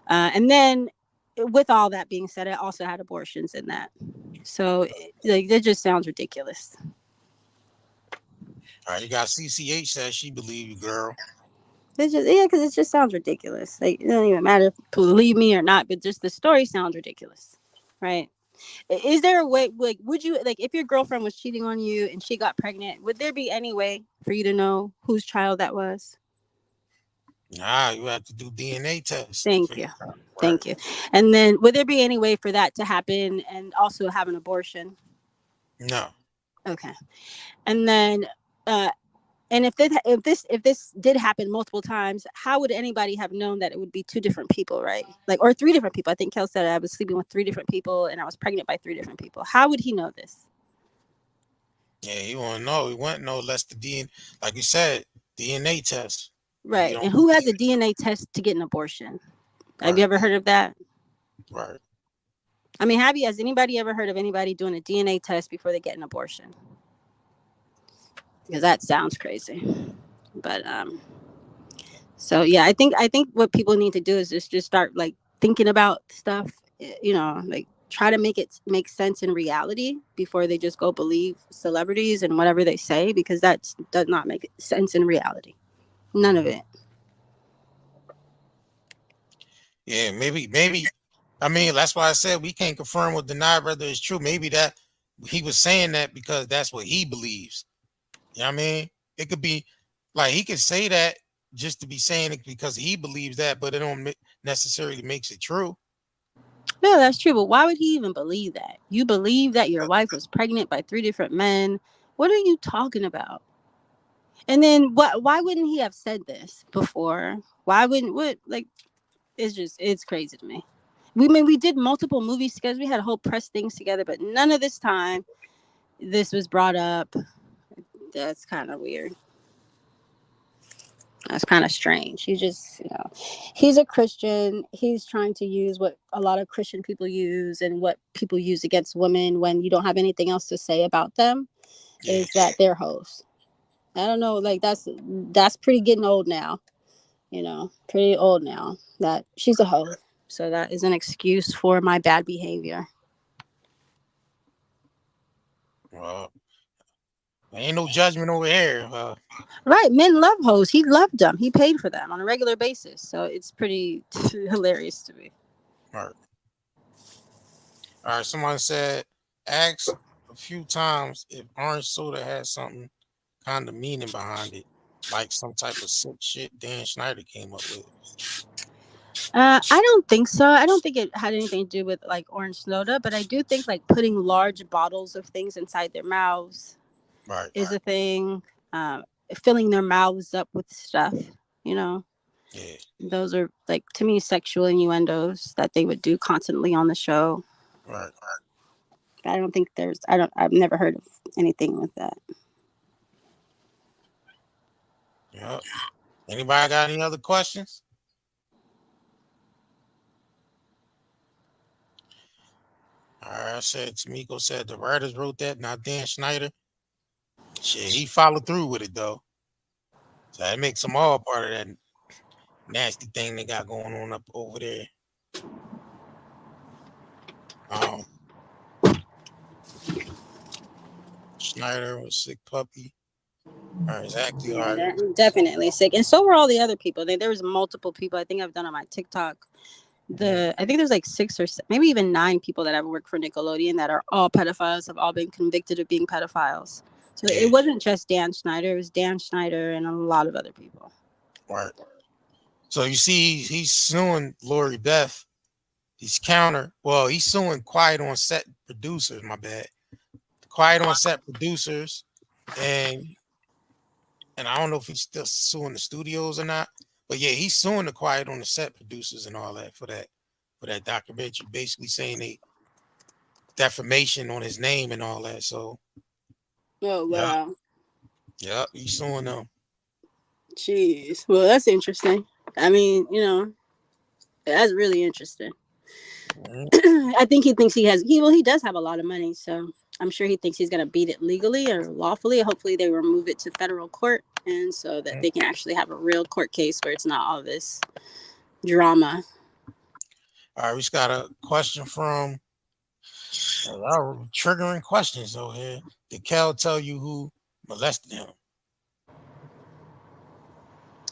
And then with all that being said, I also had abortions in that. So like that just sounds ridiculous. All right, you got CCH says she believe you, girl. It's just because it just sounds ridiculous. Like it don't even matter if people believe me or not, but just the story sounds ridiculous, right? Is there a way, like, would you, like, if your girlfriend was cheating on you and she got pregnant, would there be any way for you to know whose child that was? Nah, you have to do DNA tests. Thank you. Thank you. And then would there be any way for that to happen and also have an abortion? No. Okay. And then, and if this did happen multiple times, how would anybody have known that it would be two different people, right? Like, or three different people? I think Kel said I was sleeping with three different people and I was pregnant by three different people. How would he know this? Yeah, he want to know. He want to know less the DNA, like you said, DNA test. Right. And who has a DNA test to get an abortion? Have you ever heard of that? Right. I mean, has anybody ever heard of anybody doing a DNA test before they get an abortion? Because that sounds crazy. But so yeah, I think what people need to do is just start like thinking about stuff, like try to make sense in reality before they just go believe celebrities and whatever they say, because that does not make sense in reality. None of it. Yeah, maybe. I mean, that's why I said we can't confirm or deny whether it's true. Maybe that he was saying that because that's what he believes. You know what I mean? It could be like he could say that just to be saying it because he believes that, but it don't necessarily makes it true. No, that's true. But why would he even believe that? You believe that your wife was pregnant by three different men. What are you talking about? And then why wouldn't he have said this before? It's crazy to me. We did multiple movies together. We had whole press things together, but none of this time this was brought up. That's kind of weird. That's kind of strange. He's a Christian. He's trying to use what a lot of Christian people use and what people use against women when you don't have anything else to say about them, is that they're hoes. I don't know. Like that's pretty getting old now. Pretty old now that she's a hoe. So that is an excuse for my bad behavior. Well, there ain't no judgment over here. Right. Men love hoes. He loved them. He paid for them on a regular basis. So it's pretty hilarious to me. All right. Someone said, ask a few times if orange soda has something kind of meaning behind it, like some type of sick shit Dan Schneider came up with. I don't think so. I don't think it had anything to do with like orange soda, but I do think like putting large bottles of things inside their mouths is a thing. Filling their mouths up with stuff, Yeah. Those are like, to me, sexual innuendos that they would do constantly on the show. Right. I don't think I've never heard of anything with that. Yeah. Anybody got any other questions? All right, I said Tamiko said the writers wrote that, not Dan Schneider. Shit, he followed through with it though. So that makes them all part of that nasty thing they got going on up over there. Schneider was sick puppy. All right, exactly. All right. Definitely sick. And so were all the other people. There was multiple people I think I've done on my TikTok. I think there's like 6 or maybe even 9 people that have worked for Nickelodeon that are all pedophiles, have all been convicted of being pedophiles. So it wasn't just Dan Schneider. It was Dan Schneider and a lot of other people. Right. So you see, he's suing Lori Beth. He's suing Quiet on Set producers. My bad. Quiet on Set producers, and I don't know if he's still suing the studios or not. But yeah, he's suing the Quiet on the Set producers and all that for that documentary, basically saying they defamation on his name and all that. So, oh wow, yeah, he's suing them. Jeez, well, that's interesting. I mean, that's really interesting. I think he thinks he does have a lot of money, so I'm sure he thinks he's going to beat it legally or lawfully. Hopefully they remove it to federal court, and so that they can actually have a real court case where it's not all this drama. All right, we just got a question from our triggering questions over here. Did Kel tell you who molested him?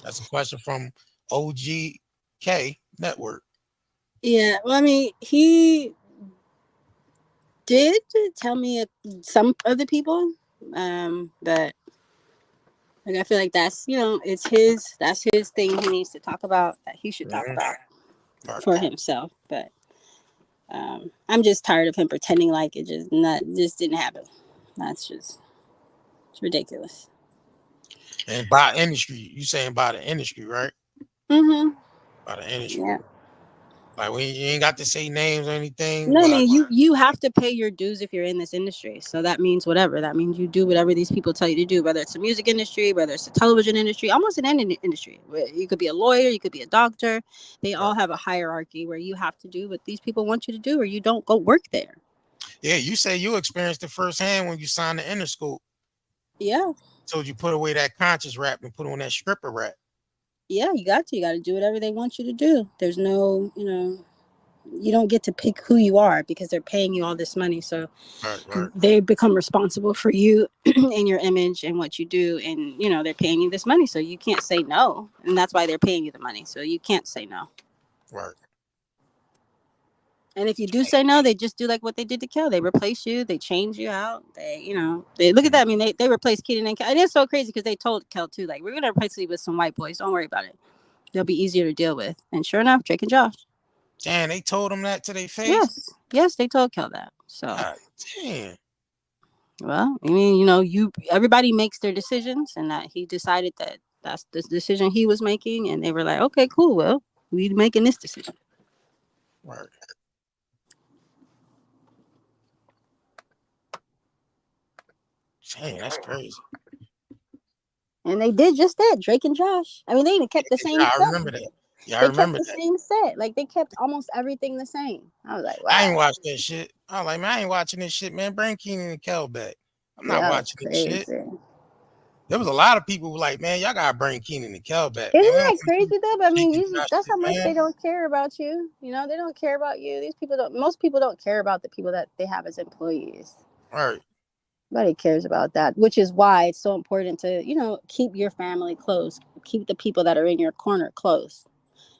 That's a question from OGK Network. Yeah, well, I mean, he did tell me some other people, but like I feel like that's it's his thing. He needs to talk about that. He should talk about for himself. But I'm just tired of him pretending like it just didn't happen. That's just it's ridiculous. And by industry, you saying by the industry, right? Mm-hmm. By the industry. Yeah. Like you ain't got to say names or anything. No, I But mean you have to pay your dues if you're in this industry. So that means whatever. That means you do whatever these people tell you to do, whether it's the music industry, whether it's the television industry, almost in any industry. You could be a lawyer, you could be a doctor. They all have a hierarchy where you have to do what these people want you to do, or you don't go work there. yeah, you say you experienced it firsthand when you signed the Interscope. Yeah. So you put away that conscious rap and put on that stripper rap. Yeah, you got to do whatever they want you to do. There's no, you don't get to pick who you are because they're paying you all this money. So they become responsible for you and your image and what you do. And, they're paying you this money. So you can't say no. And that's why they're paying you the money. So you can't say no. Right. And if you do say no, they just do like what they did to Kel. They replace you. They change you out. They look at that. I mean, they replaced Keaton and Kel. And it's so crazy because they told Kel too, like, we're going to replace you with some white boys. Don't worry about it. They'll be easier to deal with. And sure enough, Drake and Josh. Damn, they told him that to their face? Yes, they told Kel that. So, damn. Well, I mean, everybody makes their decisions, and that he decided that that's the decision he was making, and they were like, okay, cool. Well, we're making this decision. Right. Dang, that's crazy. And they did just that, Drake and Josh. I mean, they even kept the same set. I remember that. Yeah, they I remember kept the same set. Like, they kept almost everything the same. I was like, wow. I ain't watched that shit. I was like, man, I ain't watching this shit, man. Bring Keenan and Kel back. I'm not watching this shit. There was a lot of people who were like, man, y'all gotta bring Keenan and Kel back. Isn't that crazy though? But I mean, that's how much they don't care about you. They don't care about you. Most people don't care about the people that they have as employees. Right. Nobody cares about that, which is why it's so important to, keep your family close. Keep the people that are in your corner close,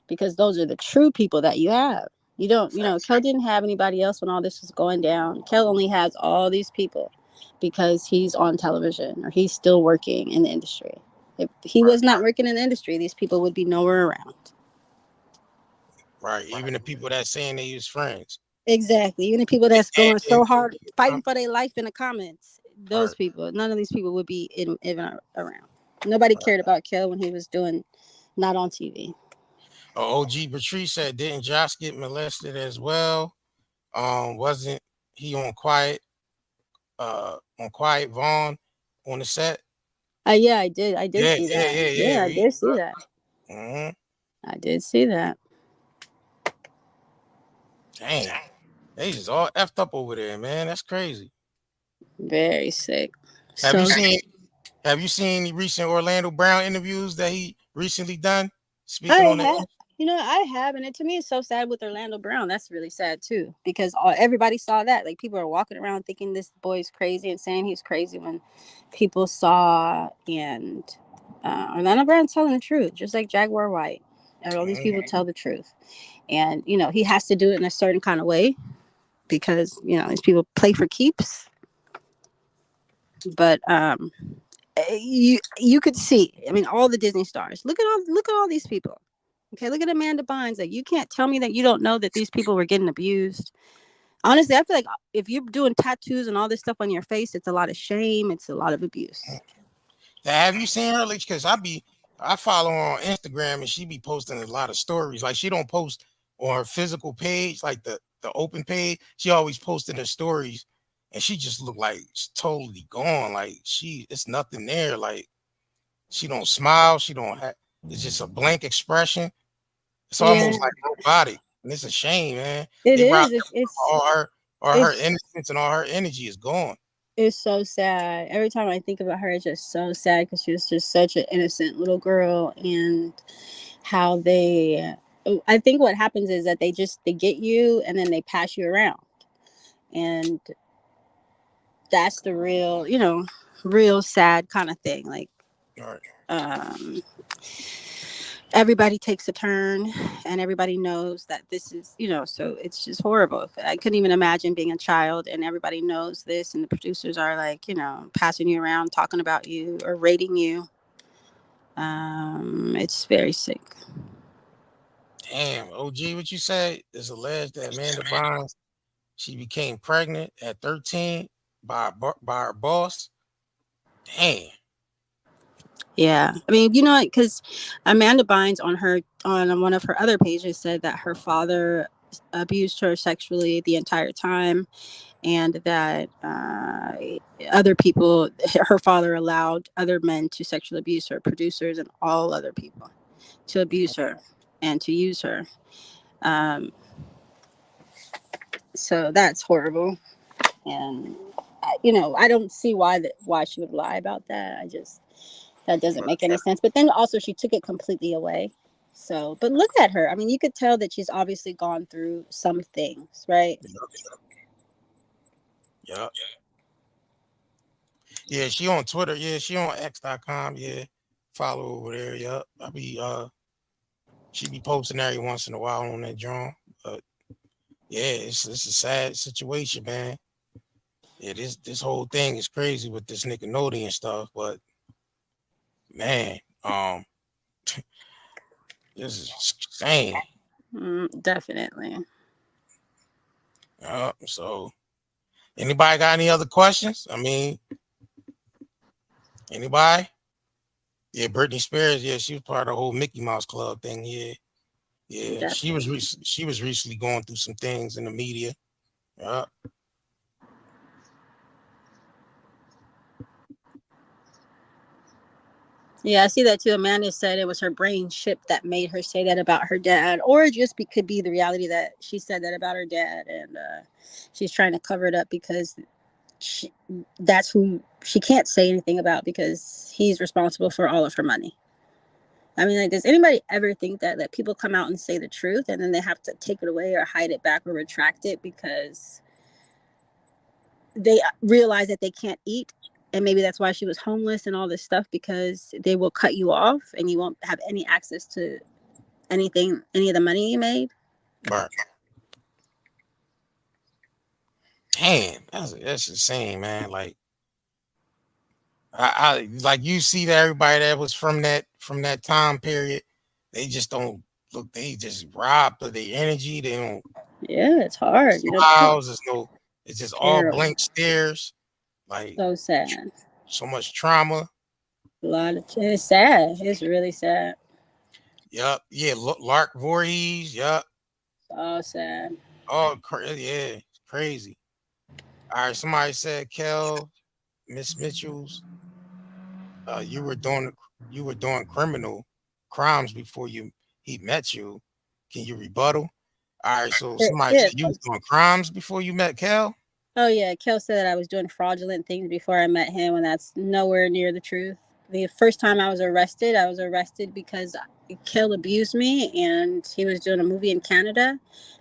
because those are the true people that you have. You don't, Kel didn't have anybody else when all this was going down. Kel only has all these people because he's on television or he's still working in the industry. If he was not working in the industry, these people would be nowhere around. Right. Even the people that saying they use friends. Exactly. Even the people that's going so hard, fighting for their life in the comments. Those people, none of these people would be even around. Nobody cared about Kel when he was not on TV. OG Patrice said, didn't Josh get molested as well? Wasn't he on Quiet Vaughn on the set? Yeah, I did. I did see that. Yeah, I did see that. I did see that. Dang. They just all effed up over there, man. That's crazy. Very sick. Have you seen the recent Orlando Brown interviews that he recently done? Speaking on that. I have, and to me, it's so sad with Orlando Brown. That's really sad too, because everybody saw that. Like, people are walking around thinking this boy's crazy and saying he's crazy when people saw and Orlando Brown telling the truth, just like Jaguar White. All these people tell the truth, and he has to do it in a certain kind of way because these people play for keeps. But you could see. I mean, all the Disney stars. Look at all these people. Okay, look at Amanda Bynes. Like, you can't tell me that you don't know that these people were getting abused. Honestly, I feel like if you're doing tattoos and all this stuff on your face, it's a lot of shame. It's a lot of abuse. Have you seen her? Because I follow her on Instagram and she be posting a lot of stories. Like, she don't post on her physical page, like the open page. She always posted her stories, and she just looked like she's totally gone. Like, it's nothing there. Like, she don't smile. She don't have. It's just a blank expression. It's almost like robotic, and it's a shame, man. It is. It's all her innocence and all her energy is gone. It's so sad. Every time I think about her, it's just so sad because she was just such an innocent little girl, and how they I think what happens is that they get you and then they pass you around, and that's the real, real sad kind of thing. Like, everybody takes a turn, and everybody knows that this is, so it's just horrible. I couldn't even imagine being a child and everybody knows this, and the producers are like, passing you around, talking about you or rating you. It's very sick. Damn, OG, what you say? It's alleged that Amanda Bynes, she became pregnant at 13 by her boss. Damn. Yeah, I mean, because Amanda Bynes on one of her other pages said that her father abused her sexually the entire time, and that other people, her father allowed other men to sexually abuse her, producers and all other people, to abuse her and to use her. So that's horrible, and I don't see why she would lie about that. That doesn't make any sense. But then also she took it completely away. So, but look at her. I mean, you could tell that she's obviously gone through some things, right? Yep. Yeah, she on Twitter. Yeah, she on X.com. Yeah, follow over there. Yep. She be posting every once in a while on that drum. But yeah, it's a sad situation, man. Yeah, this whole thing is crazy with this Nickelodeon stuff, but man, this is insane. Definitely. So anybody got any other questions? I mean, anybody? Yeah, Britney Spears. Yeah, she was part of the whole Mickey Mouse Club thing. Yeah, yeah. Definitely. She was recently going through some things in the media. Yeah. Yeah, I see that too. Amanda said it was her brain chip that made her say that about her dad, or it just could be the reality that she said that about her dad, and she's trying to cover it up because that's who she can't say anything about because he's responsible for all of her money. I mean, like, does anybody ever think that people come out and say the truth and then they have to take it away or hide it back or retract it because they realize that they can't eat? And maybe that's why she was homeless and all this stuff, because they will cut you off and you won't have any access to anything, any of the money you made. Right. Damn, that's insane, man. Like, I like, you see that everybody that was from that time period, they just don't look. They just robbed of their energy. They don't. Yeah, it's hard. Smiles. There's no. It's just all Terrible. blank stares. Like, So sad. So much trauma. It's sad. It's really sad. Yup. Yeah. Lark Voorhees. Yup. So sad. Oh, yeah. Crazy. All right. Somebody said, Kel, Miss Mitchell's, you were doing criminal crimes before he met you. Can you rebuttal? All right. So somebody said you was doing crimes before you met Kel. Oh yeah, Kel said that I was doing fraudulent things before I met him, and that's nowhere near the truth. The first time I was arrested because Kel abused me, and he was doing a movie in Canada,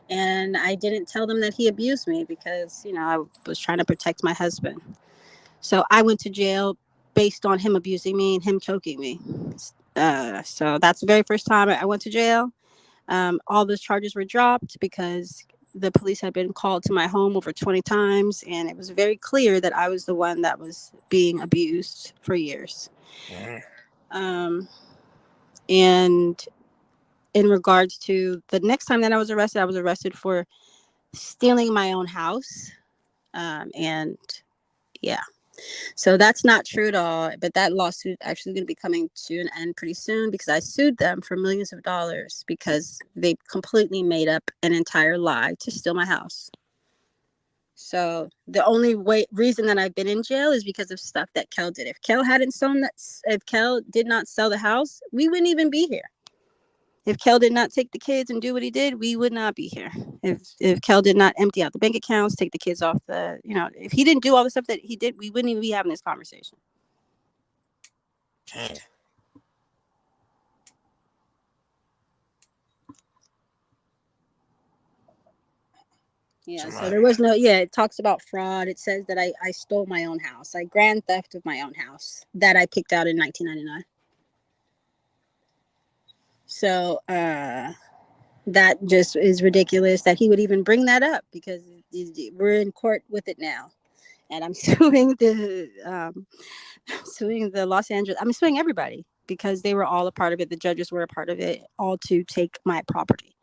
and I didn't tell them that he abused me because I was trying to protect my husband. So I went to jail based on him abusing me and him choking me. So that's the very first time I went to jail. All those charges were dropped because the police had been called to my home over 20 times, and it was very clear that I was the one that was being abused for years. And in regards to the next time that I was arrested for stealing my own house. And yeah. So that's not true at all. But that lawsuit actually going to be coming to an end pretty soon because I sued them for millions of dollars because they completely made up an entire lie to steal my house. So the only reason that I've been in jail is because of stuff that Kel did. If Kel did not sell the house, we wouldn't even be here. If Kel did not take the kids and do what he did, we would not be here. If Kel did not empty out the bank accounts, take the kids off if he didn't do all the stuff that he did, we wouldn't even be having this conversation. Dang. Yeah, so there was no, it talks about fraud. It says that I stole my own house. I grand theft of my own house that I picked out in 1999. So that just is ridiculous that he would even bring that up, because we're in court with it now. And I'm suing the Los Angeles, I'm suing everybody because they were all a part of it. The judges were a part of it, all to take my property.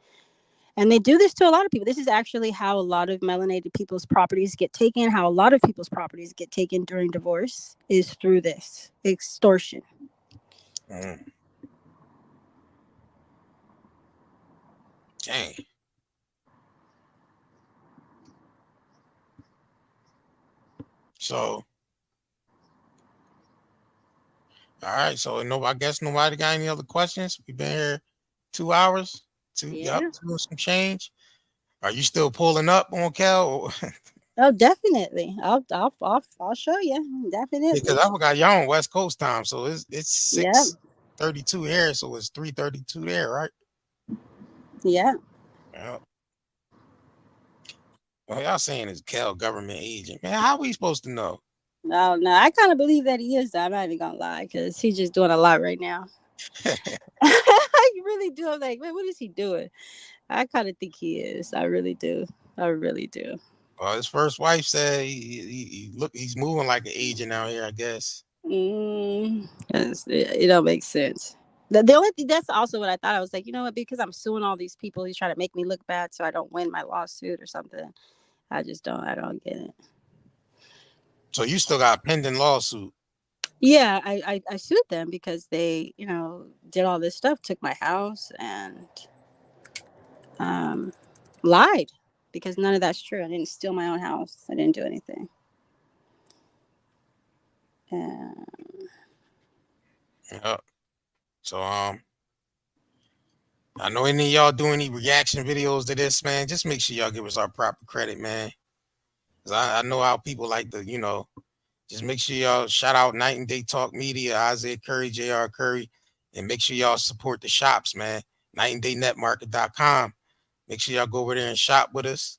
And they do this to a lot of people. This is actually how a lot of melanated people's properties get taken. How a lot of people's properties get taken during divorce is through this extortion. Dang. So, all right. So I guess nobody got any other questions. We've been here 2 hours. Two and some change. Are you still pulling up on Cal? Oh, definitely. I'll show you. Definitely. Because I forgot y'all on West Coast time, so it's 6:32 here, so it's 3:32 there, right? Yeah. Yeah. Well, y'all saying is Cal government agent, man. How are we supposed to know? No, I kind of believe that he is. I'm not even gonna lie, because he's just doing a lot right now. I really do. I'm like, man, what is he doing? I kind of think he is. I really do. Well, his first wife said he's moving like an agent out here, I guess. It don't make sense. The only thing, that's also what I thought. I was like, you know what? Because I'm suing all these people, he's trying to make me look bad so I don't win my lawsuit or something. I don't get it. So you still got a pending lawsuit? Yeah, I sued them because they, did all this stuff, took my house, and lied, because none of that's true. I didn't steal my own house. I didn't do anything. Yep. So I know any of y'all do any reaction videos to this, man. Just make sure y'all give us our proper credit, man. Cause I know how people like to, just make sure y'all shout out Night and Day Talk Media, Isaiah Curry, JR Curry, and make sure y'all support the shops, man. nightanddaynetmarket.com. Make sure y'all go over there and shop with us.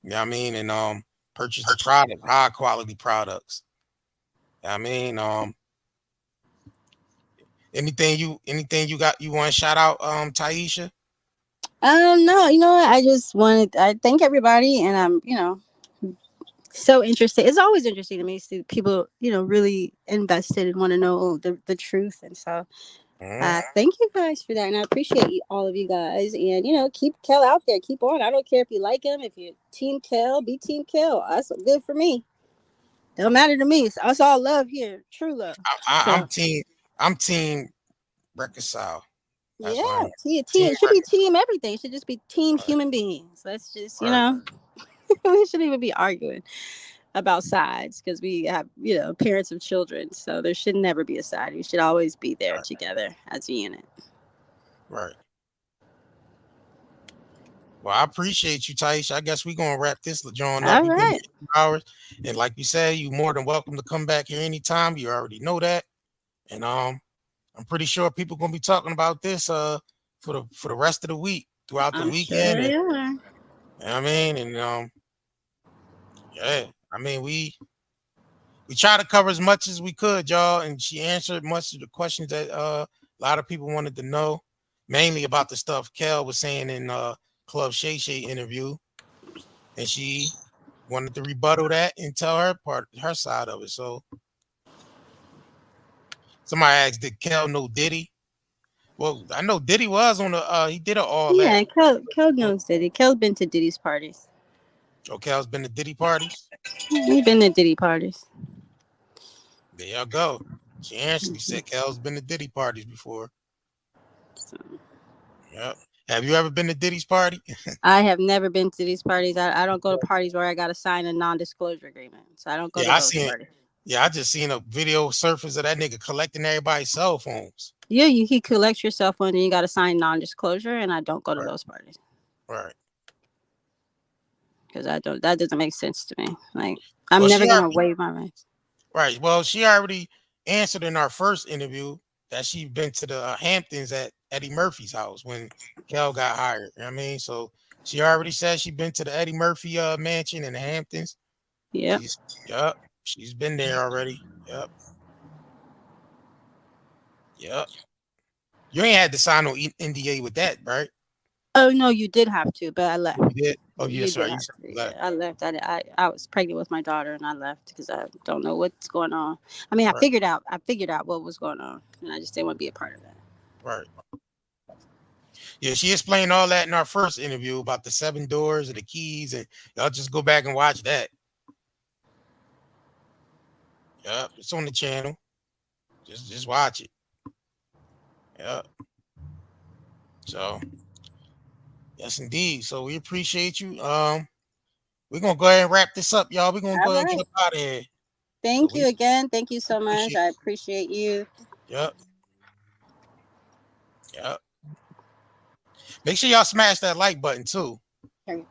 You know what I mean? And purchase the product, high quality products. You know what I mean? Anything you got you want to shout out, Tyisha? No, I thank everybody, and I'm, so interested. It's always interesting to me to see people, really invested and want to know the truth. And so thank you guys for that. And I appreciate all of you guys. And, keep Kel out there. Keep on. I don't care if you like him. If you're Team Kel, be Team Kel. That's good for me. Don't matter to me. It's us all love here. True love. I'm team reconcile. That's team. It should be team everything. It should just be team human beings. Let's just, we shouldn't even be arguing about sides, because we have, parents of children. So there should never be a side. We should always be there together as a unit. Right. Well, I appreciate you, Tyisha. I guess we're gonna wrap this joint up. All right. 2 hours. And like you said, you're more than welcome to come back here anytime. You already know that. And I'm pretty sure people gonna be talking about this for the rest of the week, throughout the weekend. Sure. You know what I mean? And I mean, we try to cover as much as we could, y'all, and she answered much of the questions that a lot of people wanted to know, mainly about the stuff Kel was saying in Club Shay interview, and she wanted to rebuttal that and tell her side of it. So somebody asked, did Kel know Diddy? Well, I know Diddy was on the he did it all that. Yeah, Kel knows Diddy. Kel's been to Diddy's parties. Oh, Kel's been to Diddy parties? He's been to Diddy parties. There y'all go. She answered. He said Kel's been to Diddy parties before. Yep. Have you ever been to Diddy's party? I have never been to these parties. I don't go to parties where I got to sign a non-disclosure agreement. So I don't go to those parties. Yeah, I just seen a video surface of that nigga collecting everybody's cell phones. Yeah, he collects your cell phone and you got to sign non-disclosure, and I don't go to those parties. Right. Because that doesn't make sense to me. Like, I'm never going to waive my rights. Right. Well, she already answered in our first interview that she'd been to the Hamptons at Eddie Murphy's house when Kel got hired. You know what I mean? So She already said she been to the Eddie Murphy mansion in the Hamptons. Yep. She's been there already. Yep. You ain't had to sign no NDA with that, right? Oh no, you did have to, but I left. You did? Oh yeah, sorry. Yeah, I left. I was pregnant with my daughter, and I left because I don't know what's going on. I mean, I figured out what was going on, and I just didn't want to be a part of that. Right. Yeah, she explained all that in our first interview about the 7 doors and the keys, and y'all just go back and watch that. Yeah, it's on the channel. Just watch it. Yeah. So, yes, indeed. So we appreciate you. We're gonna go ahead and wrap this up, y'all. We're gonna go ahead and get up out of here. Thank you again. Thank you so much. I appreciate you. Yep. Make sure y'all smash that like button too. Make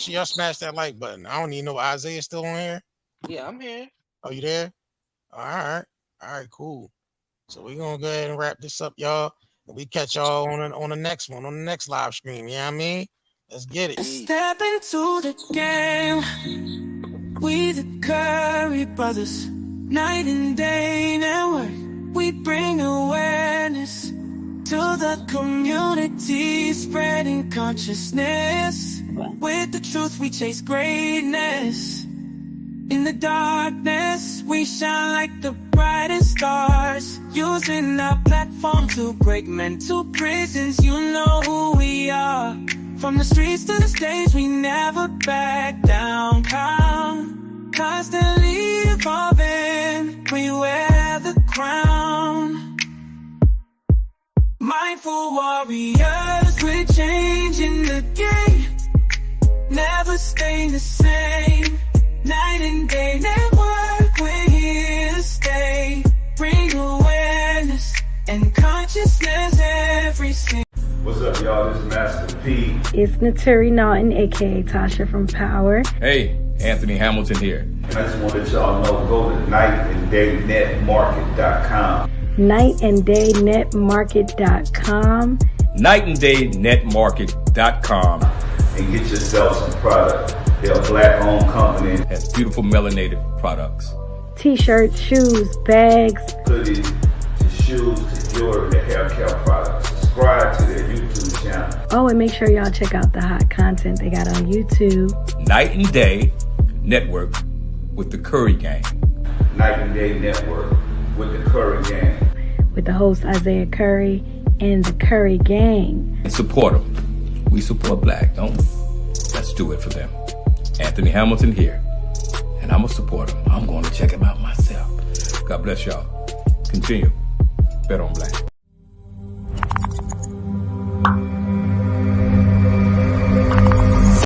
sure y'all smash that like button. I don't even know if Isaiah's still on here. Yeah, I'm here. Oh, you there? All right, cool. So we're gonna go ahead and wrap this up, y'all. And we catch y'all on the next one, on the next live stream. You know what I mean? Let's get it. Step into the game. We the Curry brothers, night and day network. We bring awareness to the community, spreading consciousness. With the truth, we chase greatness. In the darkness, we shine like the brightest stars. Using our platform to break mental prisons. You know who we are. From the streets to the stage, we never back down. Constantly evolving, we wear the crown. Mindful warriors, we're changing the game. Never staying the same. Night and day network, we're here to stay. Bring awareness and consciousness every single. What's up, y'all? This is Master P. It's Naturi Naughton, aka Tyisha from Power. Hey, Anthony Hamilton here. And I just want to let y'all know, go to nightanddayNetmarket.com. NightanddayNetmarket.com. NightanddayNetmarket.com. And get yourself some product. They're a black-owned company. Has beautiful melanated products. T-shirts, shoes, bags. Hoodies, to shoes, to jewelry, to hair care products. Subscribe to their YouTube channel. Oh, and make sure y'all check out the hot content they got on YouTube. Night and Day Network with the Curry Gang. Night and Day Network with the Curry Gang. With the host Isaiah Curry and the Curry Gang. And support them. We support black, don't we? Let's do it for them. Anthony Hamilton here. And I'm a supporter. I'm going to check him out myself. God bless y'all. Continue. Bet on black.